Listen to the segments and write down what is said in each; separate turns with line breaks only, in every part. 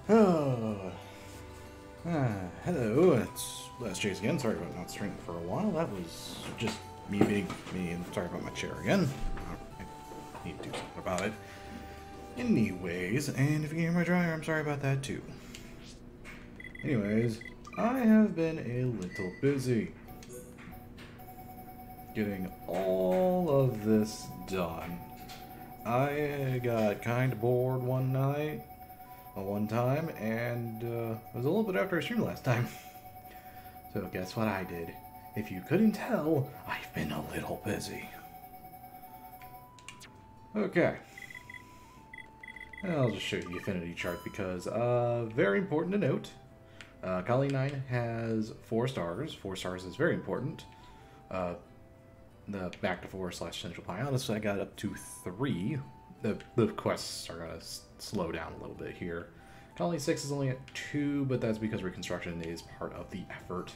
Oh, hello, it's Chase again. Sorry about not streaming for a while. That was just me being me, and sorry about my chair again. I need to do something about it. Anyways, and if you can hear my dryer, I'm sorry about that too. Anyways, I have been a little busy getting all of this done. I got kind of bored one night. One time, and it was a little bit after I streamed last time. So guess what I did? If you couldn't tell, I've been a little busy. Okay. I'll just show you the affinity chart because, very important to note, Kali 9 has 4 stars. 4 stars is very important. The back to 4 / Central Pioneers, I got up to 3. The quests are going to slow down a little bit here. Colony 6 is only at 2, but that's because reconstruction is part of the effort.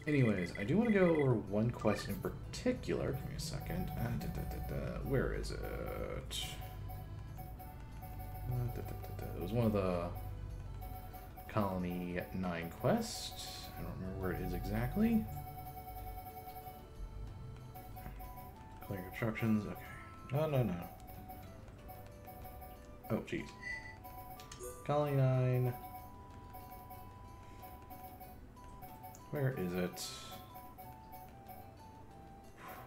Anyways, I do want to go over one quest in particular. Give me a second. Where is it? It was one of the Colony 9 quests. I don't remember where it is exactly. Clearing obstructions. Okay. No. Oh, jeez. Colony 9. Where is it?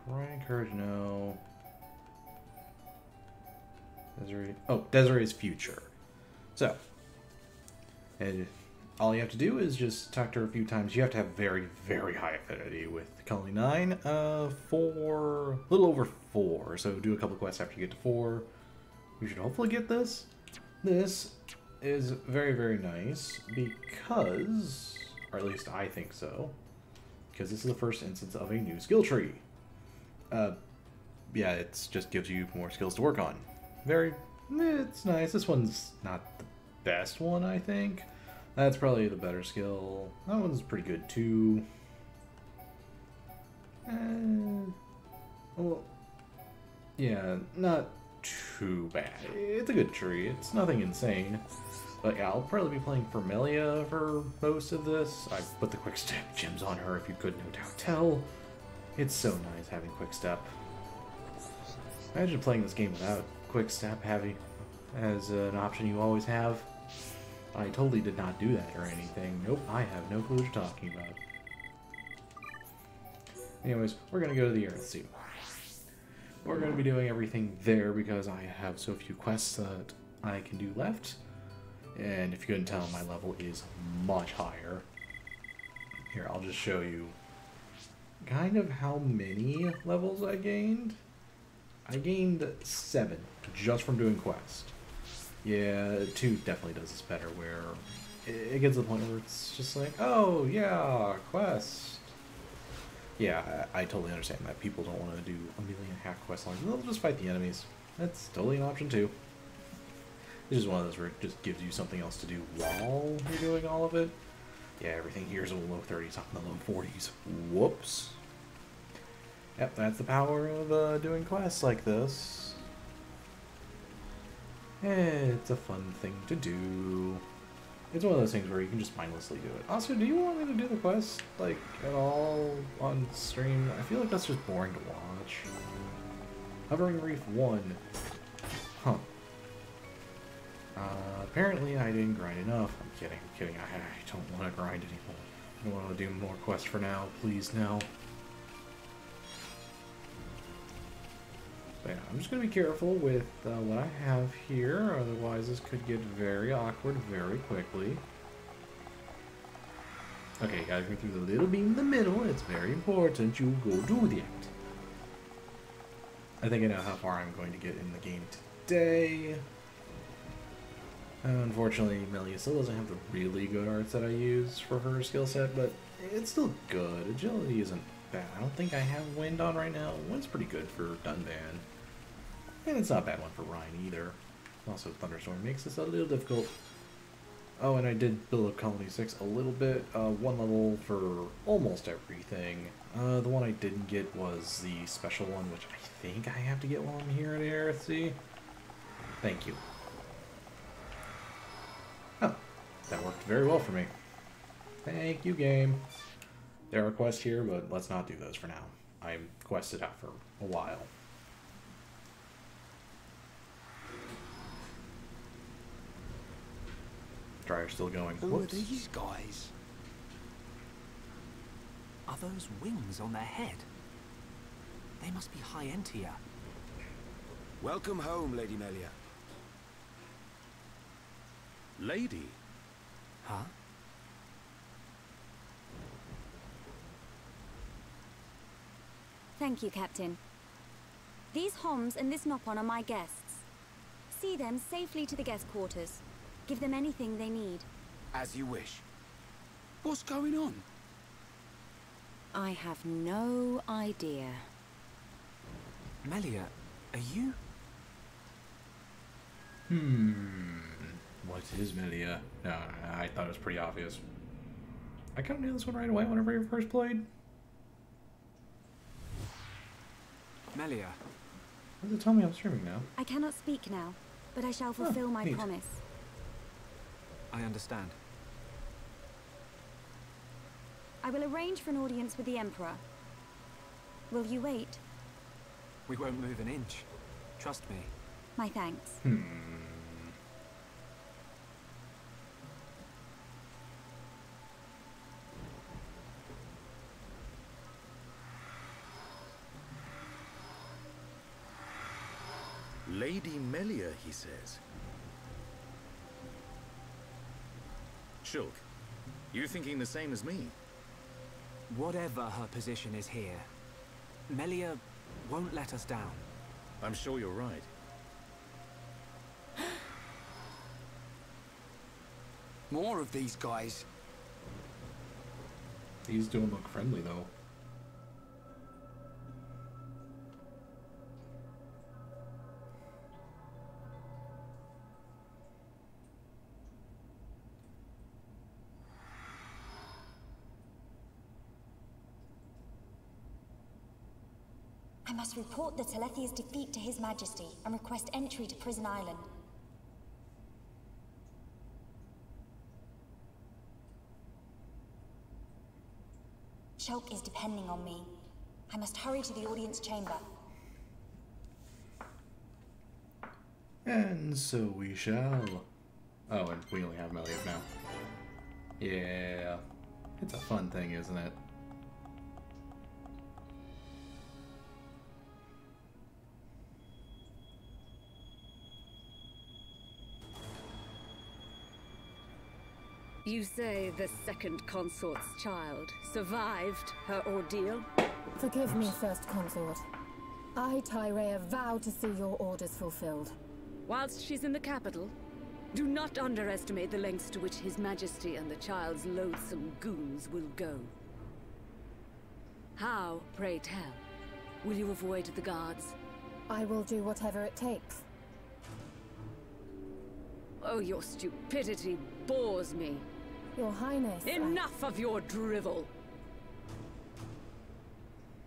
Pride Courage, no. Desiree. Oh, Desiree's Future. So, and all you have to do is just talk to her a few times. You have to have very, very high affinity with Colony 9. A little over 4. So do a couple quests after you get to 4. You should hopefully get this. This is very, very nice because, or at least I think so, because this is the first instance of a new skill tree. Yeah, it just gives you more skills to work on. It's nice. This one's not the best one, I think. That's probably the better skill. That one's pretty good too. Well, yeah, not too bad. It's a good tree. It's nothing insane. But yeah, I'll probably be playing Vermelia for most of this. I put the quick step gems on her if you could no doubt tell. It's so nice having quick step. Imagine playing this game without quick step having as an option you always have. I totally did not do that or anything. Nope, I have no clue what you're talking about. Anyways, we're gonna go to the Earthsea. We're going to be doing everything there because I have so few quests that I can do left. And if you couldn't tell, my level is much higher. Here, I'll just show you kind of how many levels I gained. I gained 7 just from doing quests. Yeah, 2 definitely does this better, where it gets to the point where it's just like, oh yeah, quest. Yeah, I totally understand that. People don't want to do a million hack quest lines. They'll just fight the enemies. That's totally an option too. This is one of those where it just gives you something else to do while you're doing all of it. Yeah, everything here is in the low 30s, up in the low 40s. Whoops. Yep, that's the power of doing quests like this. It's a fun thing to do. It's one of those things where you can just mindlessly do it. Also, do you want me to do the quest, like, at all on stream? I feel like that's just boring to watch. Hovering Reef 1. Huh. Apparently I didn't grind enough. I'm kidding. I don't want to grind anymore. I don't want to do more quests for now. Please, no. But yeah, I'm just going to be careful with what I have here, otherwise this could get very awkward very quickly. Okay, you gotta go through the little beam in the middle. It's very important you go do that. I think I know how far I'm going to get in the game today. Unfortunately, Melia still doesn't have the really good arts that I use for her skill set, but it's still good. Agility isn't bad. I don't think I have Wind on right now. Wind's pretty good for Dunban. And it's not a bad one for Ryan either. Also, Thunderstorm makes this a little difficult. Oh, and I did build up Colony 6 a little bit. 1 level for almost everything. The one I didn't get was the special one, which I think I have to get while I'm here at Earthsea. Thank you. worked very well for me. Thank you, game. There are quests here, but let's not do those for now. I'm quested out for a while. Dryer's still going.
Who
Whoops.
are these guys?
Are those wings on their head? They must be high Entia.
Welcome home, Lady Melia.
Lady?
Huh?
Thank you, Captain. These Homs and this Nopon are my guests. See them safely to the guest quarters. Give them anything they need.
As you wish. What's going on?
I have no idea.
Melia, are you?
What is Melia? No, I thought it was pretty obvious. I kind of knew this one right away whenever you first played.
Melia.
What does it tell me I'm streaming now?
I cannot speak now, but I shall fulfill my
neat.
promise.
I understand.
I will arrange for an audience with the Emperor. Will you wait?
We won't move an inch. Trust me.
My thanks.
Lady Melia, he says. Shulk, you thinking the same as me?
Whatever her position is here, Melia won't let us down.
I'm sure you're right.
More of these guys.
These don't look friendly, though.
I must report the Telethia's defeat to His Majesty and request entry to Prison Island. Shulk is depending on me. I must hurry to the audience chamber.
And so we shall. Oh, and we only have Melia now. Yeah. It's a fun thing, isn't it?
You say the second consort's child survived her ordeal?
Forgive me, First Consort. I, Tyrea, vow to see your orders fulfilled.
Whilst she's in the capital, do not underestimate the lengths to which His Majesty and the child's loathsome goons will go. How, pray tell, will you avoid the guards?
I will do whatever it takes.
Oh, your stupidity bores me.
Your Highness,
Enough of your drivel!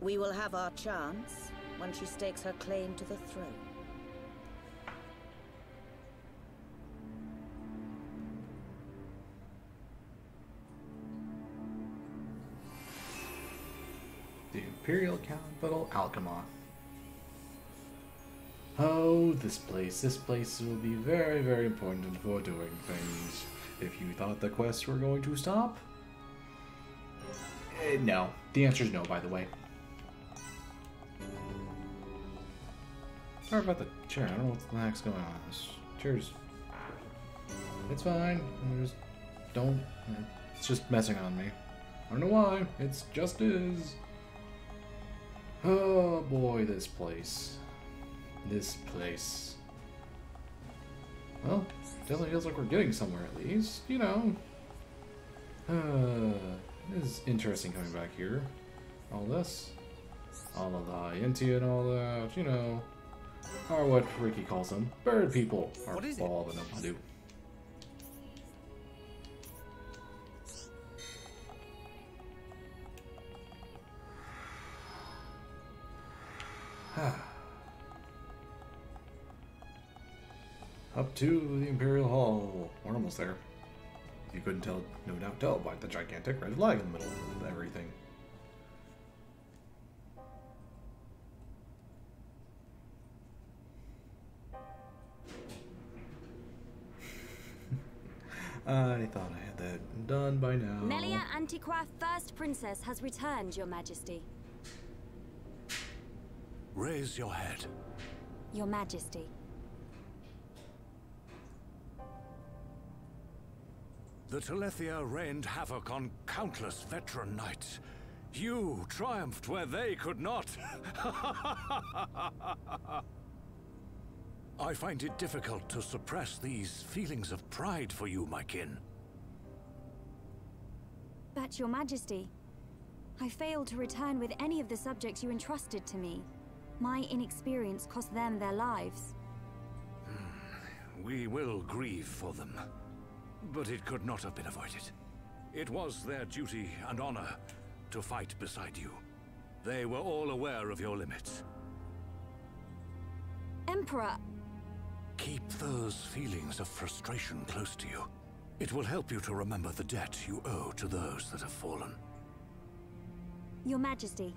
We will have our chance when she stakes her claim to the throne.
The Imperial Capital, Alchemon. Oh, this place will be very, very important for doing things. If you thought the quests were going to stop? No. The answer is no, by the way. Sorry about the chair. I don't know what the heck's going on. This chair's... It's fine. I just don't... It's just messing on me. I don't know why. It's just is. Oh boy, this place. This place. Well, definitely feels like we're getting somewhere at least, you know. It is interesting coming back here. All this. All of the High-Entia and all that, you know. Or what Ricky calls them. Bird people. Or
What is it?
all of them do. Up to the Imperial Hall. We're almost there. You couldn't tell, no doubt tell by the gigantic red flag in the middle of everything. I thought I had that done by now.
Melia Antiqua, First Princess, has returned, Your Majesty.
Raise your head.
Your Majesty.
The Telethia rained havoc on countless veteran knights. You triumphed where they could not. I find it difficult to suppress these feelings of pride for you, my kin.
But, Your Majesty, I failed to return with any of the subjects you entrusted to me. My inexperience cost them their lives.
We will grieve for them, but it could not have been avoided. It was their duty and honor to fight beside you. They were all aware of your limits.
Emperor!
Keep those feelings of frustration close to you. It will help you to remember the debt you owe to those that have fallen.
Your Majesty,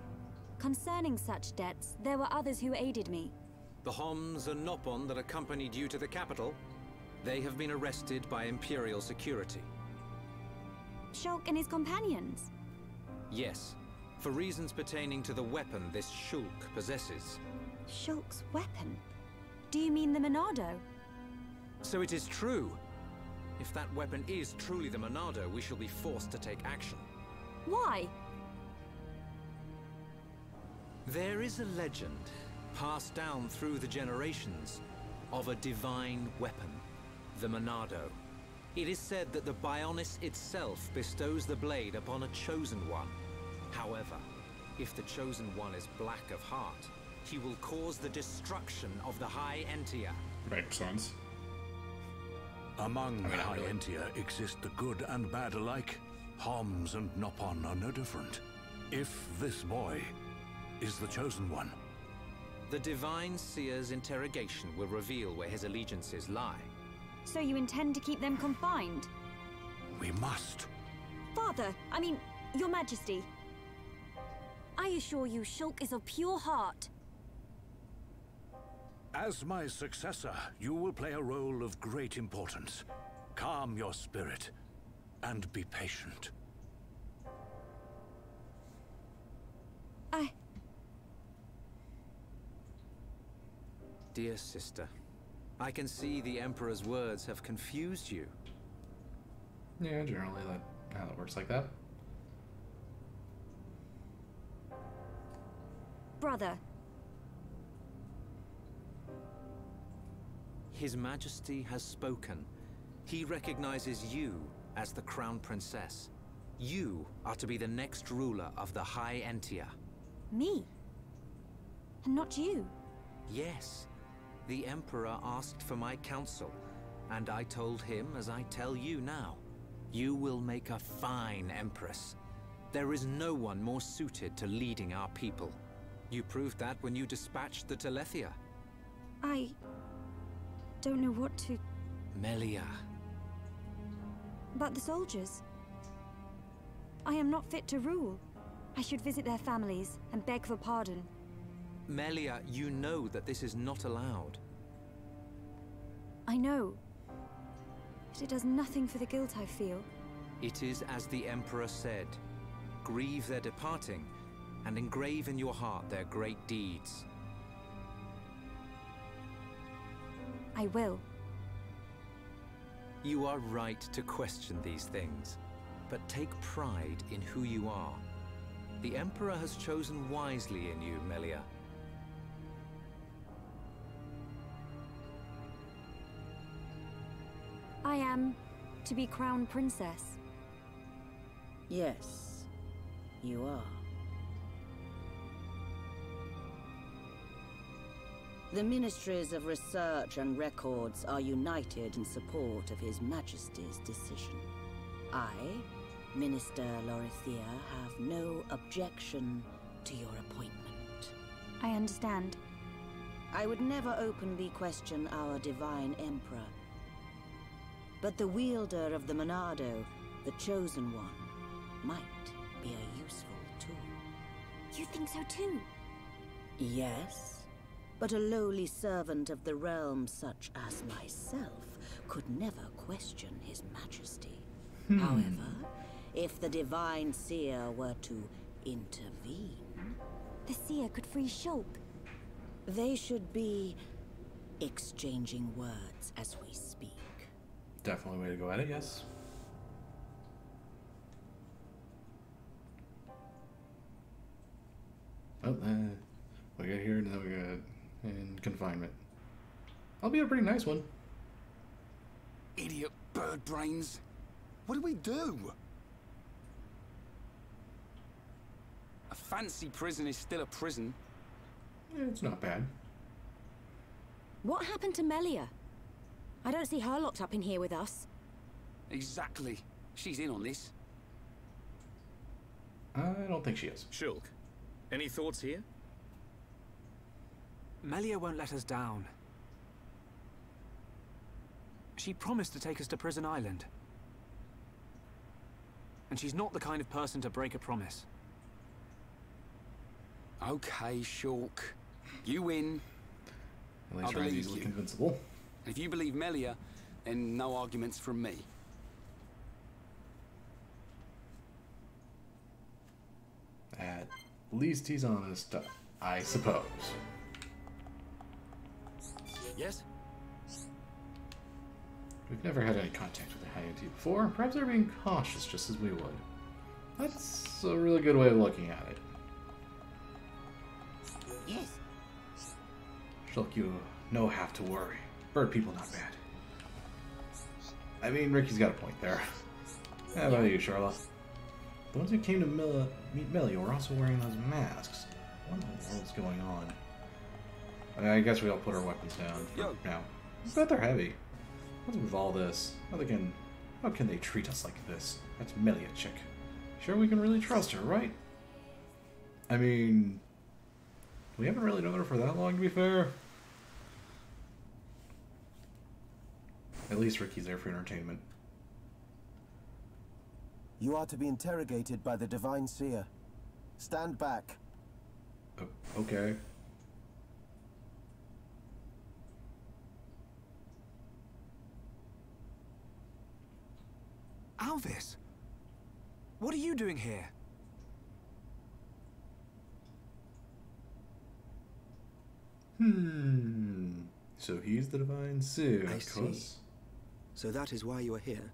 concerning such debts, there were others who aided me.
The Homs and Nopon that accompanied you to the capital, they have been arrested by Imperial security.
Shulk and his companions?
Yes, for reasons pertaining to the weapon this Shulk possesses.
Shulk's weapon? Do you mean the Monado?
So it is true. If that weapon is truly the Monado, we shall be forced to take action.
Why?
There is a legend, passed down through the generations, of a divine weapon, the Monado. It is said that the Bionis itself bestows the blade upon a chosen one. However, if the chosen one is black of heart, he will cause the destruction of the High Entia.
Makes sense.
Among the High Entia exist the good and bad alike. Homs and Nopon are no different. If this boy is the chosen one.
The Divine Seer's interrogation will reveal where his allegiances lie.
So you intend to keep them confined?
We must.
Father, I mean, Your Majesty. I assure you, Shulk is of pure heart.
As my successor, you will play a role of great importance. Calm your spirit, and be patient.
Dear sister, I can see the Emperor's words have confused you.
Yeah, generally how it works like that.
Brother.
His Majesty has spoken. He recognizes you as the Crown Princess. You are to be the next ruler of the High Entia.
Me? And not you?
Yes. The Emperor asked for my counsel, and I told him as I tell you now. You will make a fine Empress. There is no one more suited to leading our people. You proved that when you dispatched the Telethia.
I don't know what to...
Melia.
But the soldiers. I am not fit to rule. I should visit their families and beg for pardon.
Melia, you know that this is not allowed.
I know. But it does nothing for the guilt I feel.
It is as the Emperor said. Grieve their departing, and engrave in your heart their great deeds.
I will.
You are right to question these things, but take pride in who you are. The Emperor has chosen wisely in you, Melia.
I am to be Crown Princess.
Yes, you are. The Ministries of Research and Records are united in support of His Majesty's decision. I, Minister Lorithia, have no objection to your appointment.
I understand.
I would never openly question our Divine Emperor. But the wielder of the Monado, the Chosen One, might be a useful tool.
You think so too?
Yes, but a lowly servant of the realm such as myself could never question his majesty. However, if the Divine Seer were to intervene...
The Seer could free Shulk.
They should be exchanging words as we speak.
Definitely a way to go at it, yes. Oh, we got here, and then we got in confinement. I'll be a pretty nice one.
Idiot bird brains. What do we do? A fancy prison is still a prison.
It's not bad.
What happened to Melia? I don't see her locked up in here with us.
Exactly. She's in on this.
I don't think she is.
Shulk, any thoughts here?
Melia won't let us down. She promised to take us to Prison Island. And she's not the kind of person to break a promise.
Okay, Shulk. You win.
At least Ryan's easily convincible.
If you believe Melia, then no arguments from me.
At least he's honest, I suppose.
Yes?
We've never had any contact with the High Ante before. Perhaps they're being cautious just as we would. That's a really good way of looking at it.
Yes.
Shulk, you no have to worry. Bird people not bad. I mean, Ricky's got a point there. How about you, Charlotte? The ones who came to meet Melia were also wearing those masks. What in the world's going on? I guess we all put our weapons down for now. I bet they're heavy. What's with all this? How can they treat us like this? That's Melia chick. Sure we can really trust her, right? I mean, we haven't really known her for that long, to be fair. At least Ricky's there for entertainment.
You are to be interrogated by the Divine Seer. Stand back.
Okay.
Alvis! What are you doing here?
So he's the Divine Seer,
I
of course.
see. So that is why you are here.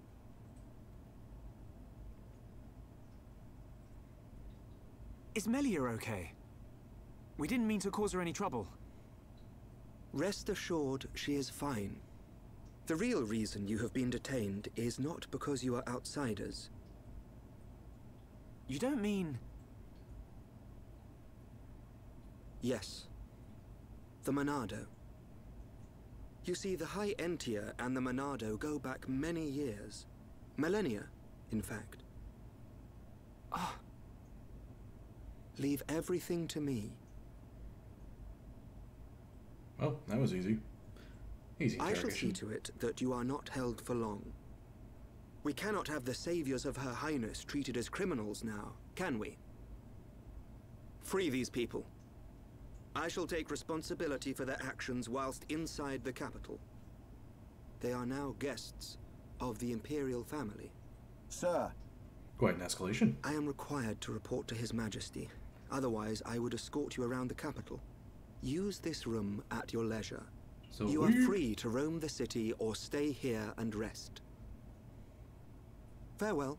Is Melia okay? We didn't mean to cause her any trouble.
Rest assured, she is fine. The real reason you have been detained is not because you are outsiders.
You don't mean...
Yes. The Monado. You see, the High Entier and the Monado go back many years. Millennia, in fact.
Ah.
Leave everything to me.
Well, that was easy. Easy
I
interrogation.
shall see to it that you are not held for long. We cannot have the saviors of Her Highness treated as criminals now, can we? Free these people. I shall take responsibility for their actions whilst inside the capital. They are now guests of the Imperial family.
Sir.
Quite an escalation.
I am required to report to His Majesty. Otherwise, I would escort you around the capital. Use this room at your leisure.
So
you are free to roam the city or stay here and rest. Farewell.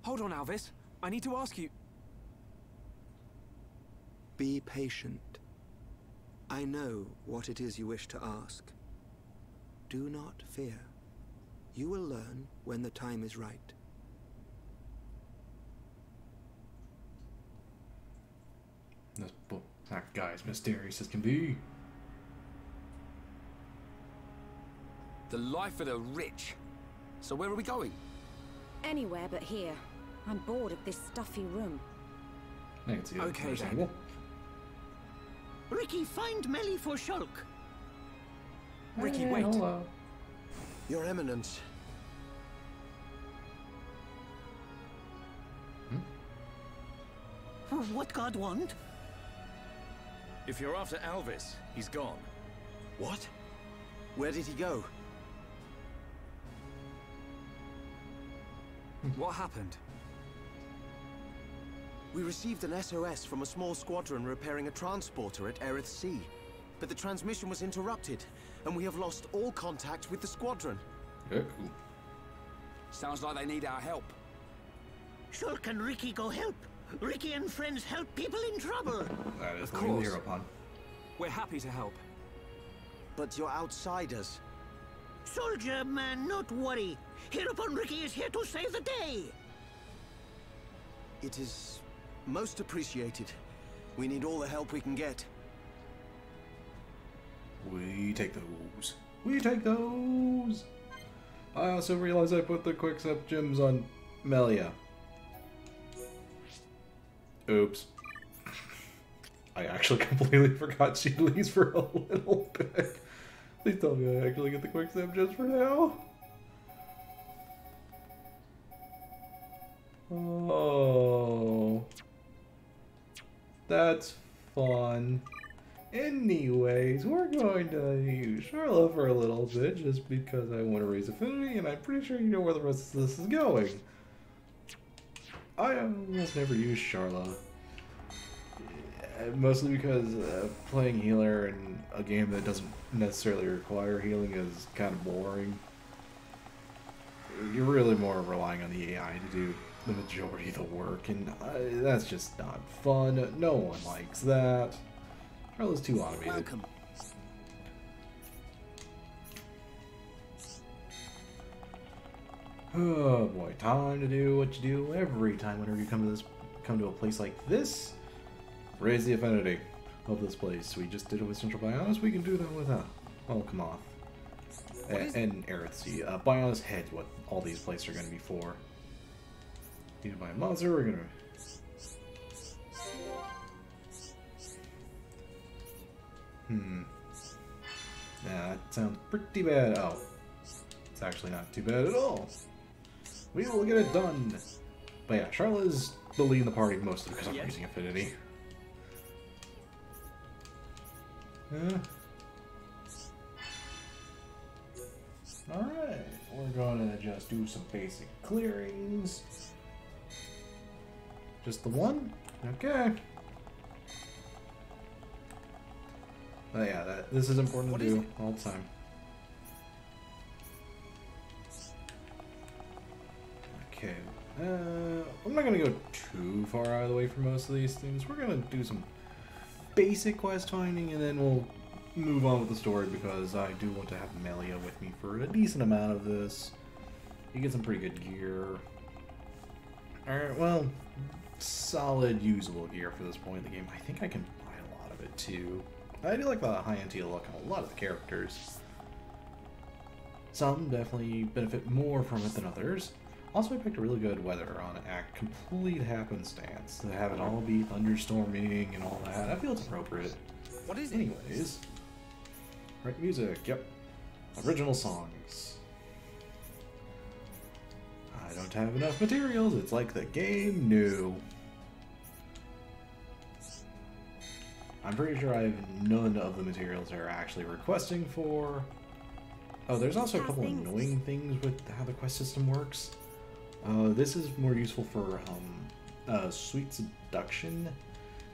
Hold on, Alvis. I need to ask you...
Be patient. I know what it is you wish to ask. Do not fear. You will learn when the time is right.
That guy's mysterious as can be.
The life of the rich. So where are we going?
Anywhere but here. I'm bored of this stuffy room.
I can see that.
Okay,
Understandable.
Ricky, find Melly for Shulk.
Ricky,
Hey,
wait.
hello.
Your Eminence.
What God want?
If you're after Alvis, he's gone.
What? Where did he go?
What happened?
We received an SOS from a small squadron repairing a transporter at Erith Sea. But the transmission was interrupted, and we have lost all contact with the squadron.
Yeah, cool.
Sounds like they need our help.
Sure can Ricky go help? Ricky and friends help people in trouble.
That is
Of
the
course.
hero pun.
We're happy to help.
But you're outsiders.
Soldier man, not worry. Hereupon Ricky is here to save the day.
It is most appreciated. We need all the help we can get.
We take those. We take those. I also realized I put the quick step gems on Melia. Oops. I actually completely forgot she leaves for a little bit. Please tell me I actually get the quick step gems for now. Oh. That's fun. Anyways, we're going to use Charlotte for a little bit just because I want to raise affinity, and I'm pretty sure you know where the rest of this is going. I almost never use Charlotte. Mostly because playing healer in a game that doesn't necessarily require healing is kind of boring. You're really more relying on the AI to do the majority of the work, and that's just not fun. No one likes that. Charlotte's too automated.
Welcome.
Oh boy, time to do what you do every time whenever you come to a place like this. Raise the affinity of this place. We just did it with Central Bionis. We can do that with Welcomoth and Erith Sea. Bionis heads what all these places are going to be for. Needed by a monster. We're gonna. Yeah, that sounds pretty bad. Oh, it's actually not too bad at all. We will get it done. But yeah, Charlotte is the lead in the party mostly because I'm using affinity. Alright, we're going to just do some basic clearings. Just the one? Okay. But yeah, this is important to do all the time. Okay. I'm not going to go too far out of the way for most of these things. We're going to do some basic quest finding, and then we'll move on with the story because I do want to have Melia with me for a decent amount of this. You get some pretty good gear. Alright, well, solid usable gear for this point in the game. I think I can buy a lot of it too. I do like the high anti look on a lot of the characters. Some definitely benefit more from it than others. Also, I picked a really good weather on Act Complete Happenstance. To have it all be thunderstorming and all that, I feel it's appropriate.
What is it?
Anyways. Right, music, yep. Original songs. I don't have enough materials, it's like the game knew. I'm pretty sure I have none of the materials they're actually requesting for. Oh, there's also a couple annoying things with how the quest system works. This is more useful for Sweet Seduction.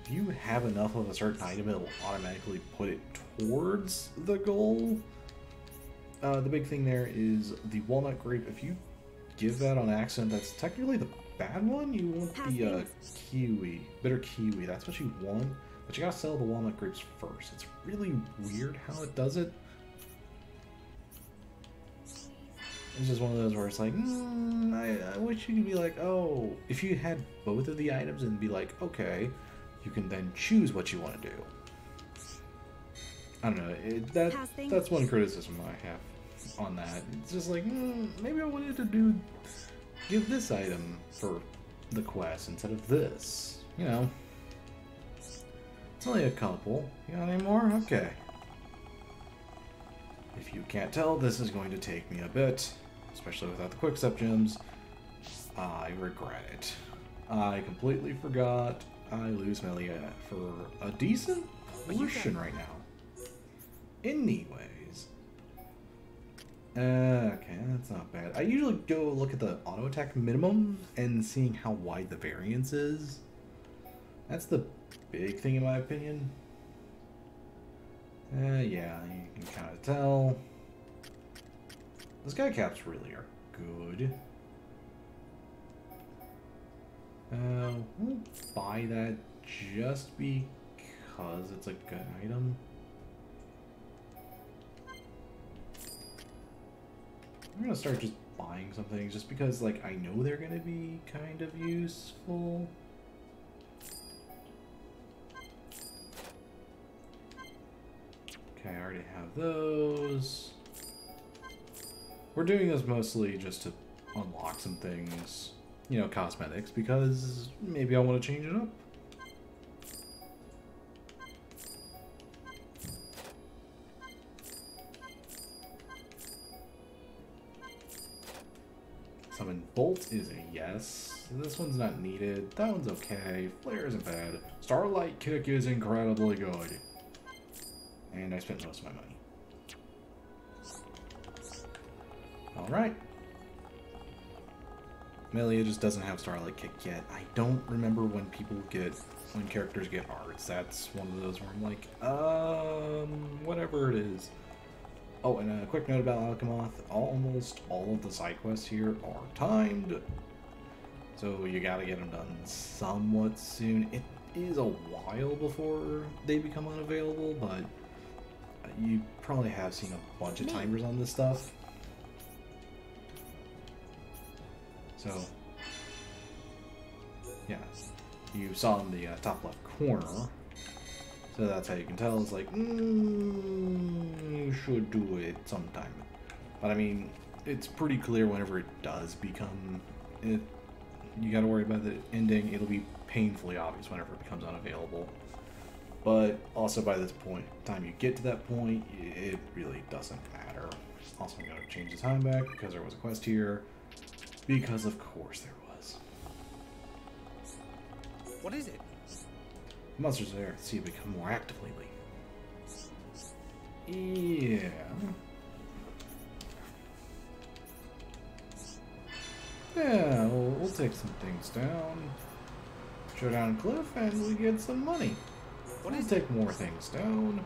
If you have enough of a certain item, it'll automatically put it towards the goal. The big thing there is the walnut grape. If you give that on accident, that's technically the bad one. You want the kiwi, bitter kiwi. That's what you want. But you gotta sell the walnut grapes first. It's really weird how it does it. It's just one of those where it's like, I wish you could be like, oh, if you had both of the items and be like, okay, you can then choose what you want to do. I don't know. That's one criticism I have on that. It's just like, maybe I wanted to give this item for the quest instead of this. You know. It's only a couple. You got any more? Okay. If you can't tell, this is going to take me a bit, especially without the quick-step gems. I regret it. I completely forgot I lose Melia for a decent portion right now. Anyways. Okay, that's not bad. I usually go look at the auto attack minimum and seeing how wide the variance is. That's the big thing in my opinion. Yeah, you can kind of tell. The sky caps really are good. We'll buy that just because it's a good item. I'm gonna start just buying some things just because, like, I know they're gonna be kind of useful. Okay, I already have those. We're doing this mostly just to unlock some things, you know, cosmetics, because maybe I want to change it up. Summon Bolt is a yes. This one's not needed. That one's okay. Flare isn't bad. Starlight Kick is incredibly good. And I spent most of my money. Alright. Melia just doesn't have Starlight Kick yet. I don't remember when characters get arts. That's one of those where I'm like, whatever it is. Oh, and a quick note about Alchemoth. Almost all of the side quests here are timed. So you gotta get them done somewhat soon. It is a while before they become unavailable, but you probably have seen a bunch of timers on this stuff. So, yeah, you saw in the top left corner, so that's how you can tell. It's like, you should do it sometime. But I mean, it's pretty clear whenever it does become it. You got to worry about the ending. It'll be painfully obvious whenever it becomes unavailable. But also by this point, time you get to that point, it really doesn't matter. Also, I'm going to change the time back because there was a quest here. Because of course there was.
What is it?
The monsters there seem to become more active lately. Yeah. Yeah, we'll take some things down. Show down cliff and we get some money. We'll take more things down.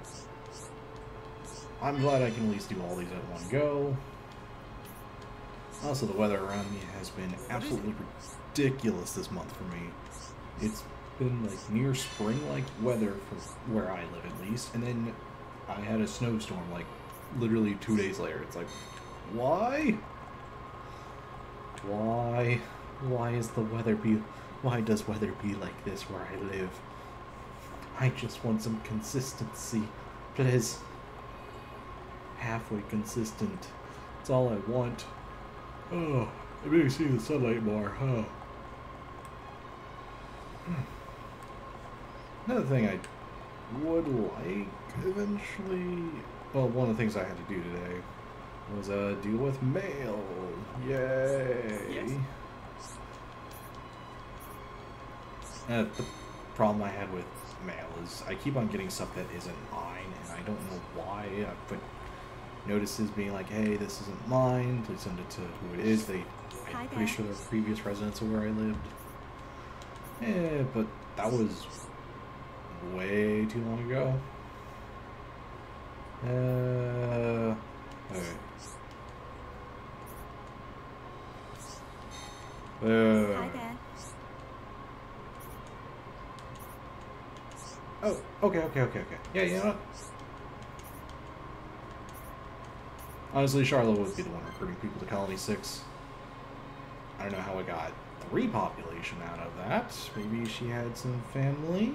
I'm glad I can at least do all these at one go. Also, the weather around me has been absolutely ridiculous this month for me. It's been like near spring-like weather for where I live at least, and then I had a snowstorm like literally 2 days later. It's like, why? Why is the weather why does weather be like this where I live? I just want some consistency, please. Halfway consistent. That's all I want. Oh, I may see the sunlight more, huh? Another thing I would like eventually... Well, one of the things I had to do today was deal with mail. Yay! Yes. The problem I had with mail is I keep on getting stuff that isn't mine, and I don't know why. I put notices being like, hey, this isn't mine, please send it to who it is. I'm pretty sure they're previous residents of where I lived. Yeah, but that was way too long ago. Okay. Hi there. Oh, okay. Yeah, you know what? Honestly, Charlotte would be the one recruiting people to Colony 6. I don't know how I got 3 population out of that. Maybe she had some family?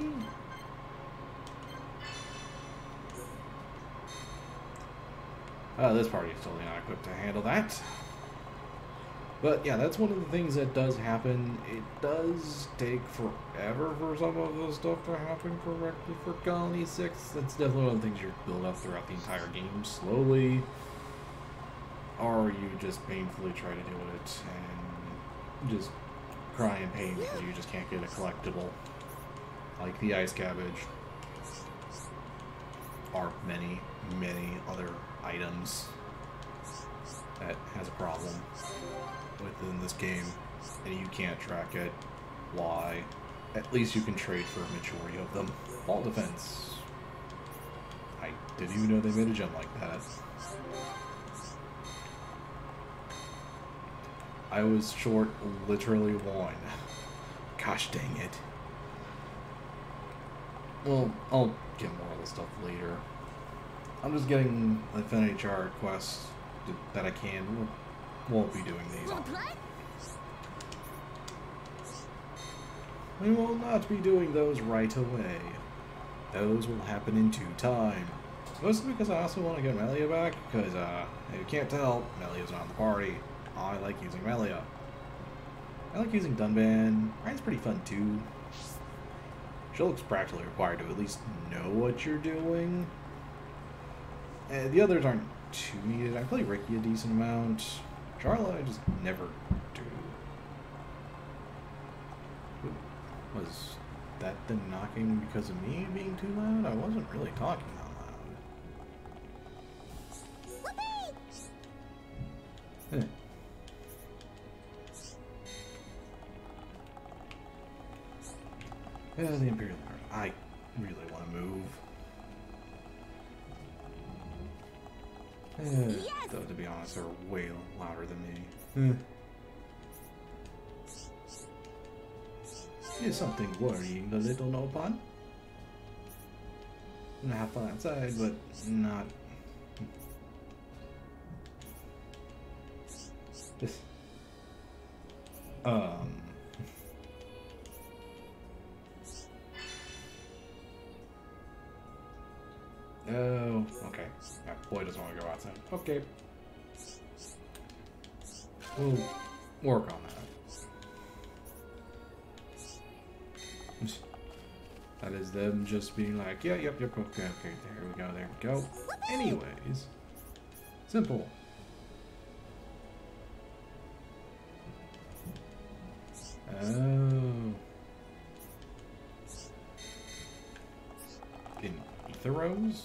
This party is totally not equipped to handle that. But yeah, that's one of the things that does happen. It does take forever for some of the stuff to happen correctly for Colony 6. That's definitely one of the things you build up throughout the entire game slowly. Or you just painfully try to do it and just cry in pain because you just can't get a collectible. Like the ice cabbage. Or many, many other items that has a problem within this game, and you can't track it. Why? At least you can trade for a majority of them. Ball defense. I didn't even know they made a gem like that. I was short literally one. Gosh dang it. Well, I'll get more of the stuff later. I'm just getting the FNHR quests that I can. Won't be doing these on. We will not be doing those right away. Those will happen in due time. Mostly because I also want to get Melia back, because, if you can't tell, Melia's not in the party. I like using Melia. I like using Dunban. Ryan's pretty fun too. Shulk's practically required to at least know what you're doing. The others aren't too needed. I play Ricky a decent amount. Charlotte, I just never do. Was that them knocking because of me being too loud? I wasn't really talking that loud. Yeah, the Imperial Guard. I really want to move. Though, to be honest, they're way louder than me. Is something worrying the little Nopon? I'm gonna have fun outside, but not... This... Oh, okay. That boy doesn't want to go outside. Okay. We'll work on that. That is them just being like, yeah, yep, okay, there we go. Anyways. Simple. Oh. In Etheros?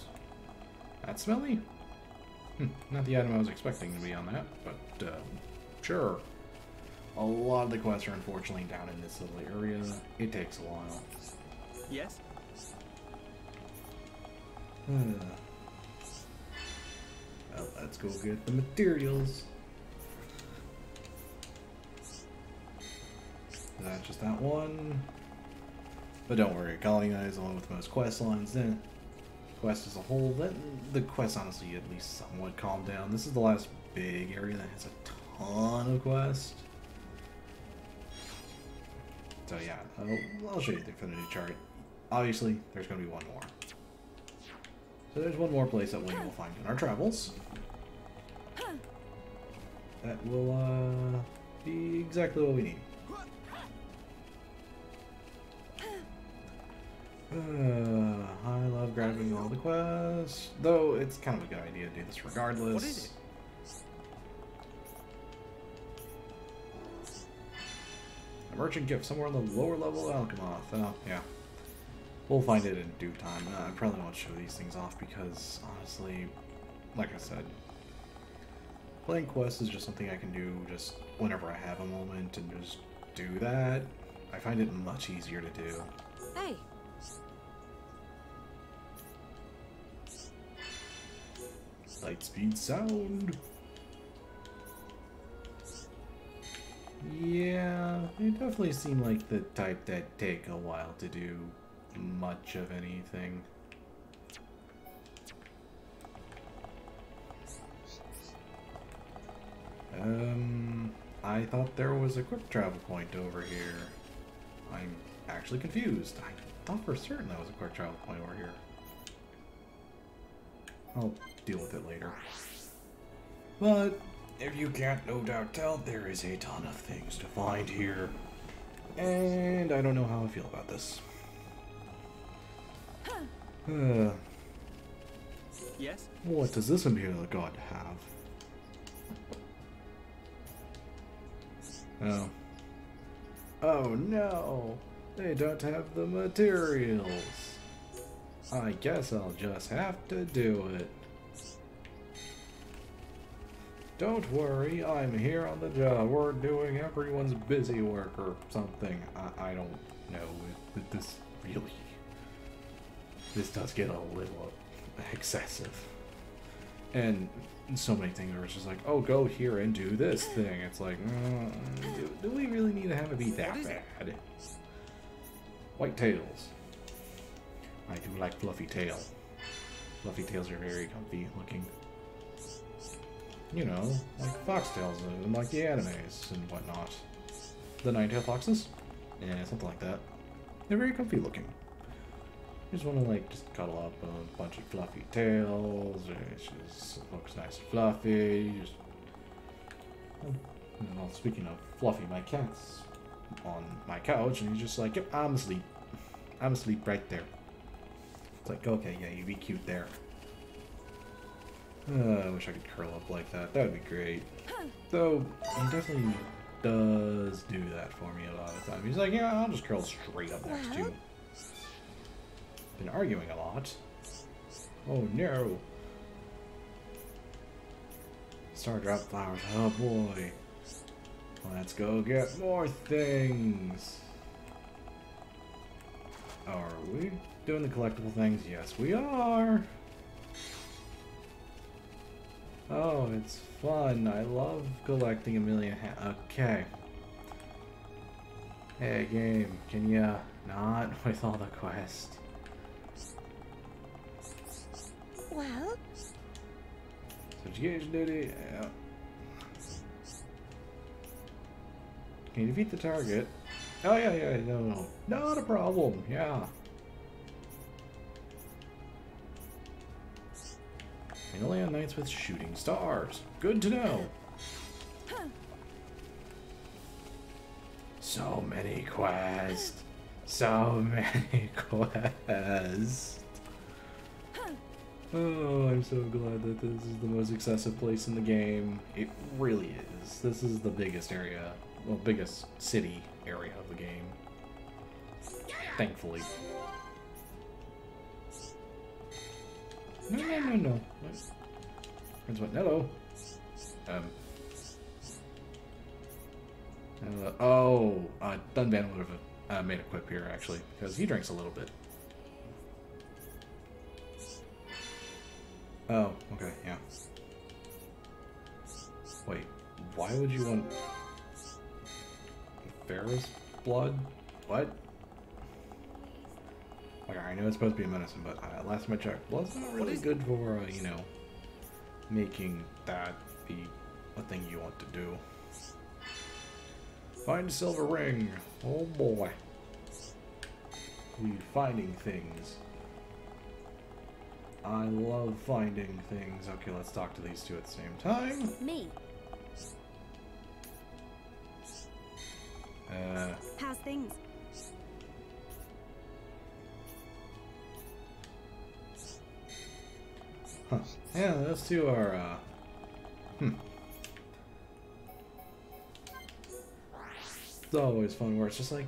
That's smelly? Not the item I was expecting to be on that, but sure. A lot of the quests are unfortunately down in this little area. It takes a while.
Yes?
Well, let's go get the materials. That's just that one. But don't worry, colonize along with most quest lines, then quest as a whole, then the quest honestly at least somewhat calmed down. This is the last big area that has a ton of quests. So yeah, I'll show you the affinity chart. Obviously, there's going to be one more. So there's one more place that we will find in our travels. That will be exactly what we need. I love grabbing all the quests, though it's kind of a good idea to do this regardless.
What is it?
A merchant gift somewhere on the lower level of Alchemoth. Oh, yeah. We'll find it in due time. I probably won't show these things off because, honestly, like I said, playing quests is just something I can do just whenever I have a moment and just do that. I find it much easier to do.
Hey.
Lightspeed sound. Yeah, they definitely seem like the type that take a while to do much of anything. I thought there was a quick travel point over here. I'm actually confused. I thought for certain that was a quick travel point over here. I'll deal with it later. But if you can't no doubt tell, there is a ton of things to find here. And I don't know how I feel about this.
Yes?
What does this Imperial God have? Oh. Oh no! They don't have the materials. I guess I'll just have to do it. Don't worry, I'm here on the job. We're doing everyone's busy work or something. I don't know if this really... This does get a little excessive. And so many things where it's just like, oh, go here and do this thing. It's like, do we really need to have it be that bad? White tails. I do like fluffy tail. Fluffy tails are very comfy looking. You know, like foxtails and like the animes and whatnot. The nine-tailed foxes? Yeah, something like that. They're very comfy looking. You just want to like just cuddle up a bunch of fluffy tails. It just looks nice and fluffy. Just, well, speaking of fluffy, my cat's on my couch and he's just like, yep, I'm asleep. I'm asleep right there. It's like, okay, yeah, you be cute there. I wish I could curl up like that. That would be great. Though, he definitely does do that for me a lot of the time. He's like, yeah, I'll just curl straight up next to you. Been arguing a lot. Oh no. Star drop flowers. Oh boy. Let's go get more things. Are we doing the collectible things? Yes, we are. Oh, it's fun. I love collecting a million okay. Hey, game, can ya not with all the quests?
Well?
Subjugation duty. Yeah. Can you defeat the target? Oh, yeah, no. Not a problem, yeah. And only on nights with shooting stars. Good to know. So many quests. So many quests. Oh, I'm so glad that this is the most excessive place in the game. It really is. This is the biggest area, well, biggest city area of the game. Thankfully. No. Friends went, hello. Dunban would have made a quip here, actually, because he drinks a little bit. Oh, okay, yeah. Wait, why would you want Pharaoh's blood? What? Okay, I know it's supposed to be a medicine, but last time I checked, blood's not really good for, you know, making that be a thing you want to do. Find a silver ring. Oh boy. We finding things. I love finding things. Okay, let's talk to these two at the same time.
Me. How's things?
Huh. Yeah, those two are, It's always fun where it's just like,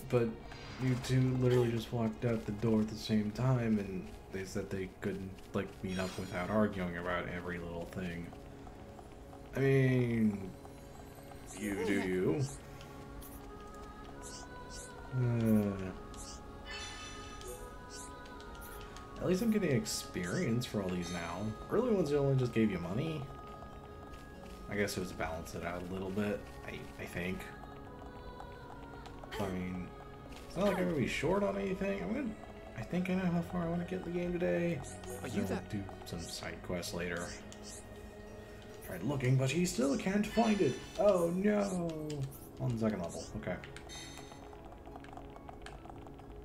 but you two literally just walked out the door at the same time and they said they couldn't, like, meet up without arguing about every little thing. I mean, you do you. At least I'm getting experience for all these now. Early ones only just gave you money. I guess it was to balance it out a little bit, I think. I mean, it's not like I'm gonna be short on anything. I think I know how far I want to get in the game today. I'll do some side quests later. Tried looking, but he still can't find it. Oh no! On the second level, okay.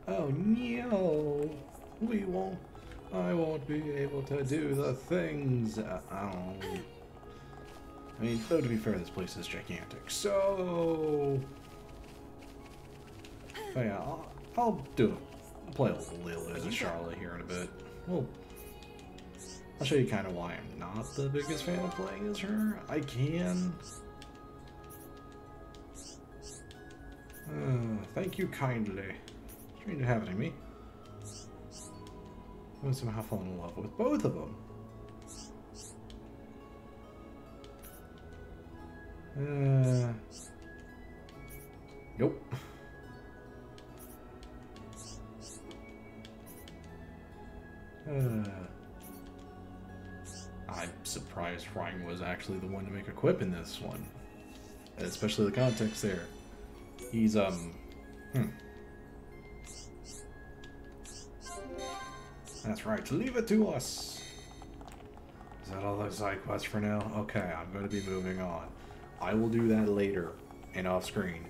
Oh no! I won't be able to do the things. I mean, though, to be fair, this place is gigantic, so... But yeah, I'll play a little bit of Charlotte here in a bit. Well, I'll show you kind of why I'm not the biggest fan of playing as her. I can. Thank you kindly. Strange having me. I somehow fall in love with both of them. Nope. I'm surprised Ryan was actually the one to make a quip in this one. Especially the context there. He's, That's right, leave it to us! Is that all the side quests for now? Okay, I'm going to be moving on. I will do that later and off screen.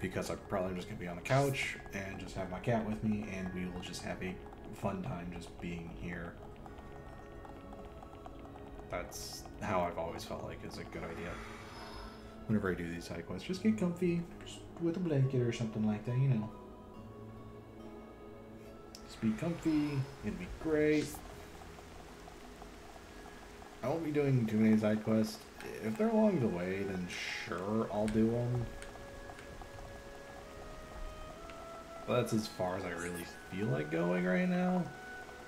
Because I'm probably just going to be on the couch and just have my cat with me and we will just have a fun time just being here. That's how I've always felt like is a good idea. Whenever I do these side quests, just get comfy just with a blanket or something like that, you know. Just be comfy, it'd be great. I won't be doing too many side quests. If they're along the way, then sure, I'll do them. But that's as far as I really feel like going right now.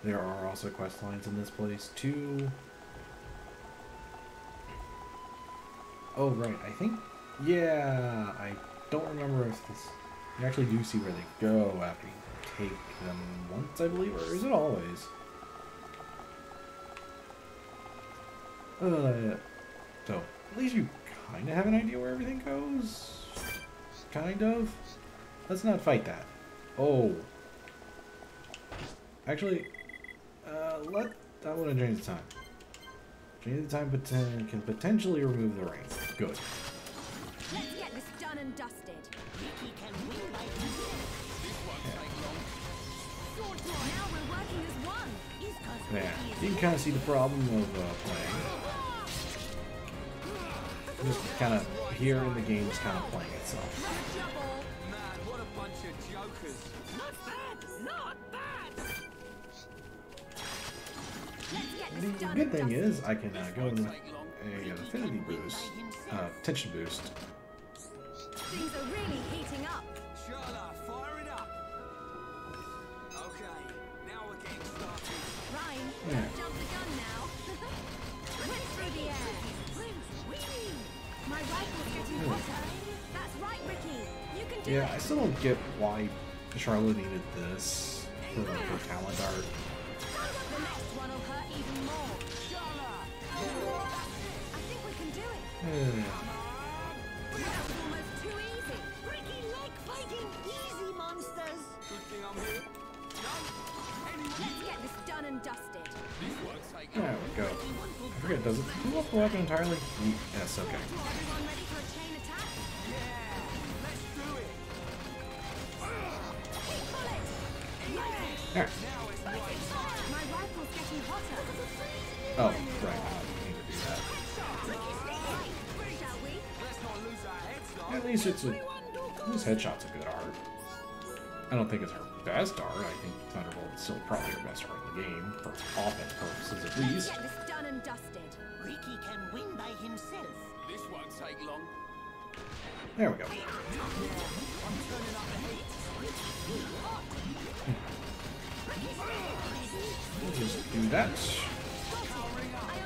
There are also quest lines in this place too. Oh right, I think, yeah, I don't remember if this, you actually do see where they go after you take them once, I believe, or is it always? So, at least you kind of have an idea where everything goes? Kind of? Let's not fight that. Oh. Actually, I want to change the time. Change the time can potentially remove the rain. Good.
Let's get this done and dusted. Now we're working as one.
Yeah, you can kind of see the problem of playing. Just kind of here in the game is kind of playing itself.
Man, what a bunch of jokers. Not bad, not bad.
The good thing is I can go with an affinity boost, tension boost.
Things are really heating up.
Sherlock, fire it up. Okay, now we're getting started.
Ryan,
Yeah.
don't jump the gun now. Went through the air. My rifle's getting hotter. That's right, Ricky. You can do it.
Yeah, I still don't get why Charlotte needed this for talent art.
The next one will hurt even more. I think we can do it. That was almost too easy.
Ricky like fighting easy monsters. Good thing I'm here.
Let's get this done and dusted.
This won't take
There we go. I forget, does it pull off the weapon entirely? Yes, okay.
Everyone ready for a chain attack?
Let's do it.
There.
My rifle's getting hotter.
Oh, right. I need to do that.
Shall we?
Let's not lose our heads though.
At least this headshot's a good art. I don't think it's her best art. I think Thunderbolt's still probably her best art in the game, for offense purposes at least.
Get this done and dusted.
Ricky can win by himself. This won't take long.
There we go.
I'm turning up the heat.
We'll just do that.
I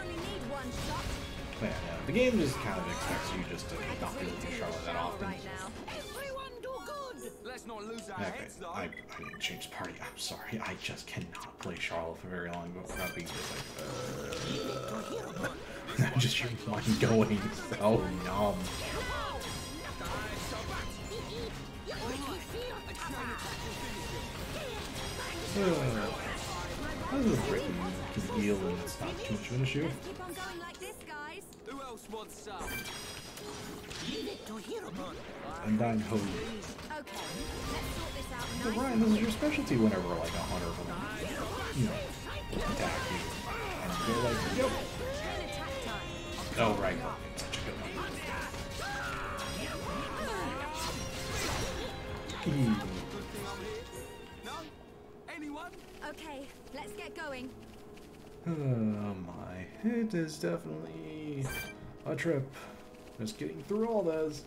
only need one shot.
But yeah, the game just kind of expects you just to not really do Charlotte that often.
Right now.
Everyone do good. Let's not lose our
Okay,
heads though.
I need to change party. I'm sorry. I just cannot play Charlotte for very long without being just like, just your mind going so numb. This is great. You can heal and it's not too much of an issue.
Keep on going like this, guys.
Who else wants some? Leave it to Hiromon.
Undying Holy.
Okay, let's sort this out
So
nice.
Ryan, this is your specialty whenever like a hunter will, you know, attack you. And you're like, yep.
Chain attack time.
Oh, right.
Okay, let's get going.
Oh my, it is definitely a trip. Just getting through all this.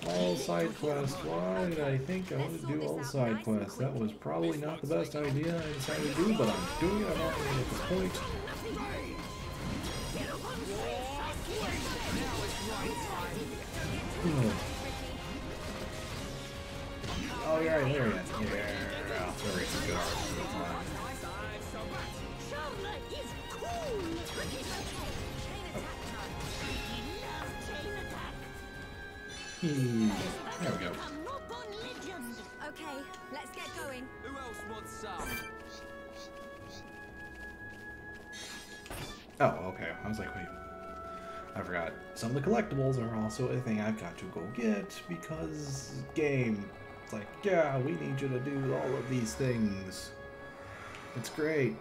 All side quests. Why did I think I wanted to do all side quests? That was probably not the best idea I decided to do, but I'm doing it. I'm not really at this point. Oh, yeah, there he is. Yeah, there he is. Good art for the time. There we go.
Okay, let's get going.
Who else wants some?
Oh, okay. I was like, wait. I forgot. Some of the collectibles are also a thing I've got to go get because game. It's like, yeah, we need you to do all of these things. It's great.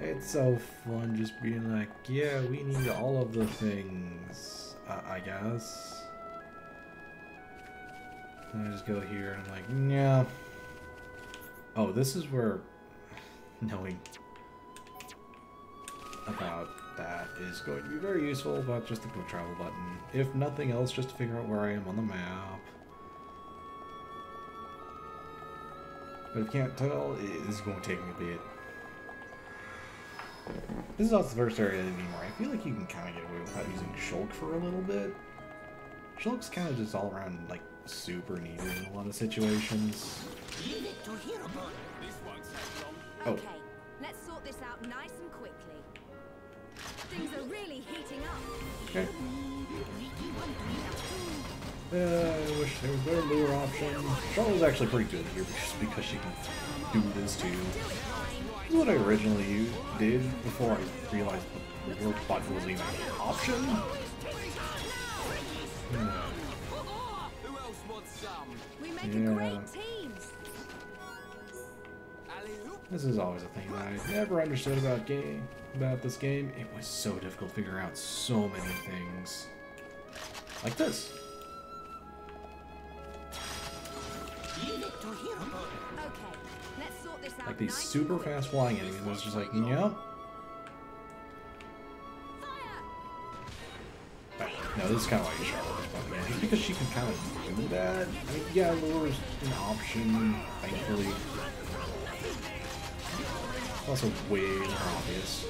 It's so fun just being like, yeah, we need all of the things, I guess. And I just go here and I'm like, yeah. Oh, this is where knowing about that is going to be very useful, but just the quick travel button. If nothing else, just to figure out where I am on the map. But if you can't tell, this is going to take me a bit. This is also the first area of the game where I feel like you can kind of get away without using Shulk for a little bit. Shulk's kind of just all around, like, super needed in a lot of situations. Oh.
Okay, let's sort this out nice and quickly. Things are really heating up.
Okay. I wish there was a better lure option. Charlotte's actually pretty good here just because she can do this too. This is what I originally did before I realized the lure button wasn't even an option.
We make a great team.
This is always a thing that I never understood about this game. It was so difficult to figure out so many things. Like this. Like these super fast flying enemies. I was just like, yep. No, this is kind of like a Charlotte's button again. Just because she can kind of do that. I mean, yeah, lure's an option, thankfully. It's also way more obvious.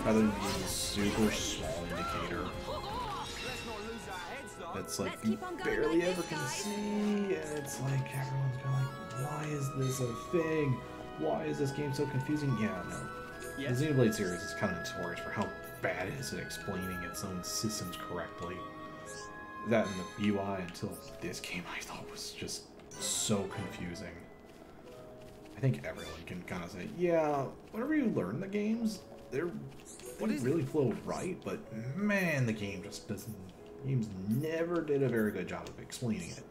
Rather than being a super small indicator. That's like you barely ever can see, and it's like everyone's going like, why is this a thing? Why is this game so confusing? Yeah, no. The Xenoblade series is kind of notorious for how bad it is at explaining its own systems correctly. That and the UI until this game I thought was just so confusing. I think everyone can kind of say, yeah, whenever you learn the games, they really flow right, but man, the game just doesn't. Games never did a very good job of explaining it.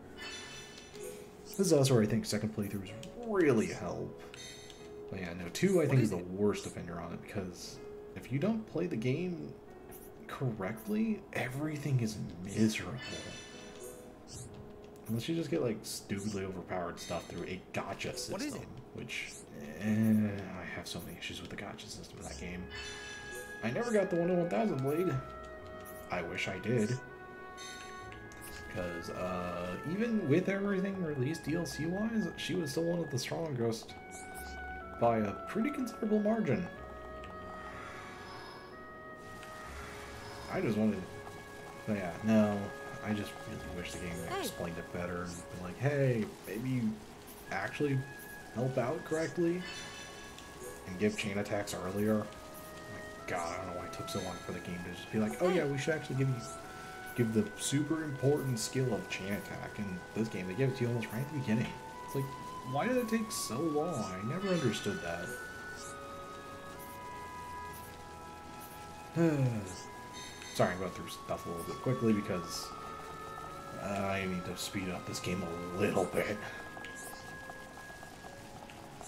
This is also where I think second playthroughs really help. But yeah, no, 2 I think is the worst offender on it, because if you don't play the game correctly, everything is miserable. Unless you just get like stupidly overpowered stuff through a gacha system, which I have so many issues with the gacha system in that game. I never got the 1-in-1000 blade. I wish I did. Because even with everything released DLC-wise, she was still one of the strongest by a pretty considerable margin. I just wanted... But yeah, no, I just really wish the game explained it better and been like, hey, maybe you actually help out correctly and give chain attacks earlier. Oh my god, I don't know why it took so long for the game to just be like, oh yeah, we should actually give the super important skill of chain attack in this game. They give it to you almost right at the beginning. It's like, why did it take so long? I never understood that. Sorry, I'm going through stuff a little bit quickly because I need to speed up this game a little bit.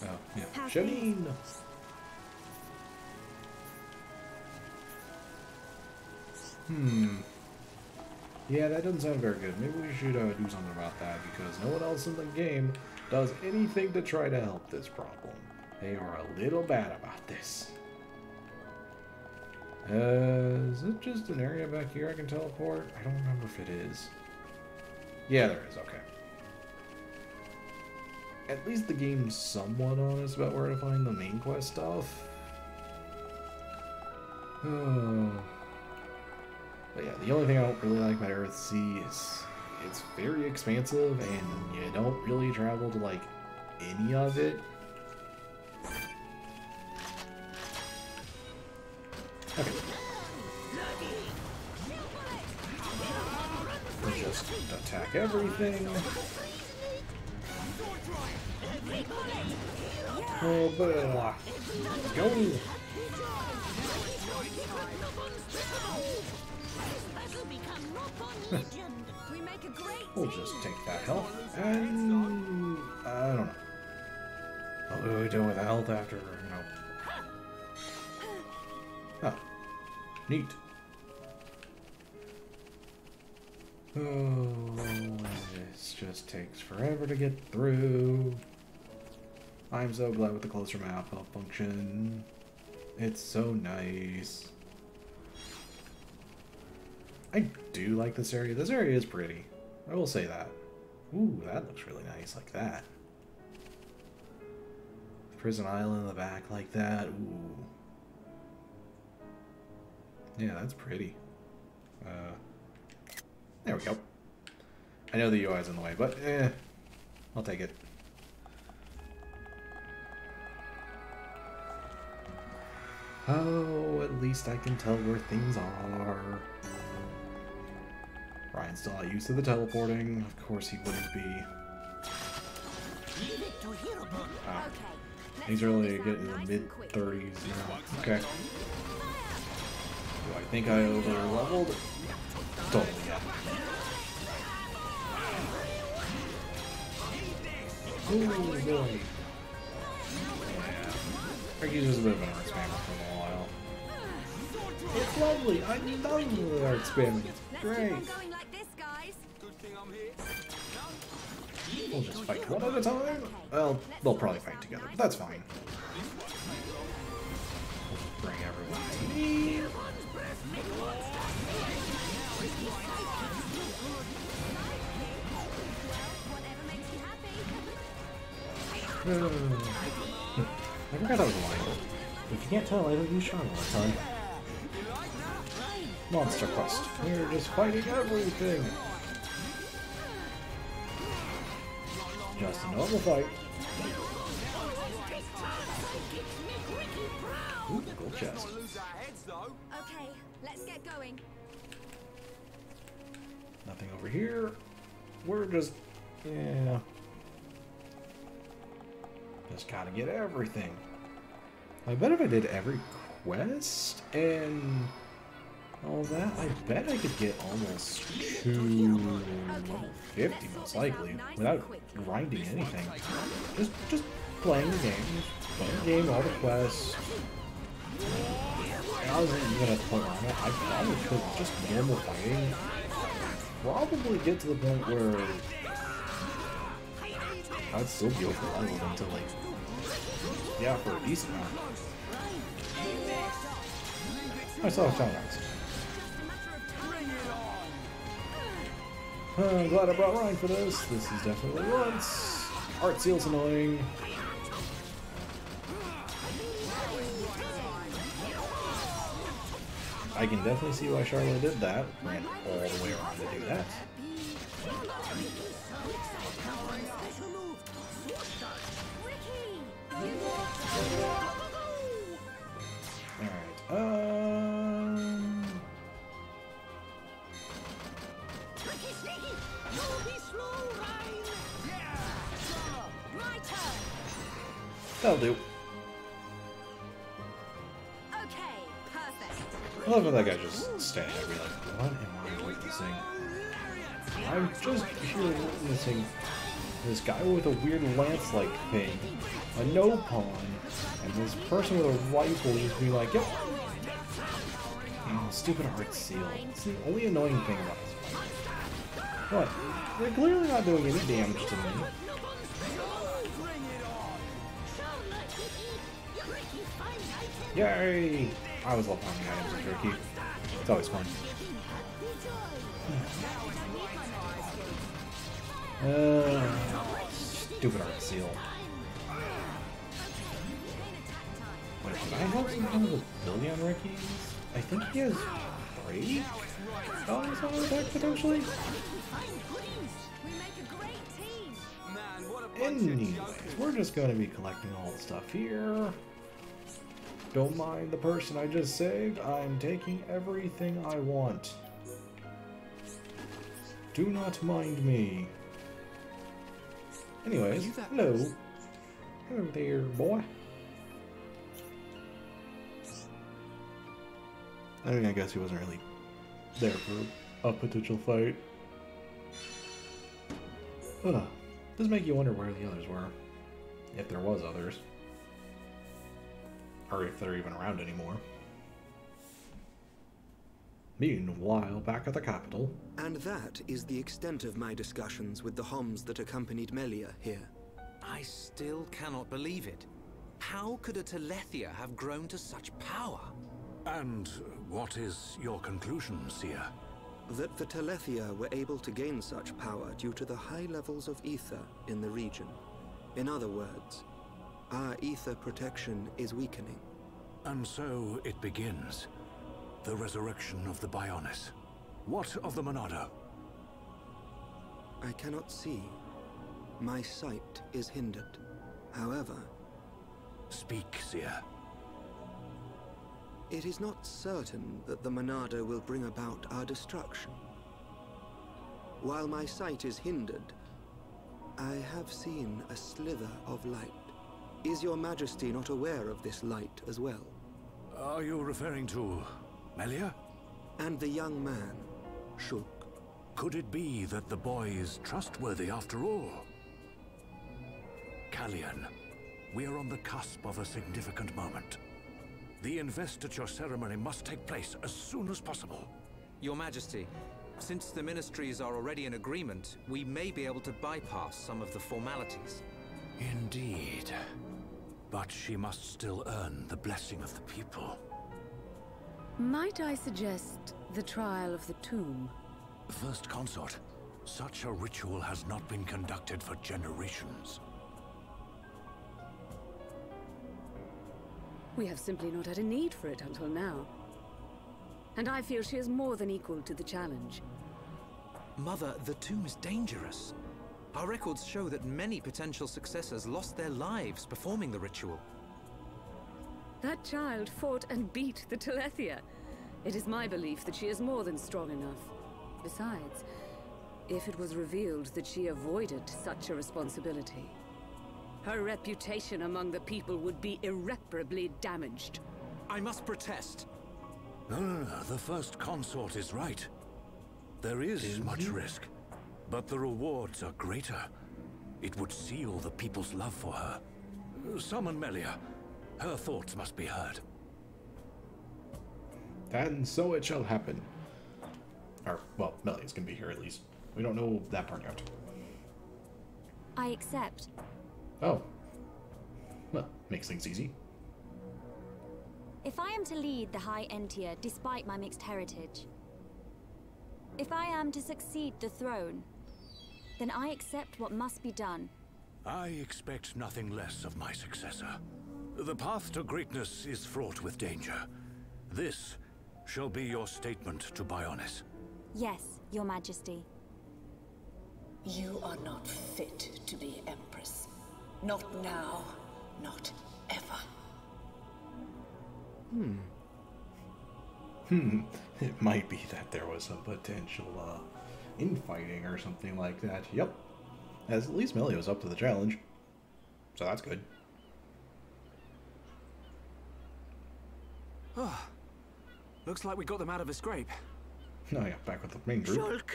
Oh, yeah. Janine! Yeah, that doesn't sound very good. Maybe we should do something about that, because no one else in the game does anything to try to help this problem. They are a little bad about this. Is it just an area back here I can teleport? I don't remember if it is. Yeah, there is. Okay. At least the game's somewhat honest about where to find the main quest stuff. Oh. But yeah, the only thing I don't really like about Earthsea is it's very expansive and you don't really travel to like any of it. Okay. Let's just attack everything. Oh, but go. We'll just take that health, and I don't know. What do we do with the health after, you know? Oh, neat. Oh, this just takes forever to get through. I'm so glad with the closer map function. It's so nice. I do like this area. This area is pretty. I will say that. Ooh, that looks really nice, like that. Prison Island in the back like that. Ooh. Yeah, that's pretty. There we go. I know the UI is in the way, but I'll take it. Oh, at least I can tell where things are. Ryan's still not used to the teleporting. Of course he wouldn't be. Oh. He's really getting in the mid-30s now. Okay. Do I think I over-leveled? Totally, yeah. Ooh, boy. Yeah. Ricky's just a bit of an art spammer for a while. It's lovely! I love art spamming. It's great. We'll just fight one at a time. Well, they'll probably fight together, but that's fine. We'll just bring everyone to me. I forgot that was a line. If you can't tell, I don't use Charlotte all the time. Monster quest. We're just fighting everything. Just a normal fight. Ooh, gold chest.
Okay, let's get going.
Nothing over here. We're just, yeah. Just gotta get everything. I bet if I did every quest and all that, I bet I could get almost to level 50 most likely without grinding anything. Just playing the game. Playing the game, all the quests. And I wasn't even gonna put on it. I probably could just normal fighting. Probably get to the point where I'd still be over leveled until like, yeah, for a decent amount. I saw a Shellrocks. I'm glad I brought Ryan for this. This is definitely once. Art Seal's annoying. I can definitely see why Charlotte did that. Ran all the way around to do that. That'll do.
Okay, perfect.
I love how that guy just standing there and be like, what am I witnessing? I'm just here witnessing this guy with a weird lance-like thing, a no pawn, and this person with a rifle just be like, yep. Oh, stupid art seal. It's the only annoying thing about this one. What? They're clearly not doing any damage to me. Yay! I always love finding items in Turkey. It's always fun. Stupid art seal. Wait, did I have some kind of ability on Ricky's? I think he has break? Oh, he's on attack potentially? Anyways, we're just going to be collecting all the stuff here. Don't mind the person I just saved. I'm taking everything I want. Do not mind me. Anyways, hello. Hello there, boy. I mean, I guess he wasn't really there for a potential fight. Does make you wonder where the others were. If there was others. Or if they're even around anymore. Meanwhile, back at the capital.
And that is the extent of my discussions with the Homs that accompanied Melia here.
I still cannot believe it. How could a Telethia have grown to such power?
And what is your conclusion, Seer?
That the Telethia were able to gain such power due to the high levels of ether in the region. In other words, our ether protection is weakening.
And so it begins. The resurrection of the Bionis. What of the Monado?
I cannot see. My sight is hindered. However...
Speak, Seer.
It is not certain that the Monado will bring about our destruction. While my sight is hindered, I have seen a slither of light. Is your Majesty not aware of this light as well?
Are you referring to Melia?
And the young man, Shulk.
Could it be that the boy is trustworthy after all? Kallian, we are on the cusp of a significant moment. The investiture ceremony must take place as soon as possible.
Your Majesty, since the ministries are already in agreement, we may be able to bypass some of the formalities.
Indeed. But she must still earn the blessing of the people.
Might I suggest the trial of the tomb?
First Consort, such a ritual has not been conducted for generations.
We have simply not had a need for it until now. And I feel she is more than equal to the challenge.
Mother, the tomb is dangerous. Our records show that many potential successors lost their lives performing the ritual.
That child fought and beat the Telethia. It is my belief that she is more than strong enough. Besides, if it was revealed that she avoided such a responsibility, her reputation among the people would be irreparably damaged.
I must protest.
No, the First Consort is right. There is much risk, but the rewards are greater. It would seal the people's love for her. Summon Melia. Her thoughts must be heard.
And so it shall happen. Or, well, Melia's gonna be here at least. We don't know that part yet.
I accept.
Oh. Well, makes things easy.
If I am to lead the High Entia despite my mixed heritage, if I am to succeed the throne, then I accept what must be done.
I expect nothing less of my successor. The path to greatness is fraught with danger. This shall be your statement to Bionis.
Yes, Your Majesty.
You are not fit to be Empress. Not now, not ever.
It might be that there was some potential, infighting or something like that. Yep. As at least Melia was up to the challenge. So that's good.
Oh, looks like we got them out of a scrape.
Oh yeah, back with the main group.
Shulk,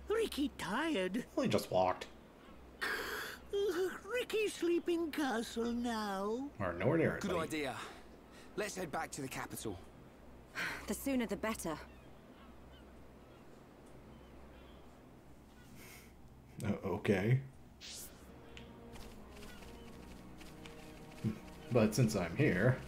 Ricky tired.
Well, he just walked.
Ricky's sleeping castle now.
Or nowhere near it.
Good
buddy.
idea. Let's head back to the capital.
The sooner the better.
Okay. But since I'm here...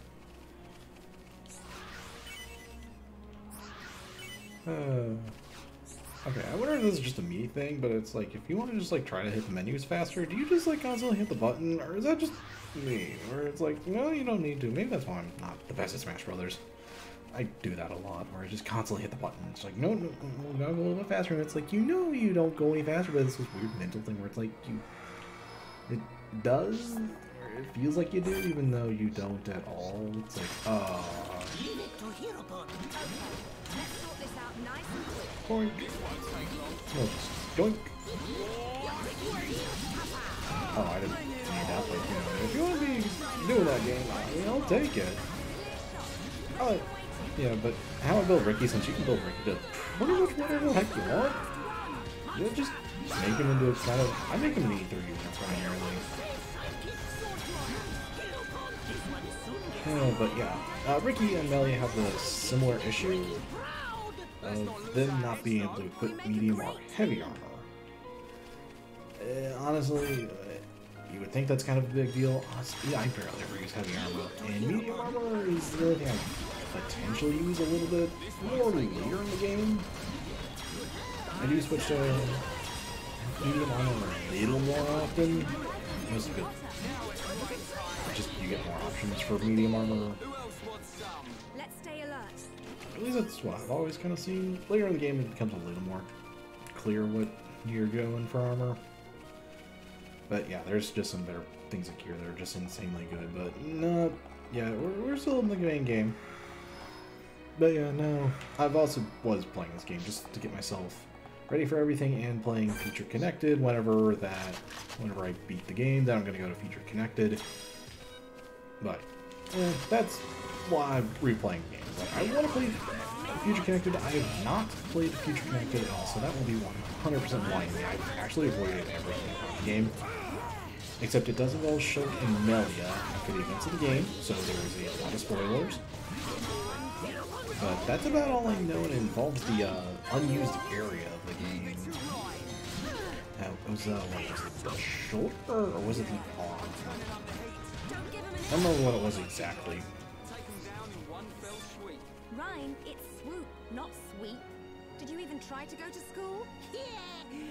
okay, I wonder if this is just a me thing, but it's like, if you want to just like try to hit the menus faster, do you just like constantly hit the button, or is that just me? Where it's like, no, you don't need to. Maybe that's why I'm not the best at Smash Brothers. I do that a lot, where I just constantly hit the button. It's like, no, gotta go a little bit faster, and it's like, you know you don't go any faster, but it's this weird mental thing where it's like, it does, or it feels like you do, even though you don't at all. It's like, boink. Oh, doink. Oh, I didn't need that, but you know, if you want to be doing that game, I mean, I'll take it. Yeah, but how I build Ricky, since you can build Ricky to pretty much whatever the heck you want, you know, just make him into kind of, I make him an E3 primarily. But yeah, Ricky and Melia have the similar issue of them not being able to equip medium or heavy armor. Honestly, you would think that's kind of a big deal. Honestly, I barely ever use heavy armor, and medium armor is the only thing I potentially use a little bit more later in the game. I do switch to medium armor a little more often. That's good. Just you get more options for medium armor.
Let's stay alert.
At least that's what I've always kind of seen. Later in the game, it becomes a little more clear what you're going for armor. But yeah, there's just some better things in gear that are just insanely good. But no, yeah, we're still in the main game. But yeah, no, I've also was playing this game just to get myself ready for everything and playing Feature Connected. Whenever I beat the game, then I'm gonna go to Feature Connected. But that's why I'm replaying the game. But I want to play Future Connected. I have not played Future Connected at all, so that will be 100% blind me. I've actually avoided everything from the game. Except it does involve Shulk and Melia after the events of the game, so there's a lot of spoilers. But that's about all I know, and it involves the unused area of the game. It was, what was it, the shoulder, or was it the arm? I don't remember what it was exactly.
Rhyme, it's swoop, not sweep. Did you even try to go to school?
Yeah,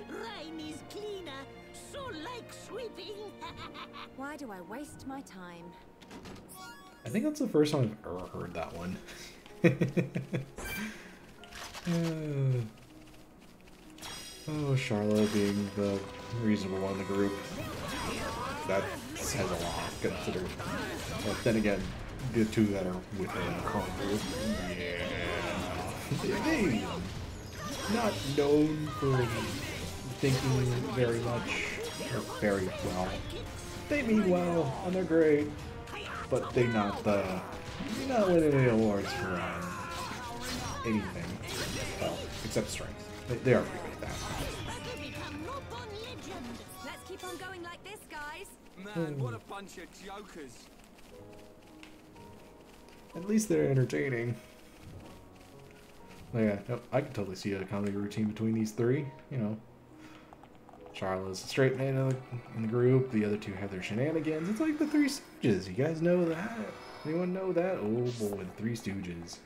Rhyme is cleaner, so like sweeping.
Why do I waste my time?
I think that's the first time I've ever heard that one. Oh, Charlotte being the reasonable one in the group. That says a lot, considering. But then again, the two that are within the current group, yeah. They not known for thinking very much, or very well. They mean well, and they're great, but they're not winning any awards for anything. Well, except strength. They are pretty good at that.
Let's keep on going like this, guys.
Man, what a bunch of jokers.
At least they're entertaining. Oh, yeah, no, I can totally see a comedy routine between these three. You know, Charlotte's the straight man in the group. The other two have their shenanigans. It's like the Three Stooges. You guys know that? Anyone know that? Oh boy, the Three Stooges.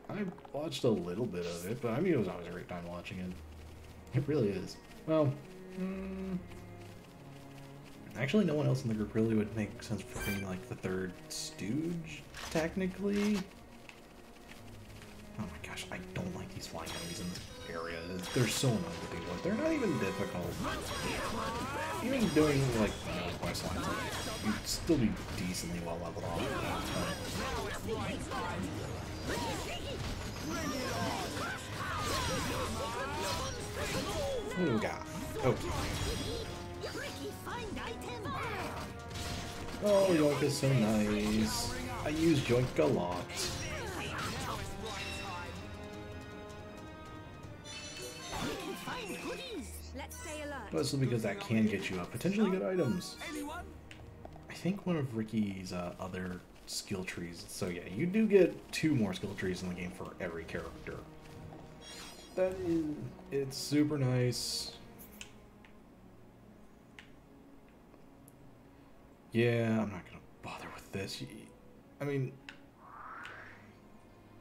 I watched a little bit of it, but I mean, it was always a great time watching it. It really is. Well, actually, no one else in the group really would make sense for being like the third stooge, technically. Oh my gosh, I don't like these flying enemies in this area. They're so annoying to deal with. They're not even difficult. Even doing like quest lines, you'd still be decently well leveled off. Oh god. Okay. Oh, Yoink is so nice. I use Yoink a lot. Mostly because that can get you potentially good items. I think one of Ricky's other skill trees. So yeah, you do get 2 more skill trees in the game for every character. That is, it's super nice. Yeah, I'm not gonna bother with this. I mean,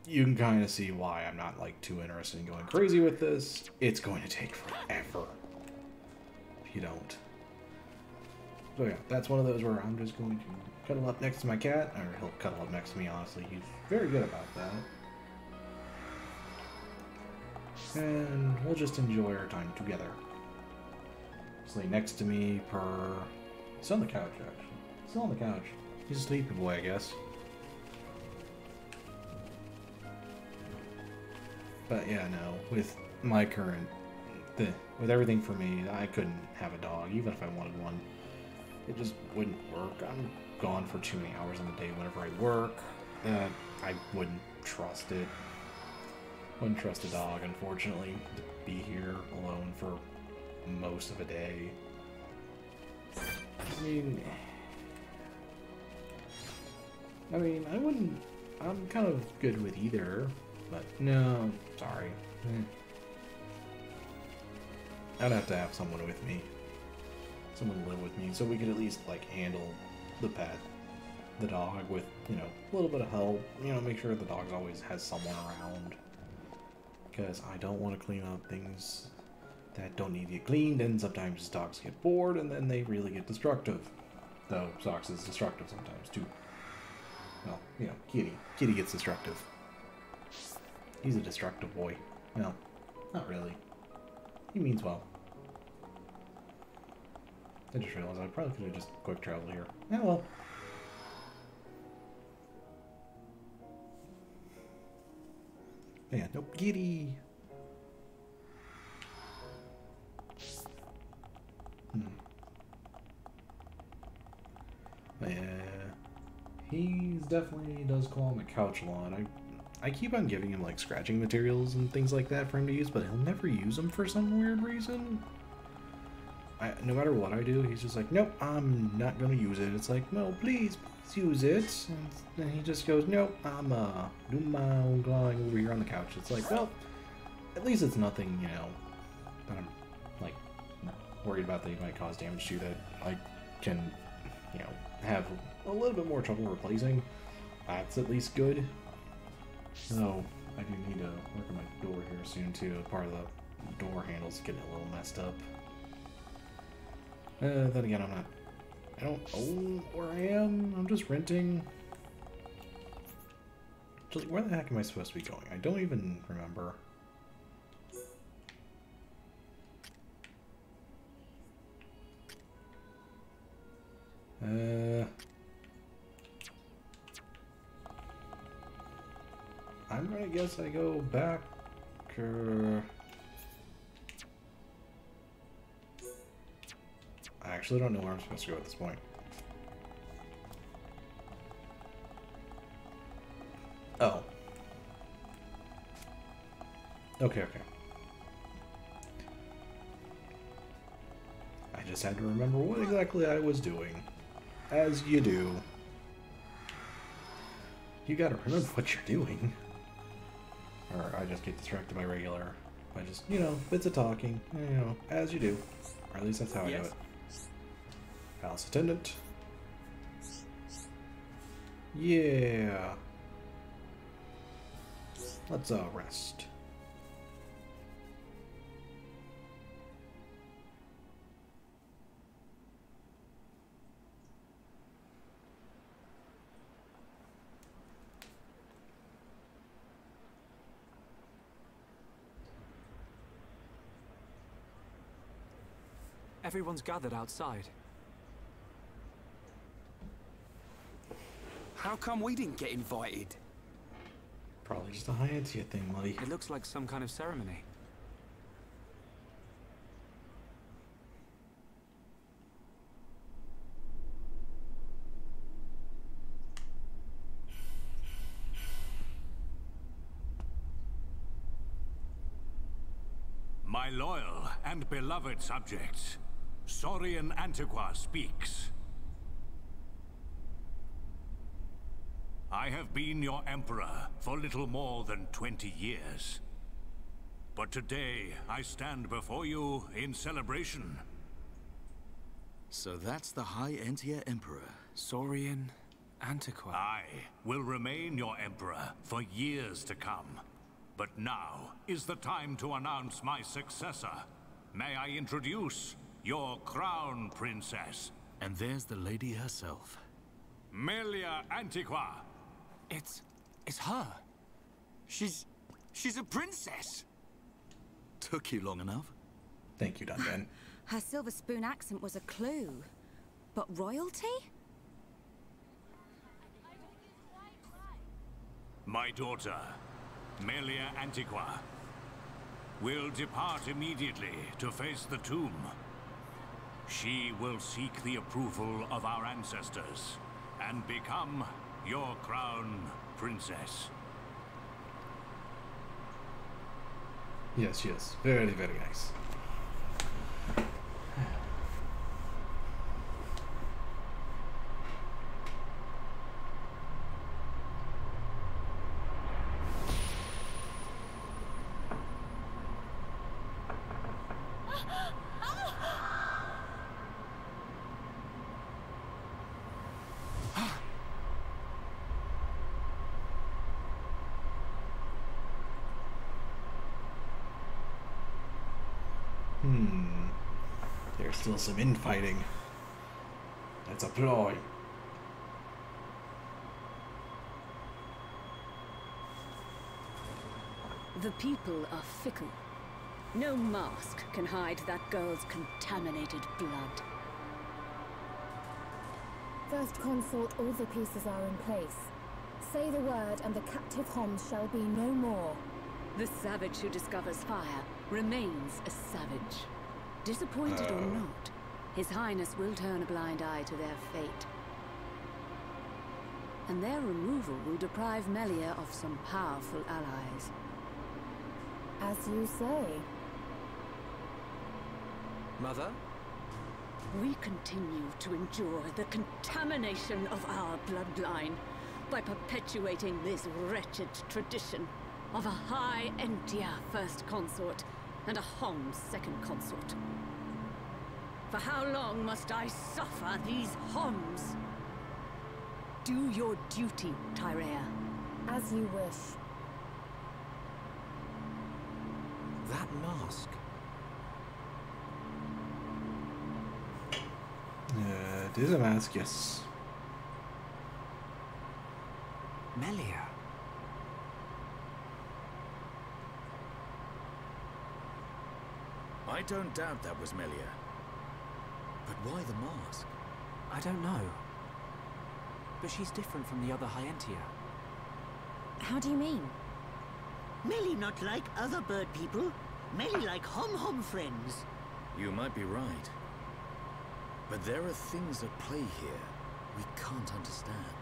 you can kind of see why I'm not like too interested in going crazy with this. It's going to take forever if you don't. So yeah, that's one of those where I'm just going to cuddle up next to my cat, or he'll cuddle up next to me, honestly. He's very good about that. And we'll just enjoy our time together. Just lay next to me per... He's on the couch, actually. Still on the couch. He's a sleepy boy, I guess. But yeah, no, with my current... with everything for me, I couldn't have a dog, even if I wanted one. It just wouldn't work. I'm gone for too many hours on the day whenever I work. I wouldn't trust it. Wouldn't trust a dog, unfortunately, to be here alone for most of a day. I mean, I wouldn't... I'm kind of good with either, but no, sorry. I'd have to have someone with me. Someone to live with me, so we could at least, like, handle the pet, the dog, with, you know, a little bit of help. You know, make sure the dog always has someone around. Because I don't want to clean up things that don't need to get cleaned, and sometimes dogs get bored, and then they really get destructive. Though Sox is destructive sometimes, too. Well, you know, Kitty. Kitty gets destructive. He's a destructive boy. No, not really. He means well. I just realized I probably could have just quick traveled here. Yeah, well. Yeah, no Kitty. Yeah, he's definitely does claw on the couch a lot. I keep on giving him like scratching materials and things like that for him to use, but he'll never use them for some weird reason. No matter what I do, he's just like, nope, I'm not gonna use it. It's like, no, please use it. And then he just goes, nope, I'm doing my own clawing over here on the couch. It's like, well, at least it's nothing, you know, that I'm like worried about that he might cause damage to, that I can, you know, have a little bit more trouble replacing. That's at least good. So I do need to work on my door here soon too. Part of the door handle's getting a little messed up. Then again, I don't own where I am. I'm just renting. Just, where the heck am I supposed to be going? I don't even remember. I'm gonna guess I go back, I actually don't know where I'm supposed to go at this point. Oh. Okay. I just had to remember what exactly I was doing. As you do. You gotta remember what you're doing. Or I just get distracted by regular. By just, you know, bits of talking. You know, as you do. Or at least that's how I do it. Palace attendant. Yeah. Let's rest.
Everyone's gathered outside.
How come we didn't get invited?
Probably just a Hyantia thing, buddy.
It looks like some kind of ceremony.
My loyal and beloved subjects, Saurian Antiqua speaks. I have been your emperor for little more than 20 years. But today, I stand before you in celebration.
So that's the High Entia Emperor,
Saurian Antiqua.
I will remain your emperor for years to come. But now is the time to announce my successor. May I introduce your crown princess?
And there's the lady herself.
Melia Antiqua.
It's her. She's a princess.
Took you long enough.
Thank you, Duncan.
Her silver spoon accent was a clue. But royalty?
My daughter, Melia Antiqua, will depart immediately to face the tomb. She will seek the approval of our ancestors and become your crown princess.
Yes, yes. Very, very nice. There's still some infighting. That's a ploy.
The people are fickle. No mask can hide that girl's contaminated blood.
First Consort, all the pieces are in place. Say the word and the captive Homs shall be no more.
The savage who discovers fire remains a savage. Disappointed or not, His Highness will turn a blind eye to their fate. And their removal will deprive Melia of some powerful allies.
As you say.
Mother?
We continue to endure the contamination of our bloodline by perpetuating this wretched tradition of a High Entia First Consort and a Homs Second Consort. For how long must I suffer these Homs? Do your duty, Tyrea.
As you wish.
That mask.
It is a mask, yes.
Melia.
I don't doubt that was Melia. But why the mask?
I don't know. But she's different from the other High Entia.
How do you mean?
Melly not like other bird people. Melly like hom-hom friends.
You might be right. But there are things at play here we can't understand.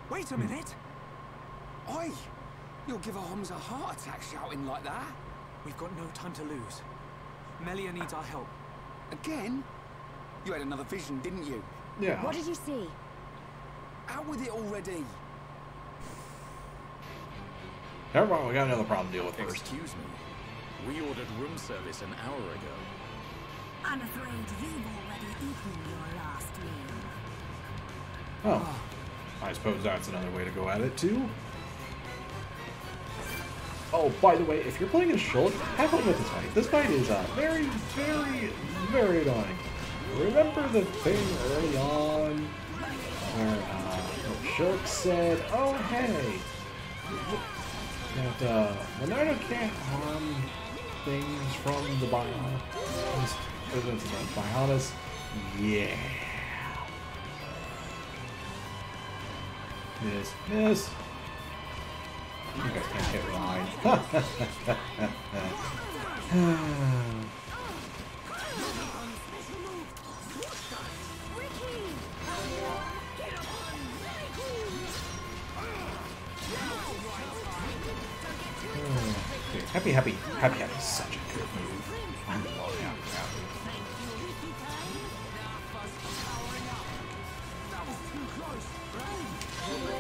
Wait a minute! Oi! You'll give a Homs a heart attack shouting like that.
We've got no time to lose. Melia needs our help.
Again? You had another vision, didn't you?
Yeah.
What did you see?
Out with it already!
Everyone, we got another problem to deal with first.
Excuse me. We ordered room service an hour ago.
I'm afraid you've already eaten your last meal.
Oh. I suppose that's another way to go at it, too. Oh, by the way, if you're playing as Shulk, have fun with this fight. This fight is very, very, very annoying. Remember the thing early on where Shulk said, oh, hey, that Monado can't harm things from the Bionis? Yeah. Miss. You guys can't hit line. Happy. Such a good move. I love Happy.
That was too close, right?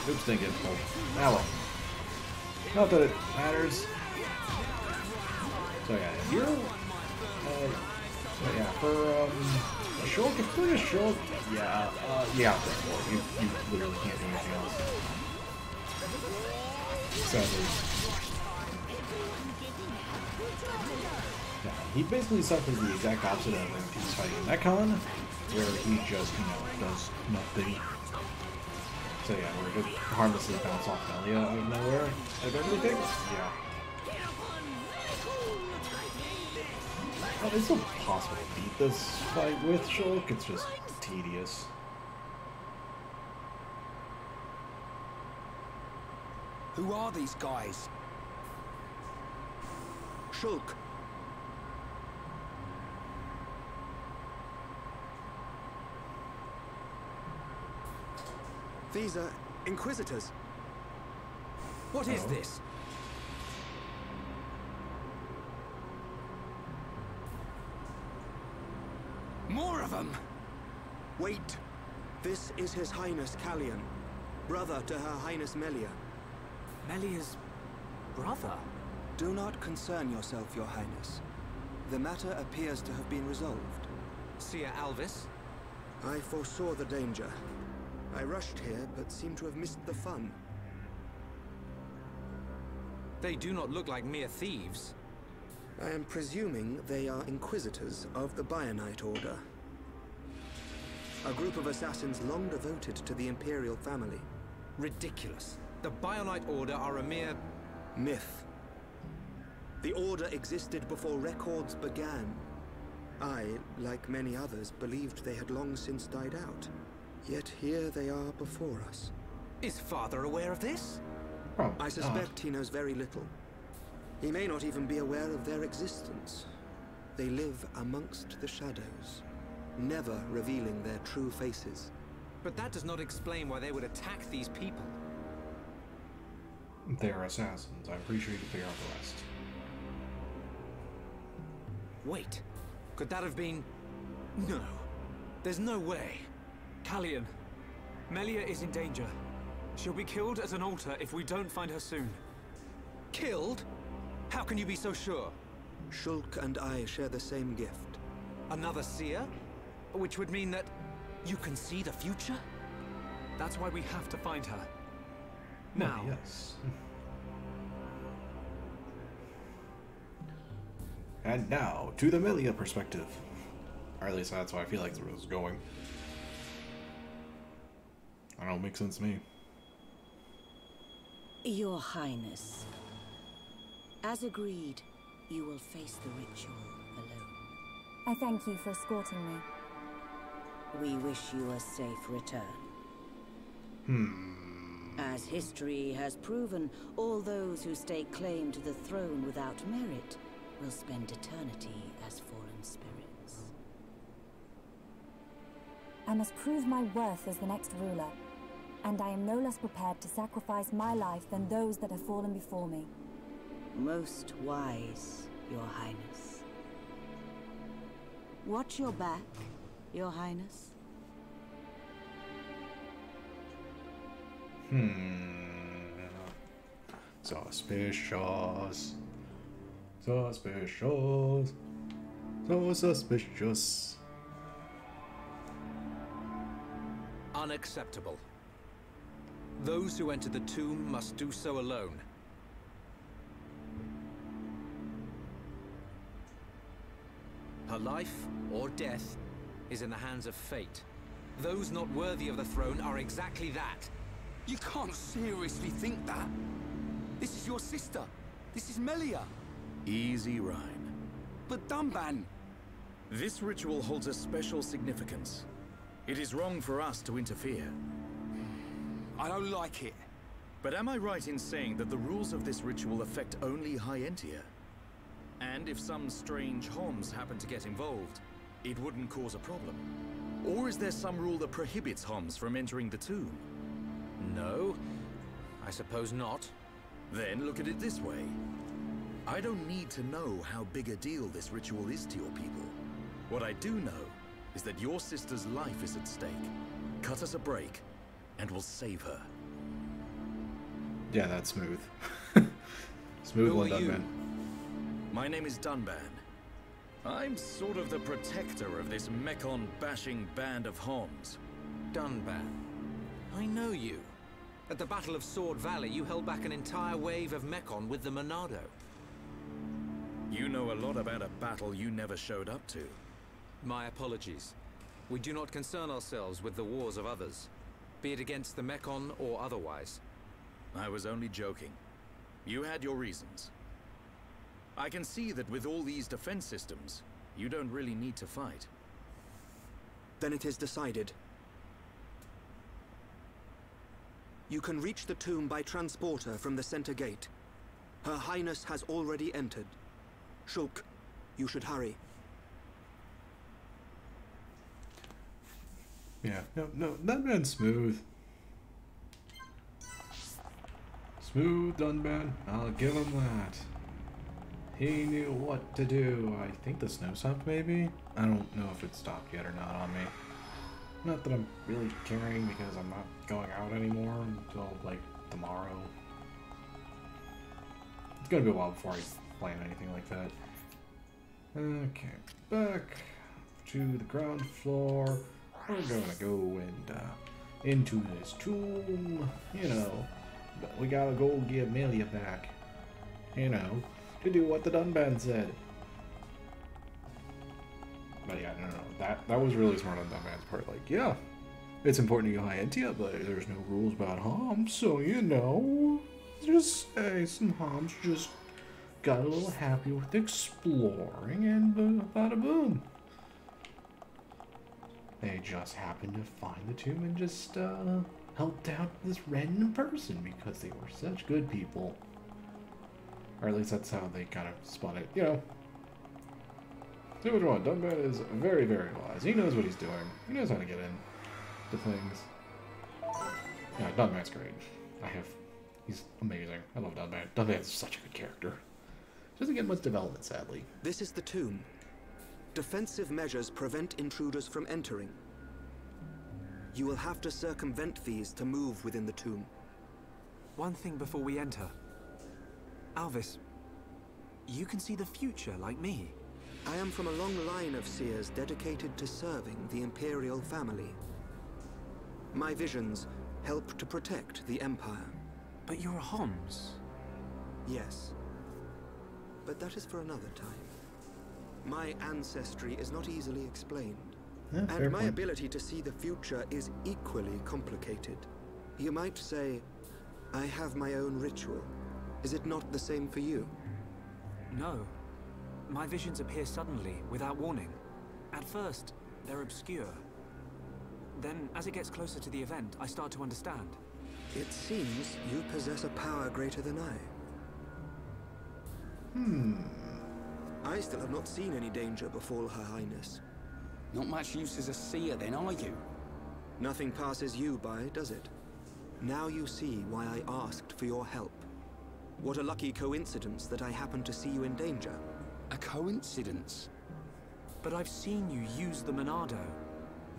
Oops, didn't get pulled. Ah well. Not that it matters. So yeah, here, so yeah, for a short, if we're just short, yeah, yeah, you literally can't do anything else. Sadly. Yeah, he basically suffers the exact opposite of when he's fighting Mechon, where he just, you know, does nothing. So yeah, we're just harmlessly bounce off Melia out of nowhere. Like everything? Yeah. Well, it's still possible to beat this fight with Shulk, it's just tedious.
Who are these guys?
Shulk. These are Inquisitors.
What is this?
More of them!
Wait. This is His Highness Callian, brother to Her Highness Melia.
Melia's brother?
Do not concern yourself, Your Highness. The matter appears to have been resolved.
Seer Alvis?
I foresaw the danger. I rushed here, but seem to have missed the fun.
They do not look like mere thieves.
I am presuming they are Inquisitors of the Bionite Order. A group of assassins long devoted to the Imperial family.
Ridiculous. The Bionite Order are a mere...
myth. The Order existed before records began. I, like many others, believed they had long since died out. Yet here they are before us.
Is Father aware of this?
I suspect he knows very little. He may not even be aware of their existence. They live amongst the shadows, never revealing their true faces.
But that does not explain why they would attack these people.
They're assassins. I'm pretty sure you can figure out the rest.
Wait. Could that have been... No. There's no way.
Callian, Melia is in danger. She'll be killed at an altar if we don't find her soon.
Killed? How can you be so sure?
Shulk and I share the same gift.
Another seer? Which would mean that you can see the future?
That's why we have to find her. Now.
Oh, yes. And now, to the Melia perspective. Or at least that's how I feel like the rule is going. I don't make sense to me.
Your Highness, as agreed, you will face the ritual alone.
I thank you for escorting me.
We wish you a safe return. As history has proven, all those who stake claim to the throne without merit will spend eternity as fallen spirits.
I must prove my worth as the next ruler, and I am no less prepared to sacrifice my life than those that have fallen before me.
Most wise, Your Highness. Watch your back, Your Highness.
Suspicious. Suspicious. So suspicious.
Unacceptable. Those who enter the tomb must do so alone. Her life, or death, is in the hands of fate. Those not worthy of the throne are exactly that.
You can't seriously think that. This is your sister. This is Melia.
Easy, Rhine.
But Dunban...
This ritual holds a special significance. It is wrong for us to interfere.
I don't like it.
But am I right in saying that the rules of this ritual affect only High Entia? And if some strange Homs happen to get involved, it wouldn't cause a problem? Or is there some rule that prohibits Homs from entering the tomb?
No, I suppose not.
Then look at it this way. I don't need to know how big a deal this ritual is to your people. What I do know is that your sister's life is at stake. Cut us a break, and we'll save her.
Yeah, that's smooth. Smooth one, Dunban.
My name is Dunban. I'm sort of the protector of this Mekon-bashing band of Homs.
Dunban. I know you. At the Battle of Sword Valley, you held back an entire wave of Mekon with the Monado.
You know a lot about a battle you never showed up to.
My apologies. We do not concern ourselves with the wars of others, be it against the Mekon or otherwise.
I was only joking. You had your reasons. I can see that with all these defense systems, you don't really need to fight.
Then it is decided. You can reach the tomb by transporter from the center gate. Her Highness has already entered. Shulk, you should hurry.
Yeah, no, that man's smooth. Smooth Dunban, I'll give him that. He knew what to do. I think the snow stopped, maybe? I don't know if it stopped yet or not on me. Not that I'm really caring because I'm not going out anymore until, like, tomorrow. It's gonna be a while before I plan anything like that. Okay, back to the ground floor. We're gonna go and, into this tomb, you know. But we gotta go get Melia back, you know, to do what the Dunban said. But yeah, no, that was really smart on Dunban's part. Like, yeah, it's important to go High-Entia, but there's no rules about Homs, so you know, just say some Homs just got a little happy with exploring, and bada boom. They just happened to find the tomb and just helped out this random person because they were such good people. Or at least that's how they kind of spun it, you know. See which one? Dunban is very, very wise. He knows what he's doing. He knows how to get into things. Yeah, Dunban's great. He's amazing. I love Dunban. Dunban's such a good character. Doesn't get much development, sadly.
This is the tomb. Defensive measures prevent intruders from entering. You will have to circumvent these to move within the tomb.
One thing before we enter. Alvis, you can see the future like me.
I am from a long line of seers dedicated to serving the Imperial family. My visions help to protect the Empire.
But you're a Homs.
Yes. But that is for another time. My ancestry is not easily explained.
Yeah,
and my ability to see the future is equally complicated. You might say, I have my own ritual. Is it not the same for you?
No. My visions appear suddenly, without warning. At first, they're obscure. Then, as it gets closer to the event, I start to understand.
It seems you possess a power greater than I. I still have not seen any danger befall Her Highness.
Not much use as a seer then, are you?
Nothing passes you by, does it? Now you see why I asked for your help. What a lucky coincidence that I happened to see you in danger.
A coincidence?
But I've seen you use the Monado.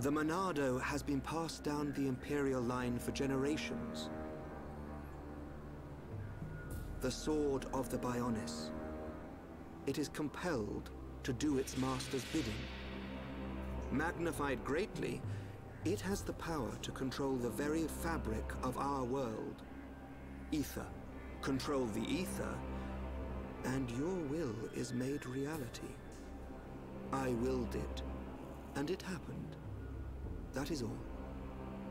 The Monado has been passed down the Imperial line for generations. The sword of the Bionis. It is compelled to do its master's bidding. Magnified greatly, it has the power to control the very fabric of our world. Ether. Control the ether, and your will is made reality. I willed it, and it happened. That is all.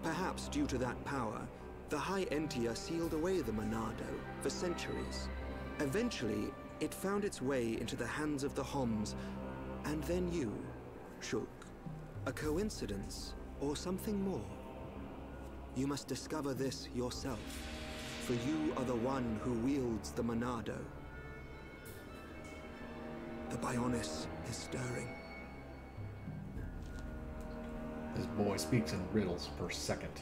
Perhaps due to that power, the High-Entia sealed away the Monado for centuries. Eventually, it found its way into the hands of the Homs, and then you, Shulk. A coincidence, or something more? You must discover this yourself, for you are the one who wields the Monado. The Bionis is stirring.
This boy speaks in riddles per second.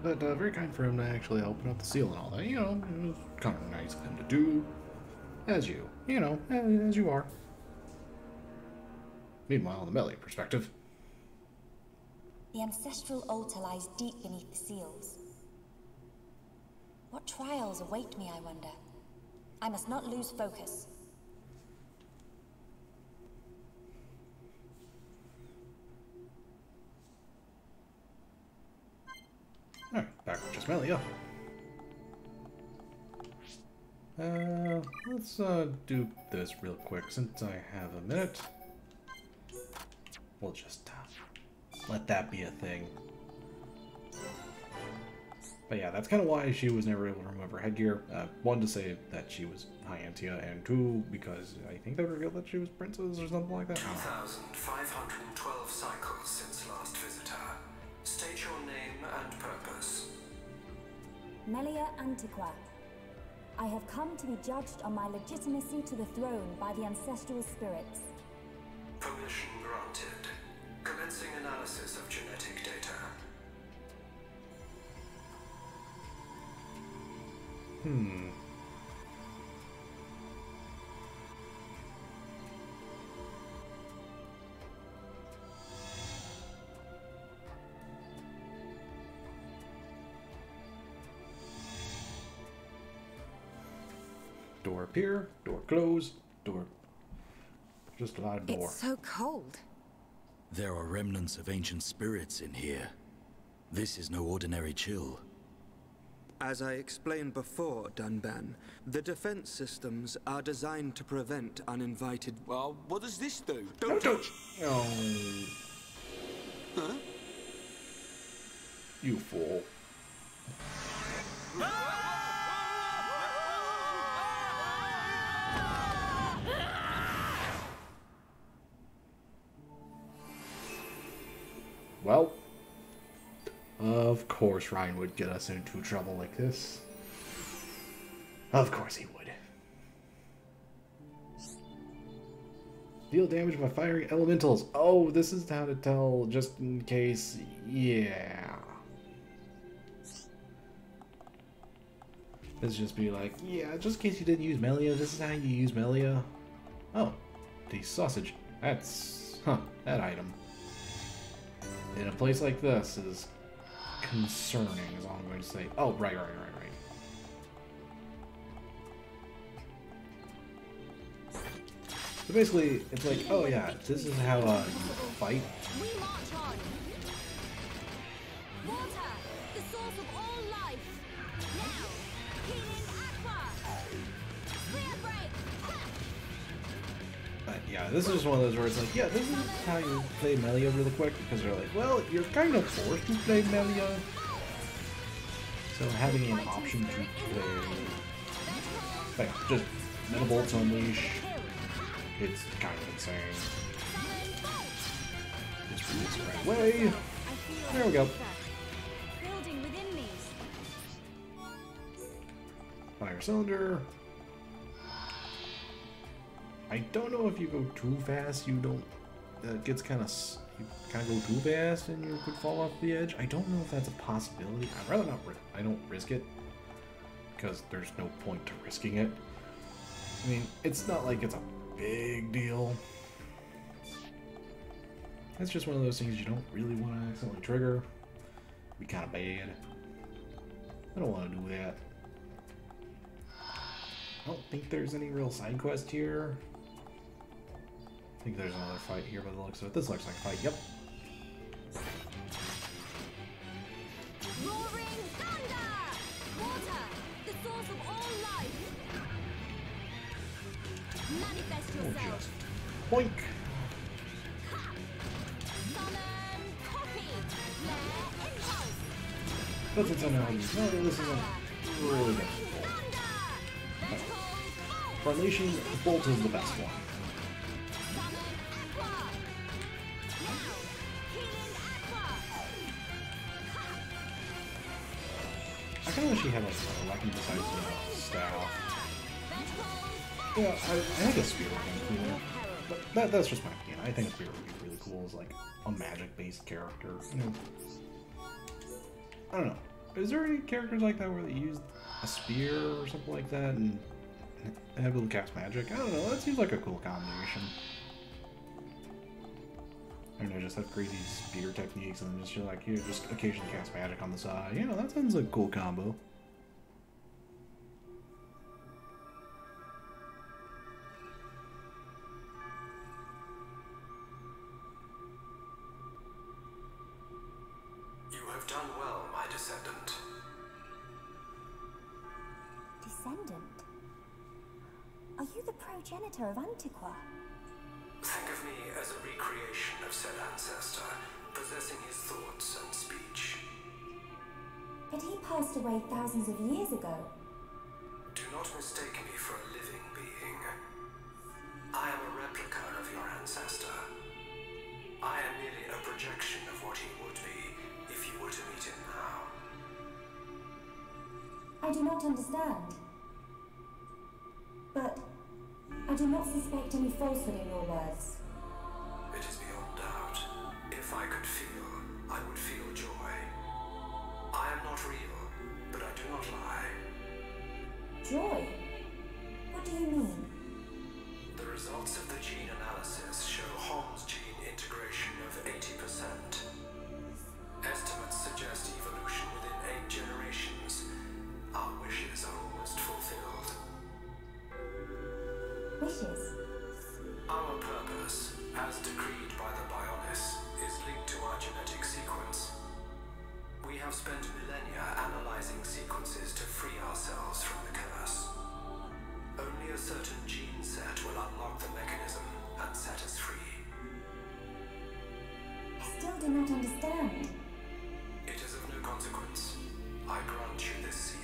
But very kind for him to actually open up the seal and all that. You know, it was kind of nice of him to do. As you know, as you are. Meanwhile, the Melia perspective.
The ancestral altar lies deep beneath the seals. What trials await me, I wonder? I must not lose focus.
Alright, back with just Melia. Let's do this real quick since I have a minute. We'll just let that be a thing. But yeah, that's kind of why she was never able to remove her headgear. One, to say that she was High Antia, and two, because I think they revealed that she was princess or something like that.
2,512 cycles since last visitor. State your name and purpose.
Melia Antiqua. I have come to be judged on my legitimacy to the throne by the ancestral spirits.
Permission granted. Commencing analysis of genetic data.
Door appear, door close, door. Just a lot of door.
It's so cold.
There are remnants of ancient spirits in here. This is no ordinary chill.
As I explained before, Dunban, the defense systems are designed to prevent uninvited...
Well, what does this do?
Don't touch! Oh.
Huh?
You fool. Well, of course Ryan would get us into trouble like this. Of course he would. Deal damage by firing elementals. Oh, this is how to tell, just in case. Yeah. Let's just be like, yeah, just in case you didn't use Melia, this is how you use Melia. Oh, the sausage. That's, that item. In a place like this is concerning, is all I'm going to say. Oh, right. So basically, it's like, oh yeah, this is how you fight.
We march on. Water, the source of all life. Now, healing aqua. Spear break.
Yeah, this is just one of those where it's like, yeah, this is how you play Melia really quick, because they're like, well, you're kind of forced to play Melia. So having an option to play, like, just Meta Bolts Unleash, it's kind of insane. Just release it right away. There we go.
Building within me.
Fire cylinder. I don't know if you go too fast, you don't. It gets kind of. You kind of go too fast and you could fall off the edge. I don't know if that's a possibility. I'd rather not. I don't risk it because there's no point to risking it. I mean, it's not like it's a big deal. It's just one of those things you don't really want to accidentally trigger. It'd be kind of bad. I don't want to do that. I don't think there's any real side quest here. I think there's another fight here by the looks of it. This looks like a fight, yep.
Roaring thunder! Water, the source of all life. Manifest yourself.
Just boink.
Summon copy. Flare impulse.
Doesn't sound how you know this isn't really good. For unleashing, Bolt is the best one. I kind of wish he had like a weapon besides the staff. Yeah, I think a spear would be cool. But that's just my opinion. I think a spear would be really cool as like a magic-based character. You know, I don't know. Is there any characters like that where they use a spear or something like that and have able to cast magic? I don't know. That seems like a cool combination. I mean, I just have crazy spear techniques and then just you're like, here, just occasionally cast magic on the side. You know, that sounds like a cool combo.
progenitor of Antiqua.
Think of me as a recreation of said ancestor, possessing his thoughts and speech.
But he passed away thousands of years ago.
Do not mistake me for a living being. I am a replica of your ancestor. I am merely a projection of what he would be if you were to meet him now.
I do not understand. But I do not suspect any falsehood in your words.
It is beyond doubt. If I could feel, I would feel joy. I am not real, but I do not lie.
Joy? What do you mean?
The results of the gene analysis show Holmes' gene integration of 80%. Estimates suggest evolution within 8 generations. Our wishes are almost fulfilled.
Wishes?
Our purpose, as decreed by the Bionis, is linked to our genetic sequence. We have spent millennia analyzing sequences to free ourselves from the curse. Only a certain gene set will unlock the mechanism and set us free.
I still do not understand.
It is of no consequence. I grant you this seal.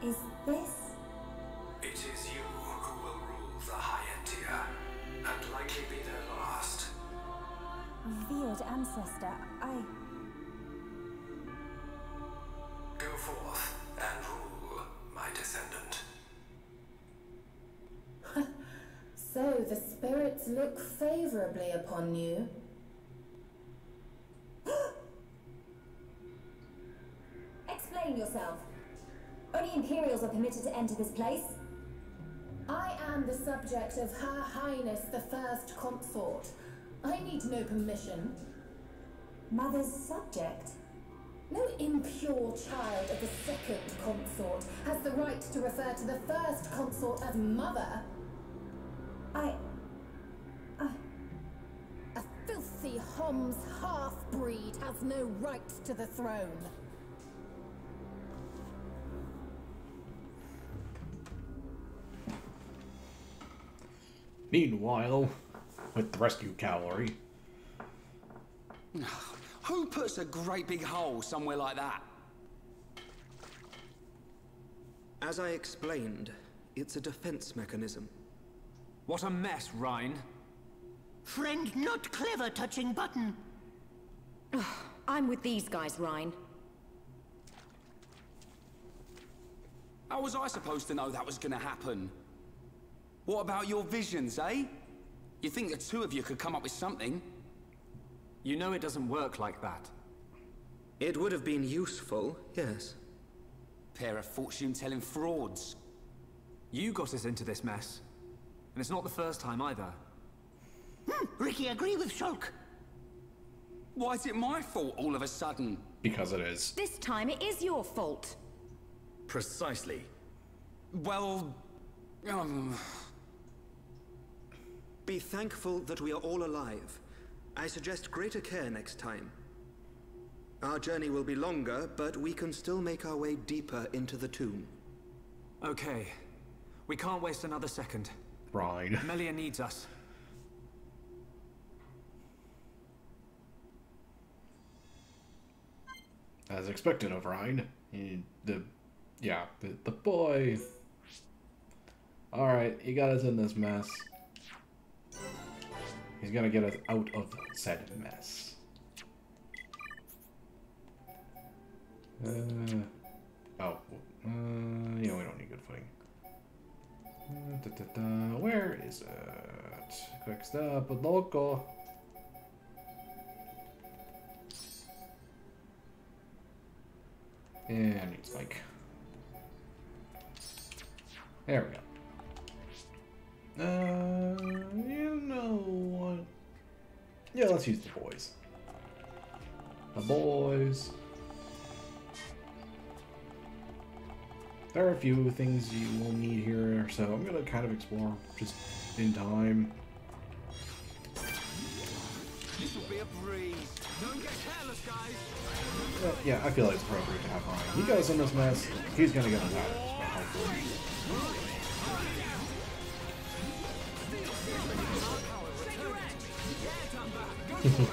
Is this?
It is you who will rule the Hyentia, and likely be their last.
Revered ancestor,
Go forth and rule, my descendant.
So the spirits look favorably upon you.
Explain yourself. Only Imperials are permitted to enter this place.
I am the subject of Her Highness the First Consort. I need no permission.
Mother's subject?
No impure child of the second consort has the right to refer to the first consort as mother. A filthy Homs half-breed has no right to the throne.
Meanwhile, with the rescue cavalry.
Who puts a great big hole somewhere like that?
As I explained, it's a defense mechanism.
What a mess, Rhine.
Friend not clever touching button.
I'm with these guys, Rhine.
How was I supposed to know that was gonna happen? What about your visions, eh? You think the two of you could come up with something?
You know it doesn't work like that.
It would have been useful, yes.
Pair of fortune-telling frauds.
You got us into this mess. And it's not the first time either.
Ricky, agree with Shulk.
Why is it my fault all of a sudden?
Because it is.
This time it is your fault.
Precisely.
Well...
Be thankful that we are all alive. I suggest greater care next time. Our journey will be longer, but we can still make our way deeper into the tomb.
Okay. We can't waste another second.
Right.
Melia needs us.
As expected of Rhine. The boy. Alright, he got us in this mess. He's gonna get us out of said mess. Yeah, we don't need good footing. Where is it? Quick step, loco. And I need spike. There we go. You know what? Yeah, let's use the boys. The boys. There are a few things you will need here, so I'm gonna kind of explore just in time.
This will be a breeze.
Yeah, I feel like it's appropriate to have Ryan. He goes in this mess, he's gonna get us out of this, hopefully.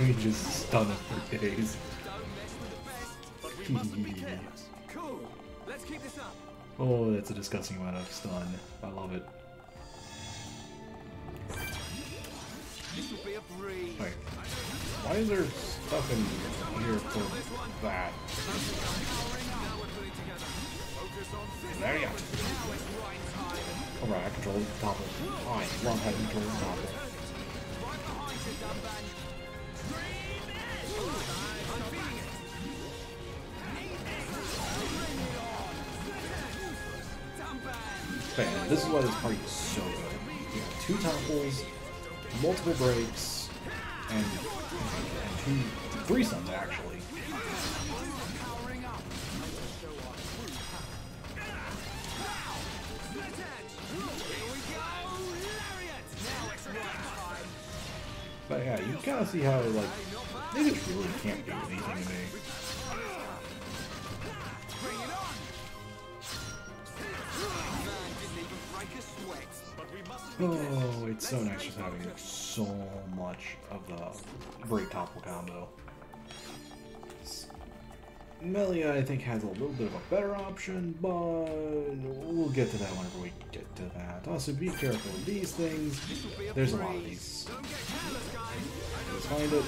We just stun him for days.
Cool. Let's keep this up.
Oh, that's a disgusting amount of stun. I love it. Wait, why is there stuff in here for that? There you go. Alright, I control the topple. I love having control the topple. Man, this is why this party is so good. You got 2 topples, multiple breaks, and 3 stuns actually. But yeah, you kind of see how like they just really can't do anything to me. Oh, it's so nice just having so much of the break topple combo. Melia, I think, has a little bit of a better option, but we'll get to that whenever we get to that. Also, be careful of these things. There's a lot of these. Let's find it.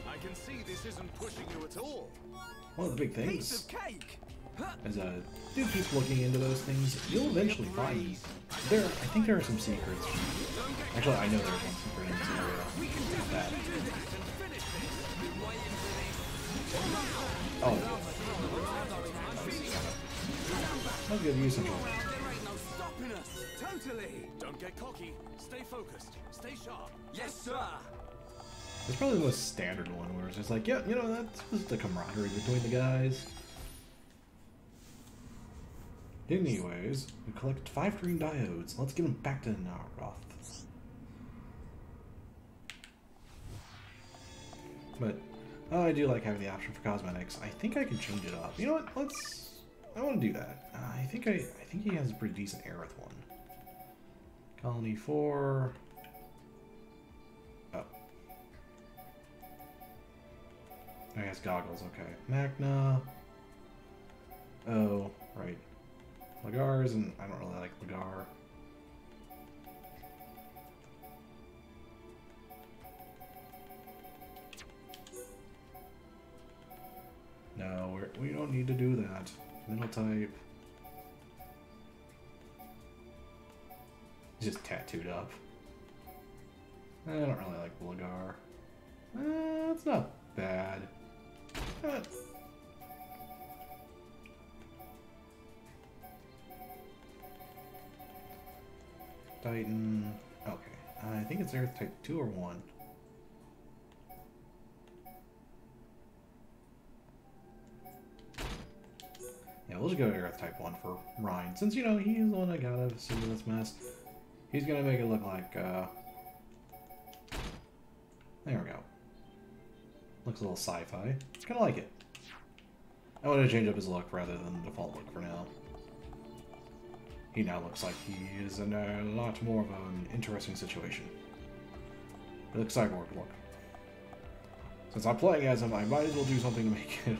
I can see this isn't pushing you at all.
One of the big things is do keep looking into those things. You'll eventually find there. I think there are some secrets. Actually, I know there's one secret in this area. That. Oh. I'll give you some.
Totally. Don't get cocky. Stay focused. Stay sharp.
Yes, sir.
It's probably the most standard one where it's just like, yeah, you know, that's just the camaraderie between the guys. Anyways, we collect 5 green diodes. Let's get them back to Naroth. But I do like having the option for cosmetics. I think I can change it up. You know what? I want to do that. I think he has a pretty decent Aerith one. Colony 4. Oh. I guess goggles, okay. Magna. Oh, right. Lagar's, and I don't really like Lagar. No, we don't need to do that. Middle type. He's just tattooed up. I don't really like Lagar. It's not bad. Titan. Okay. I think it's Earth type 2 or 1. Yeah, we'll just go to Earth type 1 for Ryan. Since, you know, he's the one that got us into this mess. He's gonna make it look like, there we go. Looks a little sci-fi. Kinda like it. I want to change up his look rather than the default look for now. He now looks like he is in a lot more of an interesting situation. It looks cyborg look. Since I'm playing as him, I might as well do something to make it